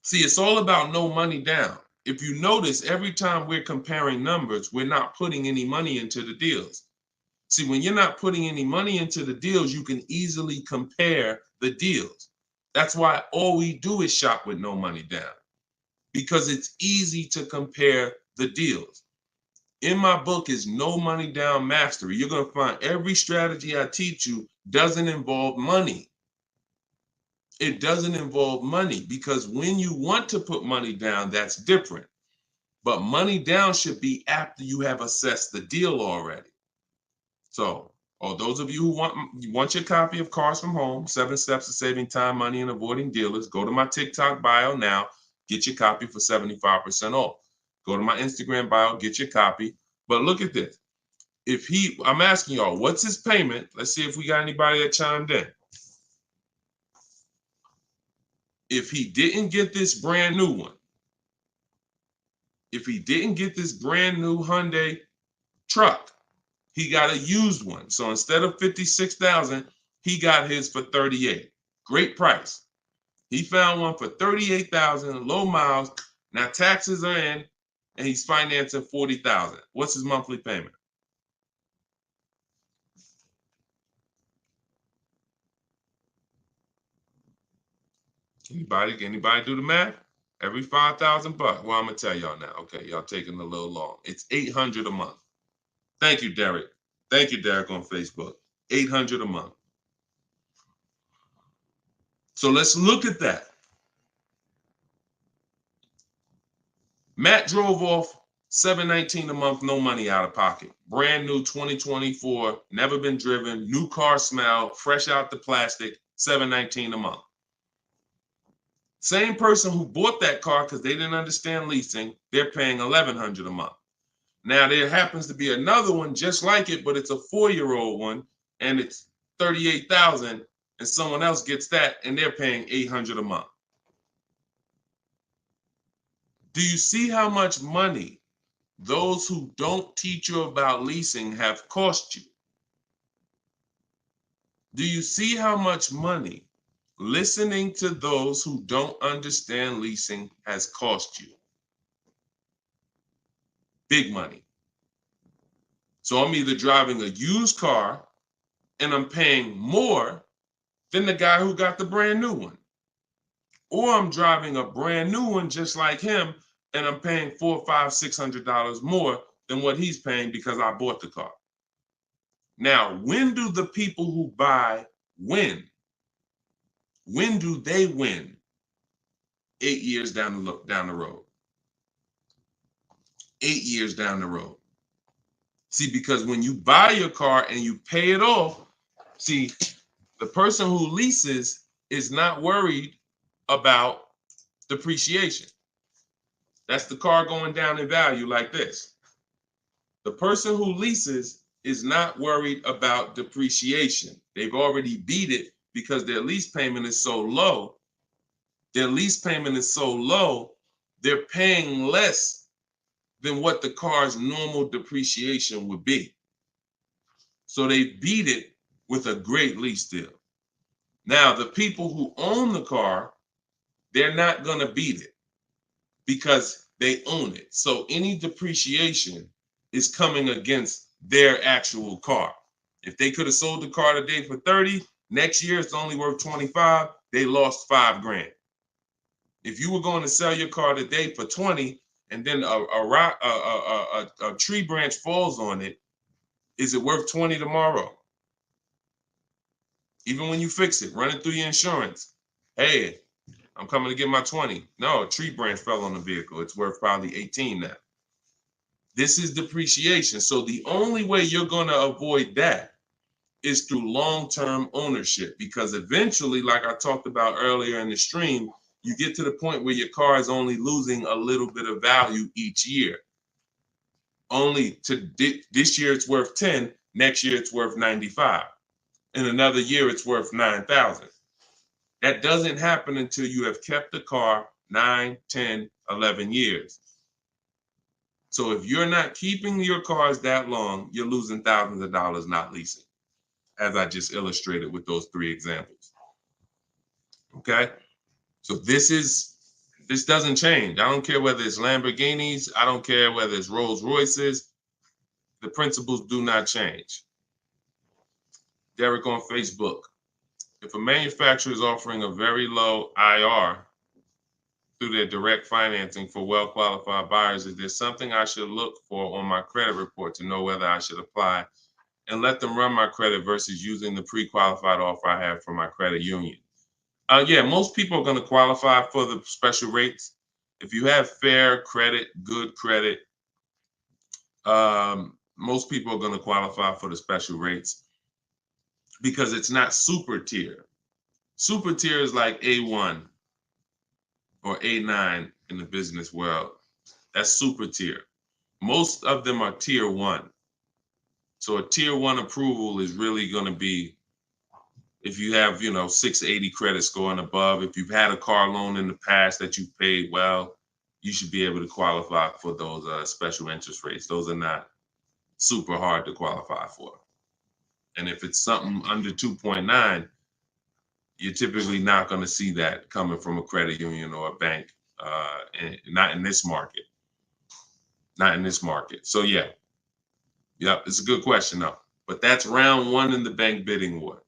See, it's all about no money down. If you notice, every time we're comparing numbers, we're not putting any money into the deals. See, when you're not putting any money into the deals, you can easily compare the deals. That's why all we do is shop with no money down, because it's easy to compare the deals. In my book is No Money Down Mastery. You're going to find every strategy I teach you doesn't involve money. It doesn't involve money, because when you want to put money down, that's different. But money down should be after you have assessed the deal already. So, those of you who want your copy of Cars from Home, 7 Steps to Saving Time, Money, and Avoiding Dealers, go to my TikTok bio now, get your copy for 75% off. Go to my Instagram bio, get your copy. But look at this. I'm asking y'all, what's his payment? Let's see if we got anybody that chimed in. If he didn't get this brand new one, if he didn't get this brand new Hyundai truck, he got a used one. So instead of 56,000, he got his for 38. Great price. He found one for 38,000, low miles. Now taxes are in, and he's financing 40,000. What's his monthly payment? Anybody do the math? Every $5,000. Well, I'm gonna tell y'all now. Okay, y'all taking a little long. It's $800 a month. Thank you, Derek. Thank you, Derek, on Facebook. $800 a month. So let's look at that. Matt drove off $719 a month, no money out of pocket. Brand new 2024, never been driven, new car smell, fresh out the plastic, $719 a month. Same person who bought that car because they didn't understand leasing, they're paying $1,100 a month. Now there happens to be another one just like it, but it's a 4-year-old one, and it's $38,000, and someone else gets that, and they're paying $800 a month. Do you see how much money those who don't teach you about leasing have cost you? Do you see how much money listening to those who don't understand leasing has cost you? Big money. So I'm either driving a used car and I'm paying more than the guy who got the brand new one, or I'm driving a brand new one just like him and I'm paying $400, $500, $600 more than what he's paying because I bought the car. Now, when do the people who buy win? When do they win? 8 years down the road. 8 years down the road. See, because when you buy your car and you pay it off, see, the person who leases is not worried about depreciation. That's the car going down in value like this. The person who leases is not worried about depreciation. They've already beat it because their lease payment is so low. Their lease payment is so low, they're paying less than what the car's normal depreciation would be. So they beat it with a great lease deal. Now, the people who own the car, they're not going to beat it because they own it. So any depreciation is coming against their actual car. If they could have sold the car today for 30, next year it's only worth 25, they lost $5,000. If you were going to sell your car today for 20 and then a tree branch falls on it, is it worth 20 tomorrow? Even when you fix it, run it through your insurance. Hey, I'm coming to get my 20. No, a tree branch fell on the vehicle. It's worth probably 18 now. This is depreciation. So the only way you're going to avoid that is through long-term ownership, because eventually, like I talked about earlier in the stream, you get to the point where your car is only losing a little bit of value each year. Only to this year it's worth 10, next year it's worth 95. In another year it's worth 9,000. That doesn't happen until you have kept the car 9, 10, 11 years. So if you're not keeping your cars that long, you're losing thousands of dollars not leasing, as I just illustrated with those 3 examples. Okay? So this doesn't change. I don't care whether it's Lamborghinis. I don't care whether it's Rolls Royces. The principles do not change. Derek on Facebook. If a manufacturer is offering a very low IR through their direct financing for well-qualified buyers, is there something I should look for on my credit report to know whether I should apply and let them run my credit versus using the pre-qualified offer I have from my credit union? Yeah, most people are going to qualify for the special rates. If you have fair credit, good credit, most people are going to qualify for the special rates because it's not super tier. Super tier is like A1 or A9 in the business world. That's super tier. Most of them are tier 1. So a tier 1 approval is really going to be if you have, 680 credit score and above. If you've had a car loan in the past that you paid well, you should be able to qualify for those special interest rates. Those are not super hard to qualify for. And if it's something under 2.9, you're typically not going to see that coming from a credit union or a bank, not in this market. Not in this market. So yeah, it's a good question though. But that's round 1 in the bank bidding war.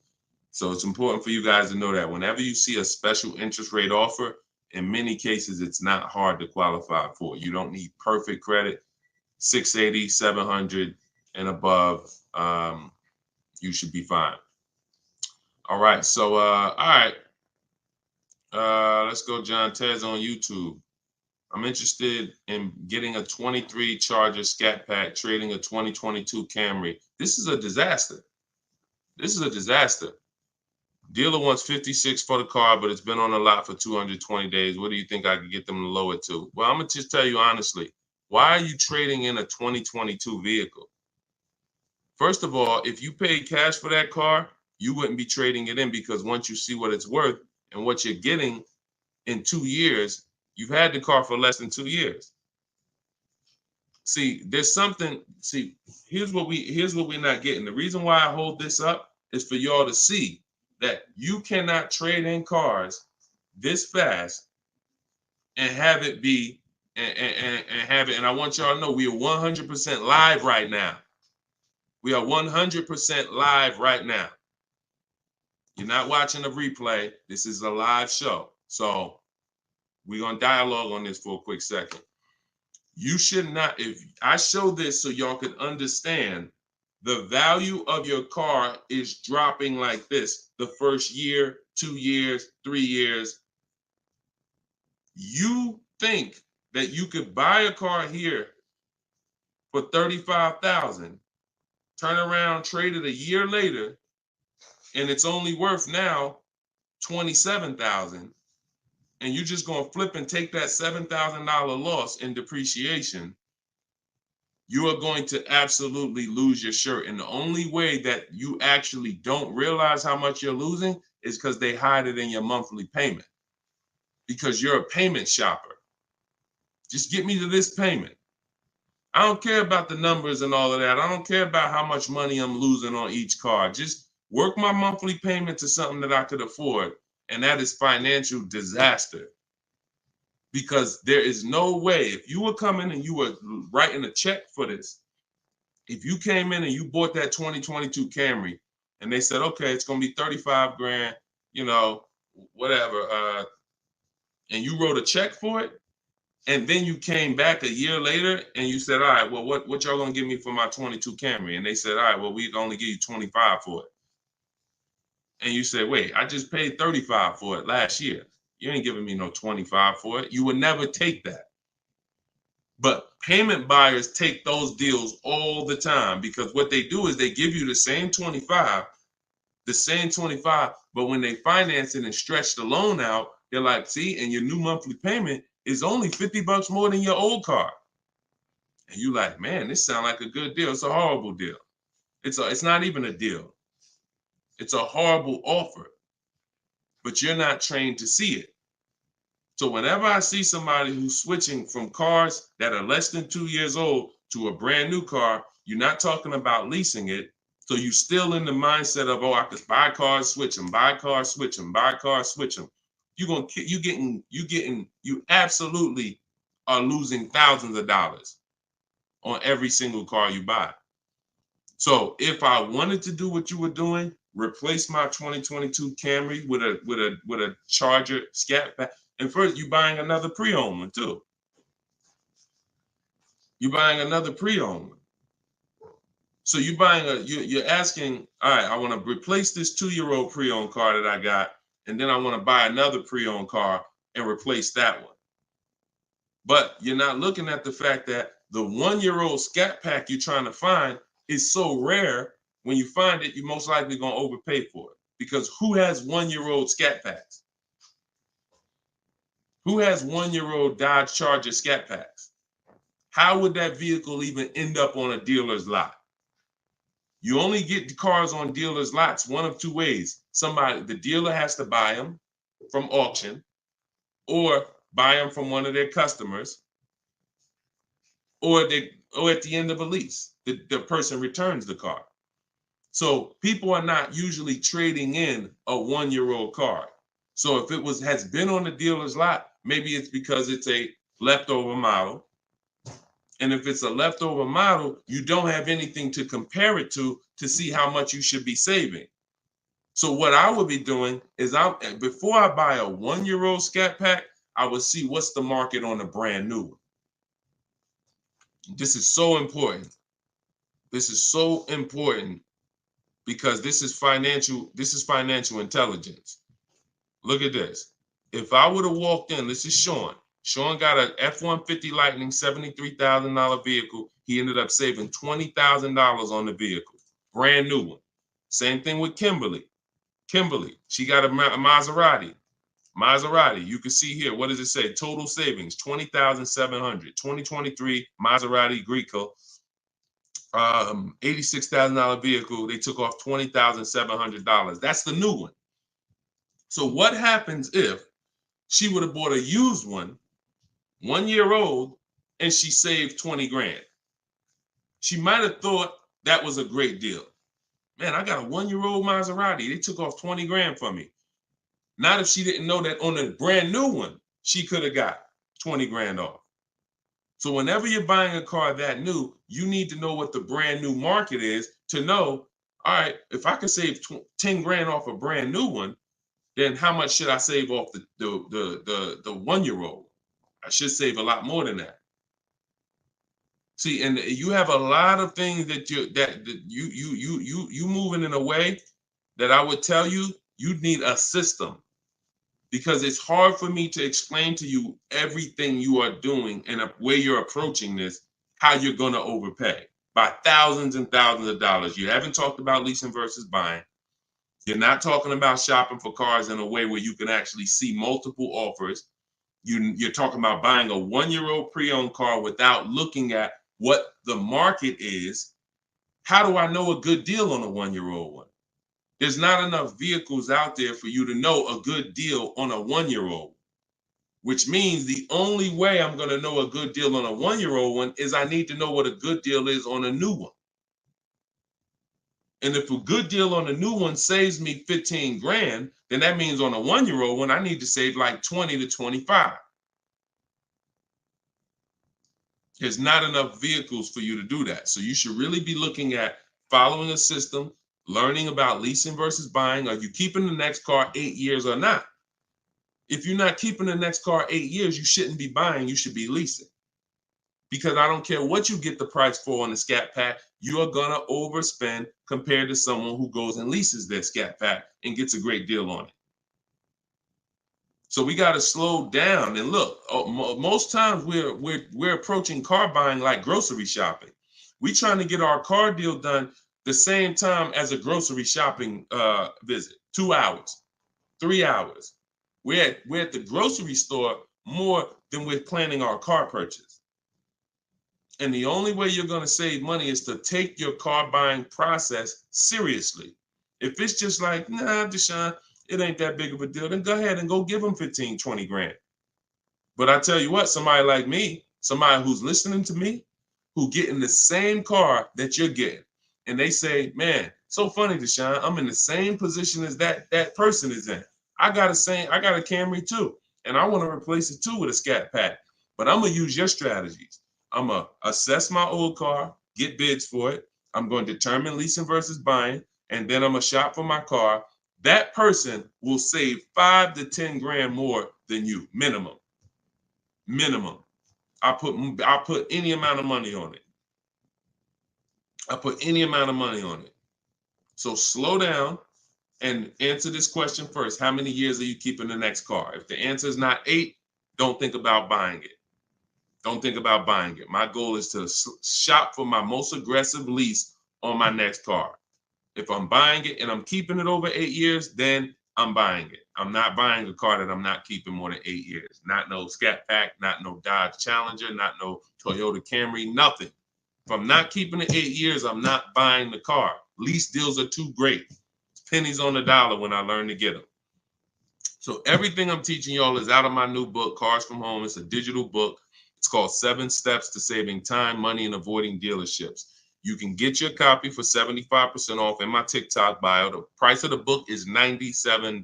So it's important for you guys to know that whenever you see a special interest rate offer, in many cases, it's not hard to qualify for. You don't need perfect credit. 680, 700 and above, you should be fine. All right. So, all right. Let's go. John Tez on YouTube. I'm interested in getting a 23 Charger Scat Pack, trading a 2022 Camry. This is a disaster. This is a disaster. Dealer wants 56 for the car, but it's been on the lot for 220 days. What do you think I could get them to lower it to? Well, I'm going to just tell you honestly, why are you trading in a 2022 vehicle? First of all, if you paid cash for that car, you wouldn't be trading it in, because once you see what it's worth and what you're getting in 2 years, you've had the car for less than 2 years. See, here's what we're not getting. The reason why I hold this up is for y'all to see that you cannot trade in cars this fast and have it be and have it. And I want y'all to know we are 100% live right now. We are 100% live right now. You're not watching a replay. This is a live show. So we're going to dialogue on this for a quick second. You should not, if I show this so y'all can understand the value of your car is dropping like this the first year, 2 years, 3 years. You think that you could buy a car here for $35,000, turn around, trade it a year later, and it's only worth now $27,000, and you're just going to flip and take that $7,000 loss in depreciation. You are going to absolutely lose your shirt. And the only way that you actually don't realize how much you're losing is because they hide it in your monthly payment, because you're a payment shopper. Just get me to this payment. I don't care about the numbers and all of that. I don't care about how much money I'm losing on each car. Just work my monthly payment to something that I could afford. And that is financial disaster. because there is no way, if you were coming and you were writing a check for this, if you came in and you bought that 2022 Camry and they said, okay, it's going to be 35 grand, you know, whatever, and you wrote a check for it, and then you came back a year later and you said, all right, well, what y'all going to give me for my 22 Camry? And they said, all right, well, we'd only give you 25 for it. And you said, wait, I just paid 35 for it last year. You ain't giving me no 25 for it. You would never take that. But payment buyers take those deals all the time, because what they do is they give you the same 25, but when they finance it and stretch the loan out, they're like, see, and your new monthly payment is only $50 more than your old car. And you like, man, this sounds like a good deal. It's a horrible deal. It's not even a deal. It's a horrible offer, but you're not trained to see it. So whenever I see somebody who's switching from cars that are less than 2 years old to a brand new car, you're not talking about leasing it. So you're still in the mindset of, oh, I could buy cars, switch them, buy cars, switch them, buy cars, switch them. You absolutely are losing thousands of dollars on every single car you buy. So if I wanted to do what you were doing, replace my 2022 Camry with a Charger Scat Pack. And first, you're buying another pre-owned one too. You're buying another pre-owned one. So you're asking, all right, I want to replace this 2-year-old pre-owned car that I got, and then I want to buy another pre-owned car and replace that one. But you're not looking at the fact that the 1-year-old Scat Pack you're trying to find is so rare. When you find it, you're most likely going to overpay for it, because who has 1-year-old Scat Packs? Who has 1-year-old Dodge Charger Scat Packs? How would that vehicle even end up on a dealer's lot? You only get the cars on dealers' lots one of two ways. The dealer has to buy them from auction, or buy them from one of their customers, or at the end of a lease, the person returns the car. So people are not usually trading in a 1-year-old car. So if it has been on the dealer's lot, maybe it's because it's a leftover model. And if it's a leftover model, you don't have anything to compare it to see how much you should be saving. So what I would be doing is, before I buy a 1-year-old Scat Pack, I would see what's the market on a brand new one. This is so important. This is so important, because this is financial intelligence. Look at this. If I would have walked in, this is Sean. Sean got an F-150 Lightning, $73,000 vehicle. He ended up saving $20,000 on the vehicle. Brand new one. Same thing with Kimberly. She got a Maserati. You can see here, what does it say? Total savings, $20,700. 2023 Maserati Greco, $86,000 vehicle. They took off $20,700. That's the new one. So what happens if she would have bought a used one, 1 year old, and she saved 20 grand? She might have thought that was a great deal. Man, I got a 1-year-old Maserati. They took off 20 grand from me. Not if she didn't know that on a brand new one, she could have got 20 grand off. So whenever you're buying a car that new, you need to know what the brand new market is to know, all right, if I can save 10 grand off a brand new one, then how much should I save off the 1-year-old? I should save a lot more than that. See, and you have a lot of things that you moving in a way that I would tell you need a system, because it's hard for me to explain to you everything you are doing and a way you're approaching this, how you're going to overpay by thousands and thousands of dollars. You haven't talked about leasing versus buying. You're not talking about shopping for cars in a way where you can actually see multiple offers. You're talking about buying a 1-year-old pre-owned car without looking at what the market is. How do I know a good deal on a 1-year-old one? There's not enough vehicles out there for you to know a good deal on a 1-year-old, which means the only way I'm going to know a good deal on a 1-year-old one is I need to know what a good deal is on a new one. And if a good deal on a new one saves me 15 grand, then that means on a 1-year-old one, I need to save like 20 to 25. There's not enough vehicles for you to do that. So you should really be looking at following a system, learning about leasing versus buying. Are you keeping the next car 8 years or not? If you're not keeping the next car 8 years, you shouldn't be buying, you should be leasing. Because I don't care what you get the price for on the Scat Pack, you are gonna overspend compared to someone who goes and leases their Scat Pack and gets a great deal on it. So we got to slow down and look. Most times we're approaching car buying like grocery shopping. We trying to get our car deal done the same time as a grocery shopping visit. 2 hours, 3 hours. We're at the grocery store more than we're planning our car purchase. And the only way you're going to save money is to take your car buying process seriously. If it's just like, nah, Deshone, it ain't that big of a deal, then go ahead and go give them 15, 20 grand. But I tell you what, somebody like me, somebody who's listening to me, who getting the same car that you're getting, and they say, man, so funny, Deshone, I'm in the same position as that person is in. I got a Camry too, and I want to replace it too with a Scat Pack. But I'm gonna use your strategies. I'm gonna assess my old car, get bids for it. I'm going to determine leasing versus buying, and then I'm gonna shop for my car. That person will save 5 to 10 grand more than you, minimum. Minimum. I'll put any amount of money on it. So slow down and answer this question first. How many years are you keeping the next car? If the answer is not 8, don't think about buying it. Don't think about buying it. My goal is to shop for my most aggressive lease on my next car. If I'm buying it and I'm keeping it over 8 years, then I'm buying it. I'm not buying a car that I'm not keeping more than 8 years. Not no Scat Pack, not no Dodge Challenger, not no Toyota Camry, nothing. If I'm not keeping it 8 years, I'm not buying the car. Lease deals are too great. It's pennies on the dollar when I learn to get them. So everything I'm teaching y'all is out of my new book, Cars from Home. It's a digital book. It's called 7 Steps to Saving Time, Money, and Avoiding Dealerships. You can get your copy for 75% off in my TikTok bio. The price of the book is $97.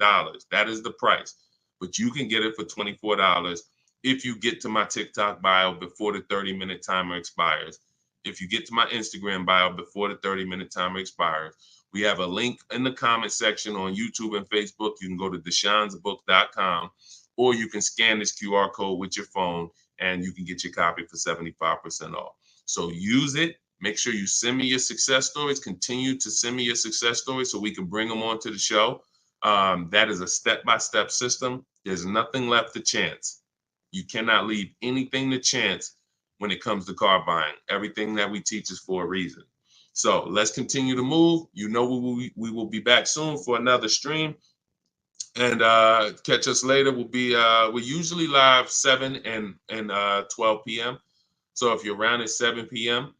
That is the price. But you can get it for $24 if you get to my TikTok bio before the 30-minute timer expires. If you get to my Instagram bio before the 30-minute timer expires. We have a link in the comment section on YouTube and Facebook. You can go to deshonsbook.com, or you can scan this QR code with your phone and you can get your copy for 75% off. So use it. Make sure you send me your success stories. Continue to send me your success stories so we can bring them onto the show. That is a step-by-step system. There's nothing left to chance. You cannot leave anything to chance when it comes to car buying. Everything that we teach is for a reason. So let's continue to move. You know we will be back soon for another stream. And catch us later. We're usually live 7 and 12 p.m. So if you're around at 7 p.m.,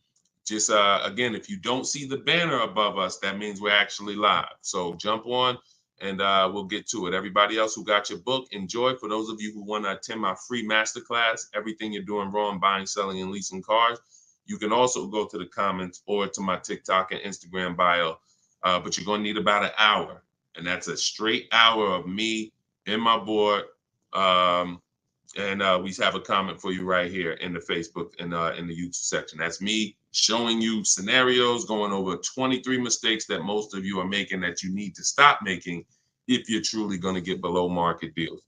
just again, if you don't see the banner above us, that means we're actually live. So jump on and we'll get to it. Everybody else who got your book, enjoy. For those of you who want to attend my free masterclass, Everything You're Doing Wrong, Buying, Selling, and Leasing Cars, you can also go to the comments or to my TikTok and Instagram bio. But you're going to need about an hour. And that's a straight hour of me and my board. And we have a comment for you right here in the Facebook and in the YouTube section. That's me showing you scenarios, going over 23 mistakes that most of you are making that you need to stop making if you're truly going to get below market deals.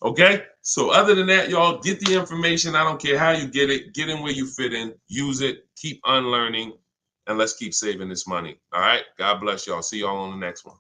Okay, so other than that, y'all, get the information. I don't care how you get it. Get in where you fit in. Use it. Keep unlearning. And let's keep saving this money. All right, God bless y'all. See y'all on the next one.